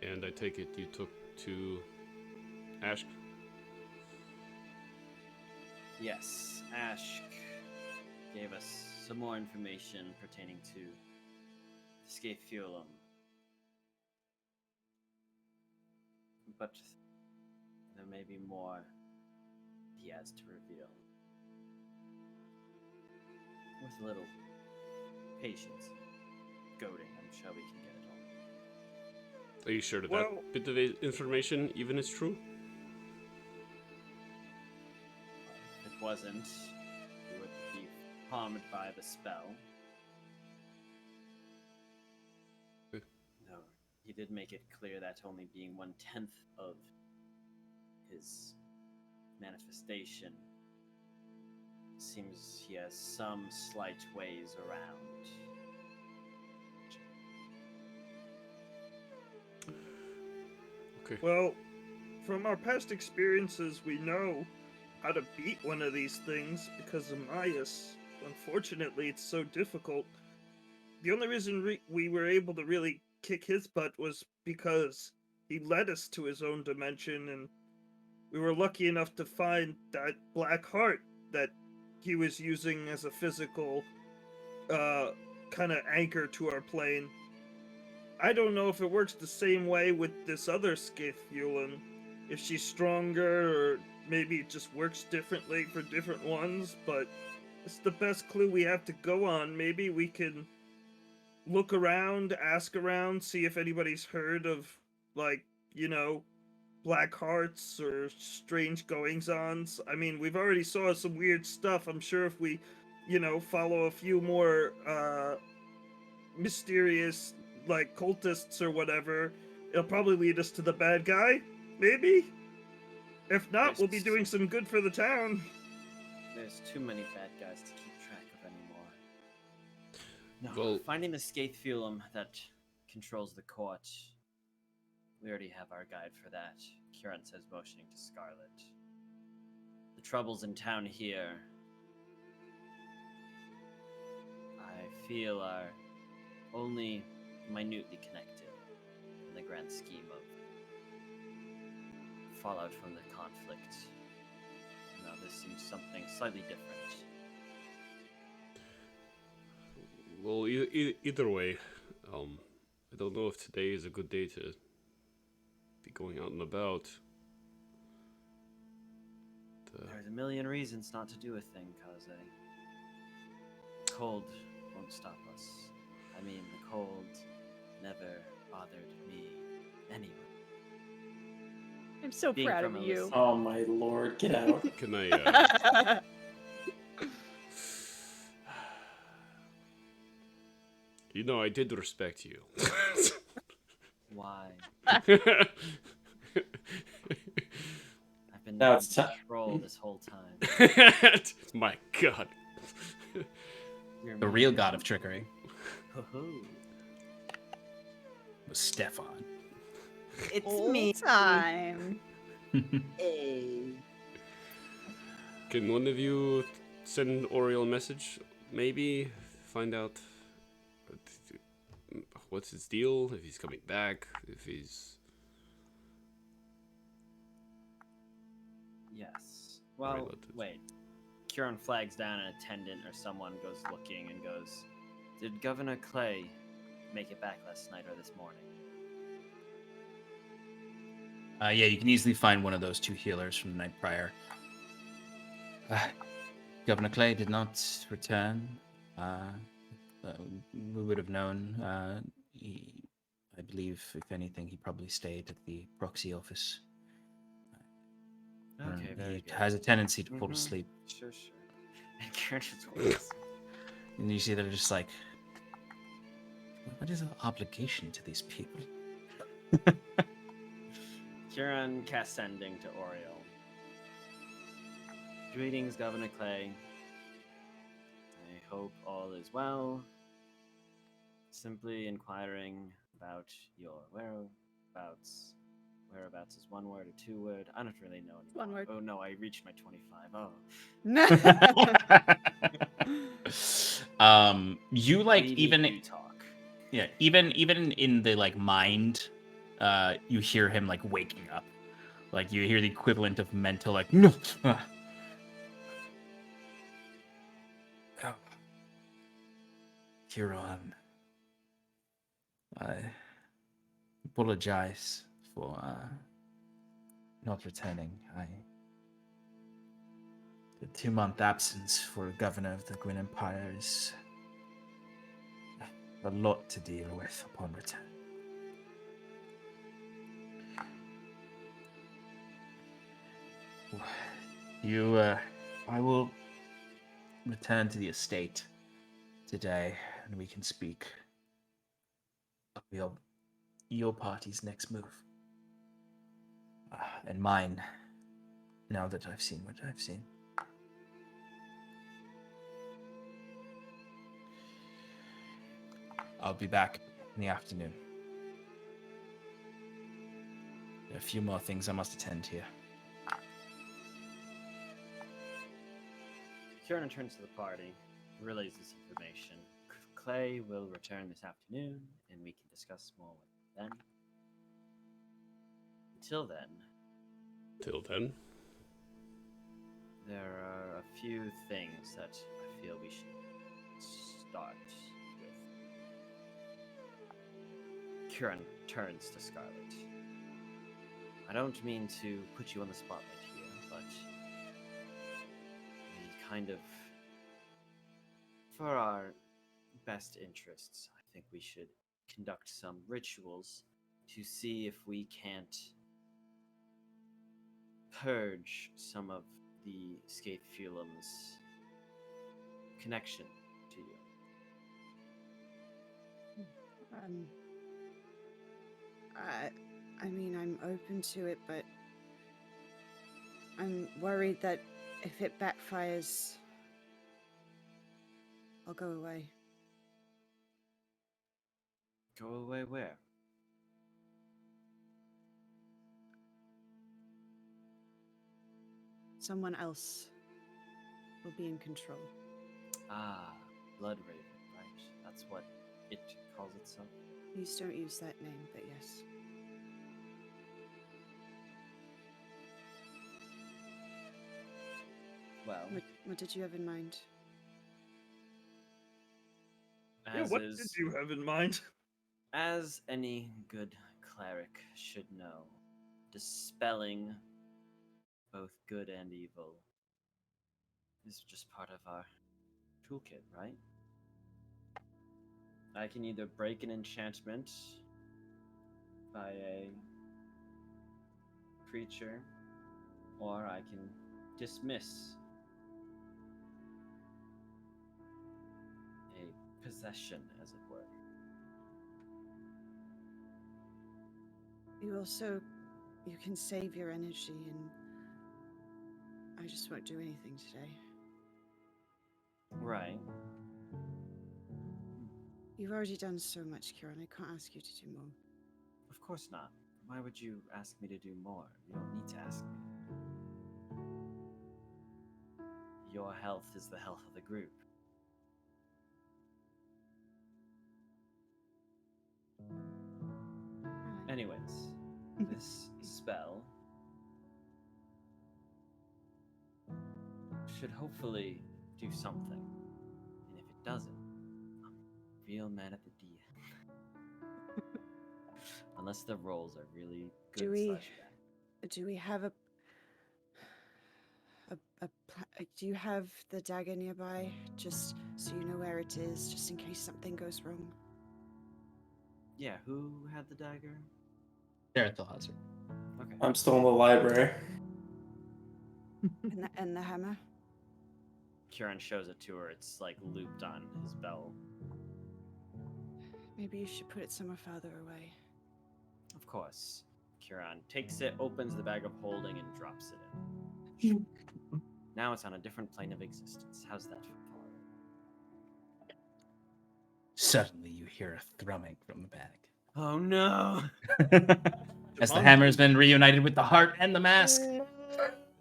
And I take it you took to Ash. Yes, Ash gave us some more information pertaining to the Scaphiolum. But there may be more he has to reveal. With a little patience, goading, I'm sure we can get it all. Are you sure that Well- that bit of information even is true? If it wasn't, he would be harmed by the spell. Good. No, he did make it clear that only being 1/10 of his manifestation, seems he has some slight ways around. Okay. Well, from our past experiences, we know how to beat one of these things because of Myas. Unfortunately, it's so difficult. The only reason we were able to really kick his butt was because he led us to his own dimension, and we were lucky enough to find that black heart that he was using as a physical kind of anchor to our plane. I don't know if it works the same way with this other Scaphiolum, if she's stronger, or maybe it just works differently for different ones, but it's the best clue we have to go on. Maybe we can look around, ask around, see if anybody's heard of, like, you know, black hearts or strange goings-ons. I mean, we've already saw some weird stuff. I'm sure if we, you know, follow a few more mysterious, like, cultists or whatever, it'll probably lead us to the bad guy, maybe? If not, we'll be doing some good for the town. There's too many bad guys to keep track of anymore. No, Well- finding the Scaphiolum that controls the court. We already have our guide for that. Kieran says, motioning to Scarlette. The troubles in town here, I feel, are only minutely connected in the grand scheme of fallout from the conflict. Now, this seems something slightly different. Well, either way, I don't know if today is a good day to be going out and about. There's a million reasons not to do a thing, Kaze. Cold won't stop us. I mean, the cold never bothered me anyway. I'm so Being proud from of a you. list- Oh my lord, get out. Can I? You know, I did respect you. Why? I've been Now in it's ti- control this whole time. My God. You're The real god of trickery Ho-ho. was Stefan. It's Whole me. time. Can one of you send Oriel a message? Maybe find out what's his deal, if he's coming back, if he's... Yes. Alright, Well, let's- wait. Kieran flags down an attendant or someone goes looking and goes, "Did Governor Clay make it back last night or this morning?" Yeah, you can easily find one of those two healers from the night prior. Governor Clay did not return. We would have known. I believe, if anything, he probably stayed at the proxy office. Okay, very He good. has a tendency to fall Mhm. asleep. Sure. And Kieran just winks. And you see they're just like, what is our obligation to these people? Kieran casts sending to Oriel. Greetings, Governor Clay. I hope all is well. Simply inquiring about your whereabouts. Whereabouts is one word or two word? I don't really know anymore. One word. Oh no, I reached my 25. Oh. You like We need even to talk. yeah, even in the like mind, you hear him like waking up. Like you hear the equivalent of mental like no. Oh. Huron. I apologize for not returning. The 2-month absence for a governor of the Gwyn Empire is a lot to deal with upon return. I will return to the estate today, and we can speak of your party's next move. And mine, now that I've seen what I've seen. I'll be back in the afternoon. There are a few more things I must attend here. Kieran returns to the party, relays this information. Clay will return this afternoon, and we can discuss more with him then. Until then, Till then. there are a few things that I feel we should start with. Kieran turns to Scarlett. I don't mean to put you on the spotlight here, but we kind of, for our best interests, I think we should conduct some rituals to see if we can't purge some of the Scathefulum's connection to you. I mean, I'm open to it, but I'm worried that if it backfires, I'll go away. Go away where? Someone else will be in control. Ah, Blood Raven, right? That's what it calls itself. Please don't use that name, but yes. Well, What did you have in mind? Yeah, as what is, did you have in mind? as any good cleric should know, dispelling both good and evil is just part of our toolkit, right? I can either break an enchantment by a creature, or I can dismiss a possession, as it were. You can save your energy, and I just won't do anything today. Right. You've already done so much, Kieran. I can't ask you to do more. Of course not. Why would you ask me to do more? You don't need to ask me. Your health is the health of the group. Anyways, this spell should hopefully do something. And if it doesn't, I'm real mad at the DM. Unless the rolls are really good. Do we have do you have the dagger nearby, just so you know where it is, just in case something goes wrong? Yeah, who had the dagger? Darethel has it. Okay. I'm still in the library. And the hammer? Kieran shows it to her. It's like looped on his belt. Maybe you should put it somewhere farther away. Of course. Kieran takes it, opens the bag of holding, and drops it in. Now it's on a different plane of existence. How's that for fun? Suddenly you hear a thrumming from the bag. Oh no! as the hammer has been reunited with the heart and the mask.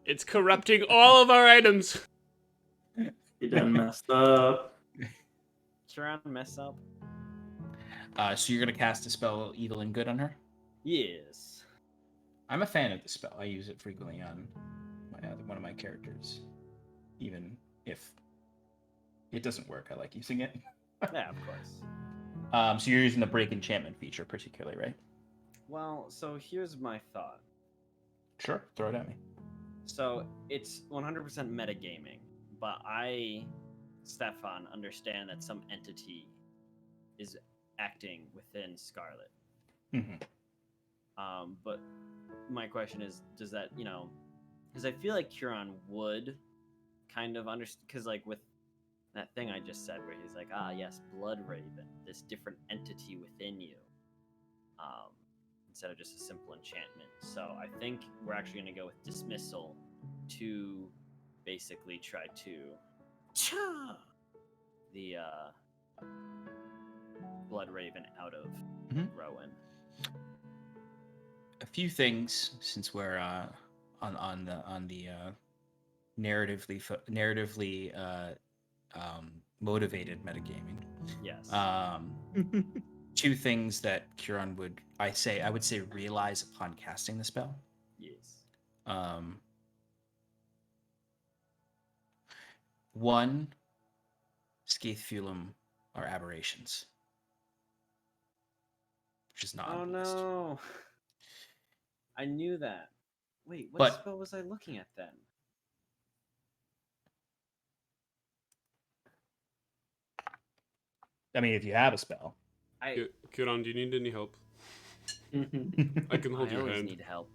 It's corrupting all of our items. You done messed up. Kiran mess up? So you're gonna cast a spell, Evil and Good, on her. Yes. I'm a fan of the spell. I use it frequently on one of my characters, even if it doesn't work. I like using it. Yeah, of course. So you're using the break enchantment feature particularly, right? Well, so here's my thought. Sure, throw it at me. So it's 100% metagaming, but I, Stefan, understand that some entity is acting within Scarlett. Mm-hmm. But my question is, does that, because I feel like Kiran would kind of understand, because like with that thing I just said, where he's like, yes, Blood Raven, this different entity within you, instead of just a simple enchantment. So I think we're actually going to go with Dismissal to basically try to the Blood Raven out of Rowan. A few things, since we're on the narratively motivated metagaming. Yes. Two things that Kiran I would say realize upon casting the spell. Yes. One, Scathefulum are aberrations, which is not on the list. No. I knew that. Wait, what spell was I looking at then? I mean, if you have a spell. Kiran, do you need any help? I can hold I your always hand. need help.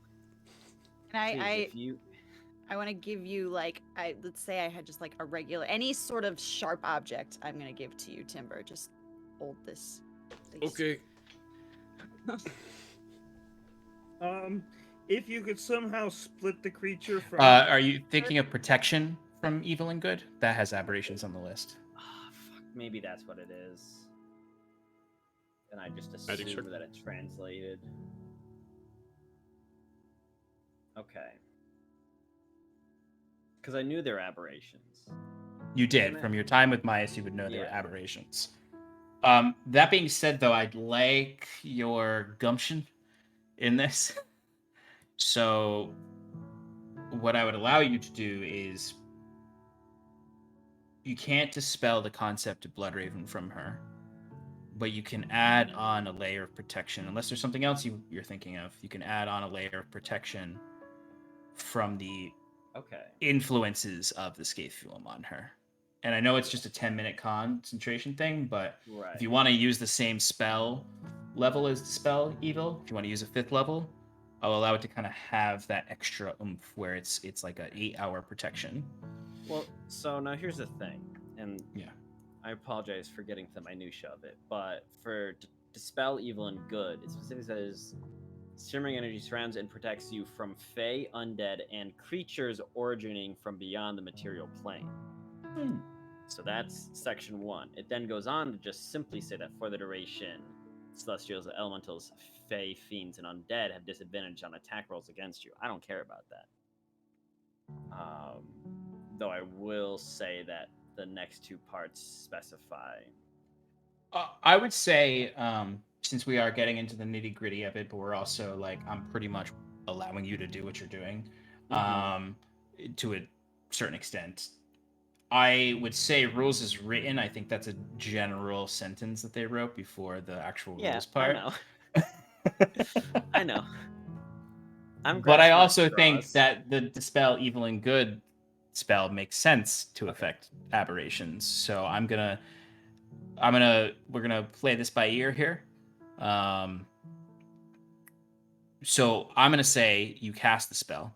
And Please, I want to give you let's say I had just like a regular, any sort of sharp object. I'm gonna give to you, Timber. Just hold this, please. Okay. If you could somehow split the creature from. Are you thinking of protection from evil and good? That has aberrations on the list. Fuck, maybe that's what it is. And I just Magic assume trick. that it translated. Okay. Because I knew they were aberrations. You did. From your time with Myas, you would know they were aberrations. That being said, though, I'd like your gumption in this. So what I would allow you to do is you can't dispel the concept of Bloodraven from her, but you can add on a layer of protection. Unless there's something else you're thinking of, you can add on a layer of protection from the influences of the Scathefulum on her. And I know it's just a 10-minute concentration thing, but if you want to use the same spell level as Dispel Evil, if you want to use a 5th level, I'll allow it to kind of have that extra oomph where it's like an 8-hour protection. Well, so now here's the thing, and I apologize for getting to the minutia of it, but for Dispel Evil and Good, it specifically says Shimmering energy surrounds and protects you from Fey, undead, and creatures originating from beyond the material plane. So that's section 1. It then goes on to just simply say that for the duration, Celestials, Elementals, Fey, Fiends, and Undead have disadvantage on attack rolls against you. I don't care about that. Though I will say that the next 2 parts specify. I would say, since we are getting into the nitty-gritty of it, but we're also I'm pretty much allowing you to do what you're doing, to a certain extent. I would say rules as written. I think that's a general sentence that they wrote before the actual rules part. I know. But I also think that the Dispel Evil and Good spell makes sense to affect aberrations. So we're gonna play this by ear here. So I'm gonna say you cast the spell.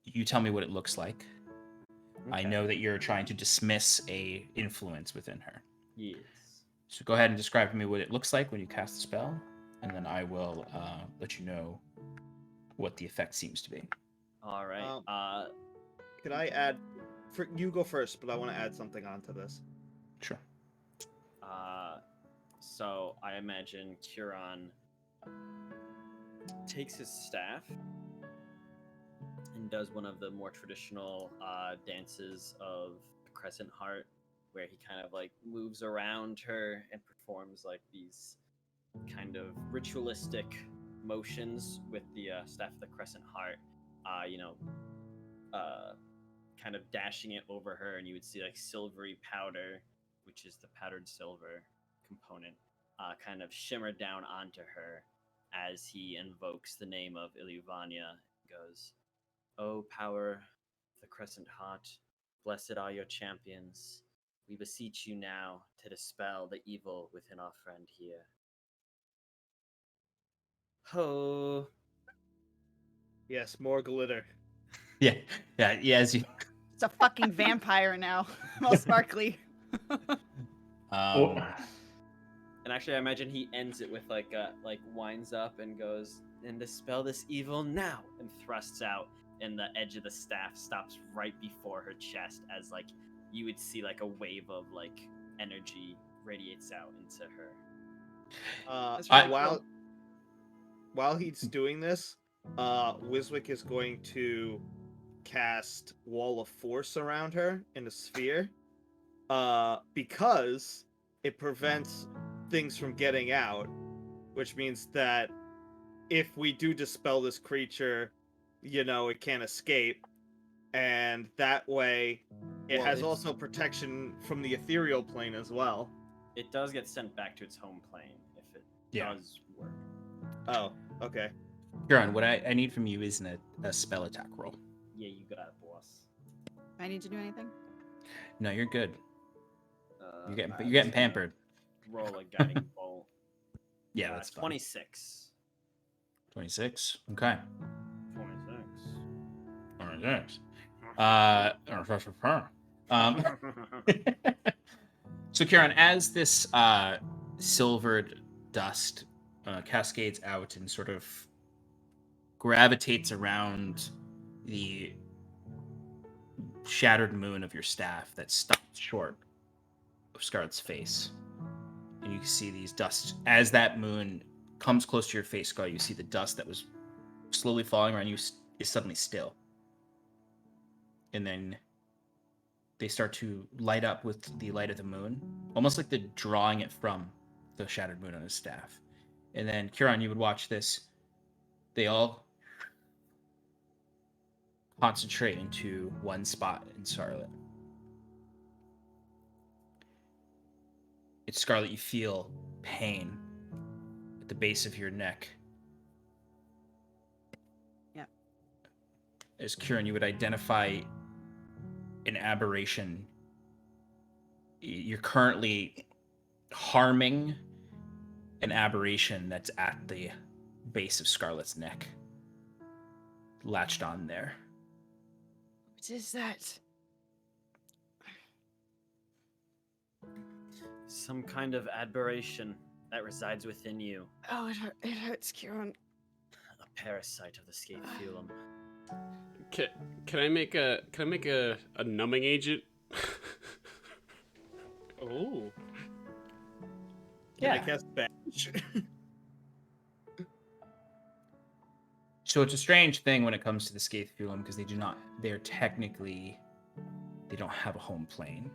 You tell me what it looks like. I know that you're trying to dismiss a influence within her. Yes. So go ahead and describe to me what it looks like when you cast the spell, and then I will let you know what the effect seems to be. All right. Could I add? You go first, but I want to add something onto this. Sure. So I imagine Kiran takes his staff and does one of the more traditional dances of the Crescent Heart, where he kind of like moves around her and performs like these kind of ritualistic motions with the staff of the Crescent Heart. Kind of dashing it over her, and you would see like silvery powder, which is the powdered silver component, kind of shimmer down onto her as he invokes the name of Iluvania. Goes, "O power of the Crescent Heart, blessed are your champions. We beseech you now to dispel the evil within our friend here." Ho! Yes, more glitter. Yeah, as you. It's a fucking vampire now. All sparkly. Um, And actually, I imagine he ends it with like winds up and goes, "And dispel this evil now," and thrusts out, and the edge of the staff stops right before her chest, as like you would see like a wave of like energy radiates out into her. That's really While he's doing this, Wiswick is going to cast Wall of Force around her in a sphere, because it prevents things from getting out, which means that if we do dispel this creature, it can't escape, and that way it has also protection from the ethereal plane as well. It does get sent back to its home plane if it does work. Oh, okay. Huron, what I need from you is a spell attack roll. Yeah, you got it, boss. I need to do anything? No, you're good. You're I'm getting just pampered. gonna Roll a guiding bolt. Yeah, that's fine. 26. 26. Okay. 26. 26. So, Kieran, as this silvered dust cascades out and sort of gravitates around the shattered moon of your staff that stops short of Scarlett's face, and you can see these dust as that moon comes close to your face, Scarlett. You see the dust that was slowly falling around you is suddenly still, and then they start to light up with the light of the moon, almost like they're drawing it from the shattered moon on his staff. And then, Kieran, you would watch this. They all concentrate into one spot in Scarlett. It's Scarlett, you feel pain at the base of your neck. Yeah. As Kieran, you would identify an aberration. You're currently harming an aberration that's at the base of Scarlett's neck, latched on there. What is that? Some kind of aberration that resides within you. Oh, it hurts, Kieran. A parasite of the scapulum. Can I make a numbing agent? Oh. Can I cast Badge? So it's a strange thing when it comes to the scapulum because they don't have a home plane.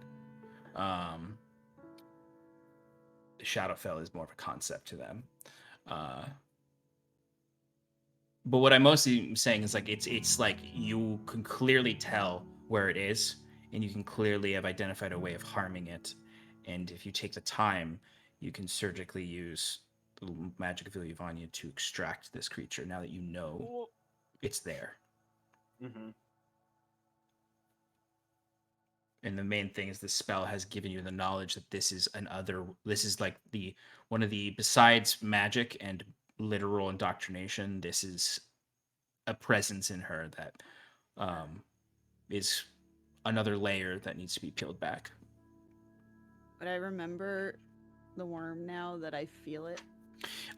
The Shadowfell is more of a concept to them. But what I'm mostly saying is like it's like you can clearly tell where it is, and you can clearly have identified a way of harming it. And if you take the time, you can surgically use the magic of Iluvania to extract this creature now that you know it's there. Mm-hmm. And the main thing is this spell has given you the knowledge that this is like one of the, besides magic and literal indoctrination, this is a presence in her that is another layer that needs to be peeled back. But I remember the worm now that I feel it.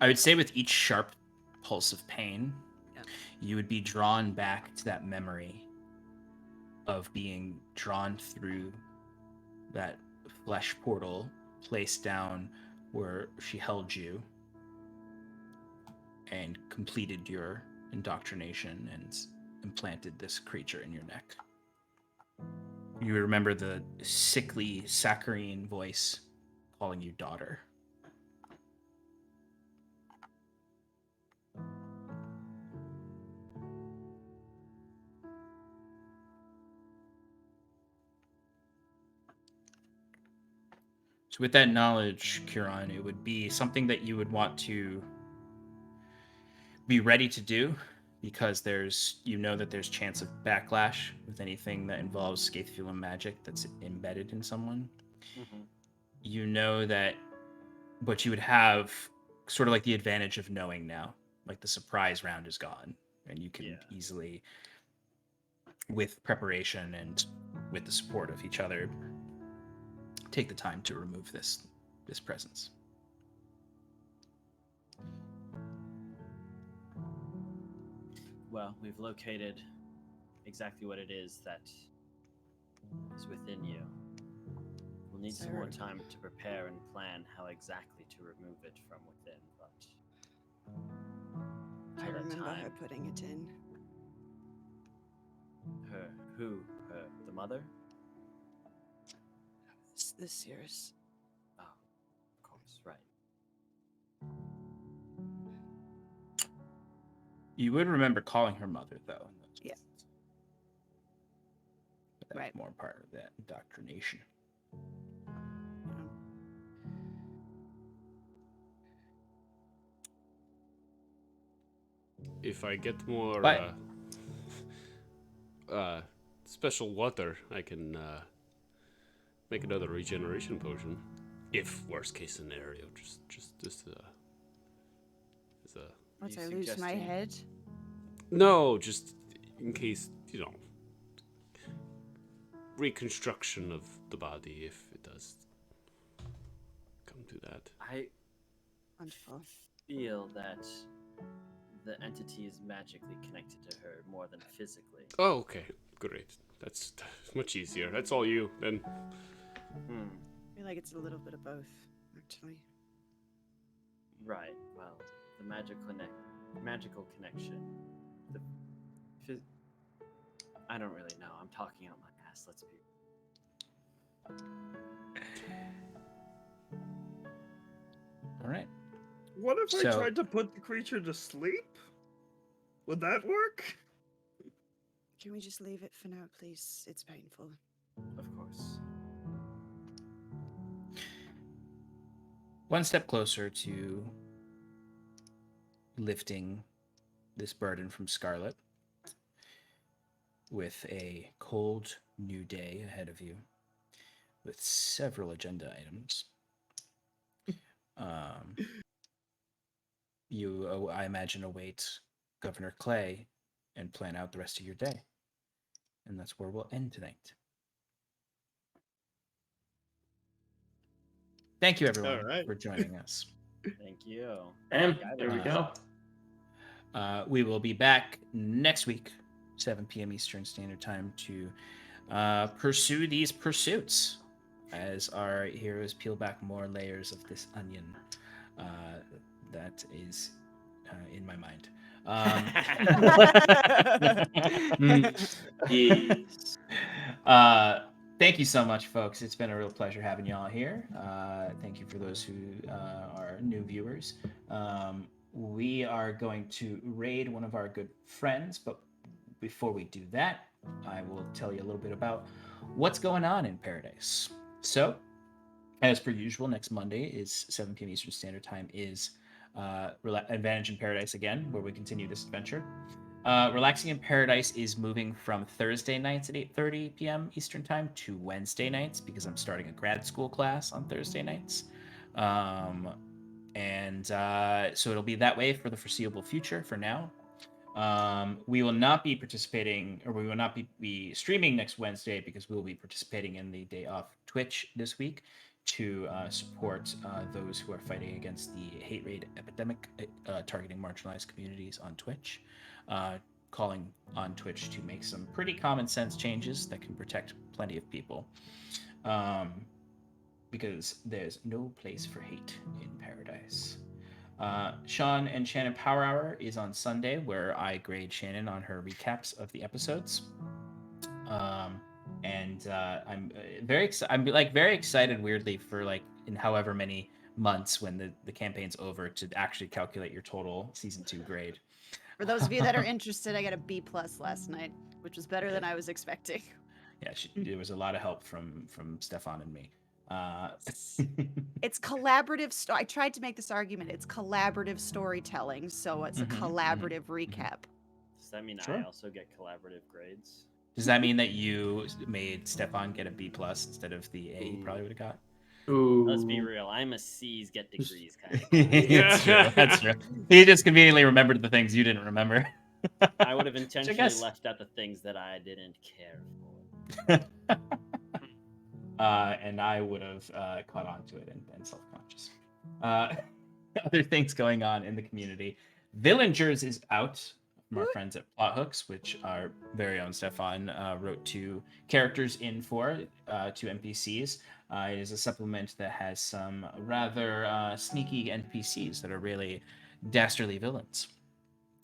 I would say with each sharp pulse of pain, you would be drawn back to that memory of being drawn through that flesh portal placed down where she held you. and completed your indoctrination and implanted this creature in your neck. You remember the sickly, saccharine voice calling you daughter. So with that knowledge, Kiran, it would be something that you would want to be ready to do, because there's chance of backlash with anything that involves Scathefulum magic that's embedded in someone. Mm-hmm. You know that, but you would have sort of like the advantage of knowing now, like the surprise round is gone, and you can easily, with preparation and with the support of each other, take the time to remove this presence. Well, we've located exactly what it is that is within you. We'll need some more time to prepare and plan how exactly to remove it from within, but I till that remember time, her putting it in. her, who, her, the mother? The Cirrus. Oh, of course, right. You would remember calling her mother, though. Yeah. That's Right. more part of that indoctrination. If I get more But- special water, I can make another regeneration potion. If worst case scenario, just as a Once you I lose my suggesting? head. no, just in case, reconstruction of the body if it does come to that. I Wonderful. feel that the entity is magically connected to her more than physically. Oh, okay, great. That's much easier. That's all you then. Hmm. I feel like it's a little bit of both, actually. Right. Well, the magical connection. The I don't really know. I'm talking out my ass. Let's be. All right. What if I So- tried to put the creature to sleep? Would that work? Can we just leave it for now, please? It's painful. Of course. One step closer to lifting this burden from Scarlette, with a cold new day ahead of you, with several agenda items. You, I imagine, await Governor Clay and plan out the rest of your day. And that's where we'll end tonight. Thank you, everyone, All right. for joining us. Thank you. And there we go. We will be back next week, 7 p.m. Eastern Standard Time, to pursue these pursuits as our heroes peel back more layers of this onion that is in my mind. Yes. Thank you so much, folks. It's been a real pleasure having you all here. Thank you for those who are new viewers. We are going to raid one of our good friends, but before we do that, I will tell you a little bit about what's going on in Paradise. So, as per usual, next Monday is 7 p.m. Eastern Standard Time is Advantage in Paradise again, where we continue this adventure. Relaxing in Paradise is moving from Thursday nights at 8:30 p.m. Eastern Time to Wednesday nights, because I'm starting a grad school class on Thursday nights. So it'll be that way for the foreseeable future for now. We will not be participating, or we will not be streaming next Wednesday, because we will be participating in the Day Off Twitch this week to support those who are fighting against the hate raid epidemic targeting marginalized communities on Twitch. Calling on Twitch to make some pretty common sense changes that can protect plenty of people. Because there's no place for hate in Paradise. Sean and Shannon Power Hour is on Sunday, where I grade Shannon on her recaps of the episodes. And I'm I'm like very excited, weirdly, for like in however many months when the campaign's over to actually calculate your total season 2 grade. For those of you that are interested, I got a B+ last night, which was better than I was expecting. Yeah, there was a lot of help from Stefan and me. It's collaborative. I tried to make this argument. It's collaborative storytelling, so it's a collaborative recap. Does that mean Sure. I also get collaborative grades? Does that mean that you made Stefan get a B+ instead of the A he probably would have got? Ooh. Let's be real. I'm a C's get degrees kind of. That's true. That's true. He just conveniently remembered the things you didn't remember. I would have intentionally guess- left out the things that I didn't care for. And I would have caught on to it and been self-conscious. Other things going on in the community. Villagers is out from our friends at Plot Hooks, which our very own Stefan wrote 2 characters in for, 2 NPCs. It is a supplement that has some rather sneaky NPCs that are really dastardly villains.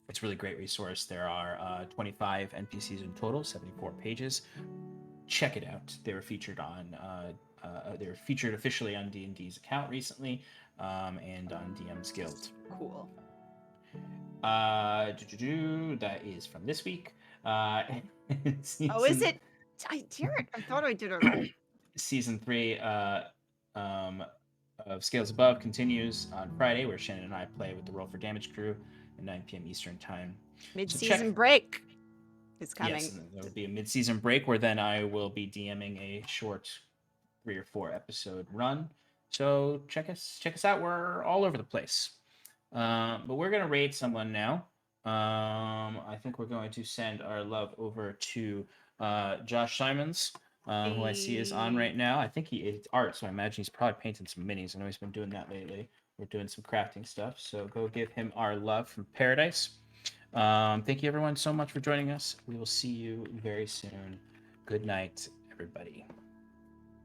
It's a really great resource. There are 25 NPCs in total, 74 pages. Check it out. They were featured on they were featured officially on D&D's account recently, and on DM's Guild. Cool. That is from this week. Oh, is it? I thought I did it all. Season 3 of Scales Above continues on Friday, where Shannon and I play with the Roll for Damage crew at 9 p.m. Eastern time. Mid-season break is coming. Yes, and there will be a mid-season break where then I will be DMing a short 3 or 4 episode run. So check us out. We're all over the place. But we're gonna raid someone now. I think we're going to send our love over to Josh Simons, who I see is on right now. I think he is art, so I imagine he's probably painting some minis. I know he's been doing that lately. We're doing some crafting stuff, so go give him our love from Paradice. Thank you everyone so much for joining us. We will see you very soon. Good night, everybody.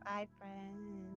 Bye, friends.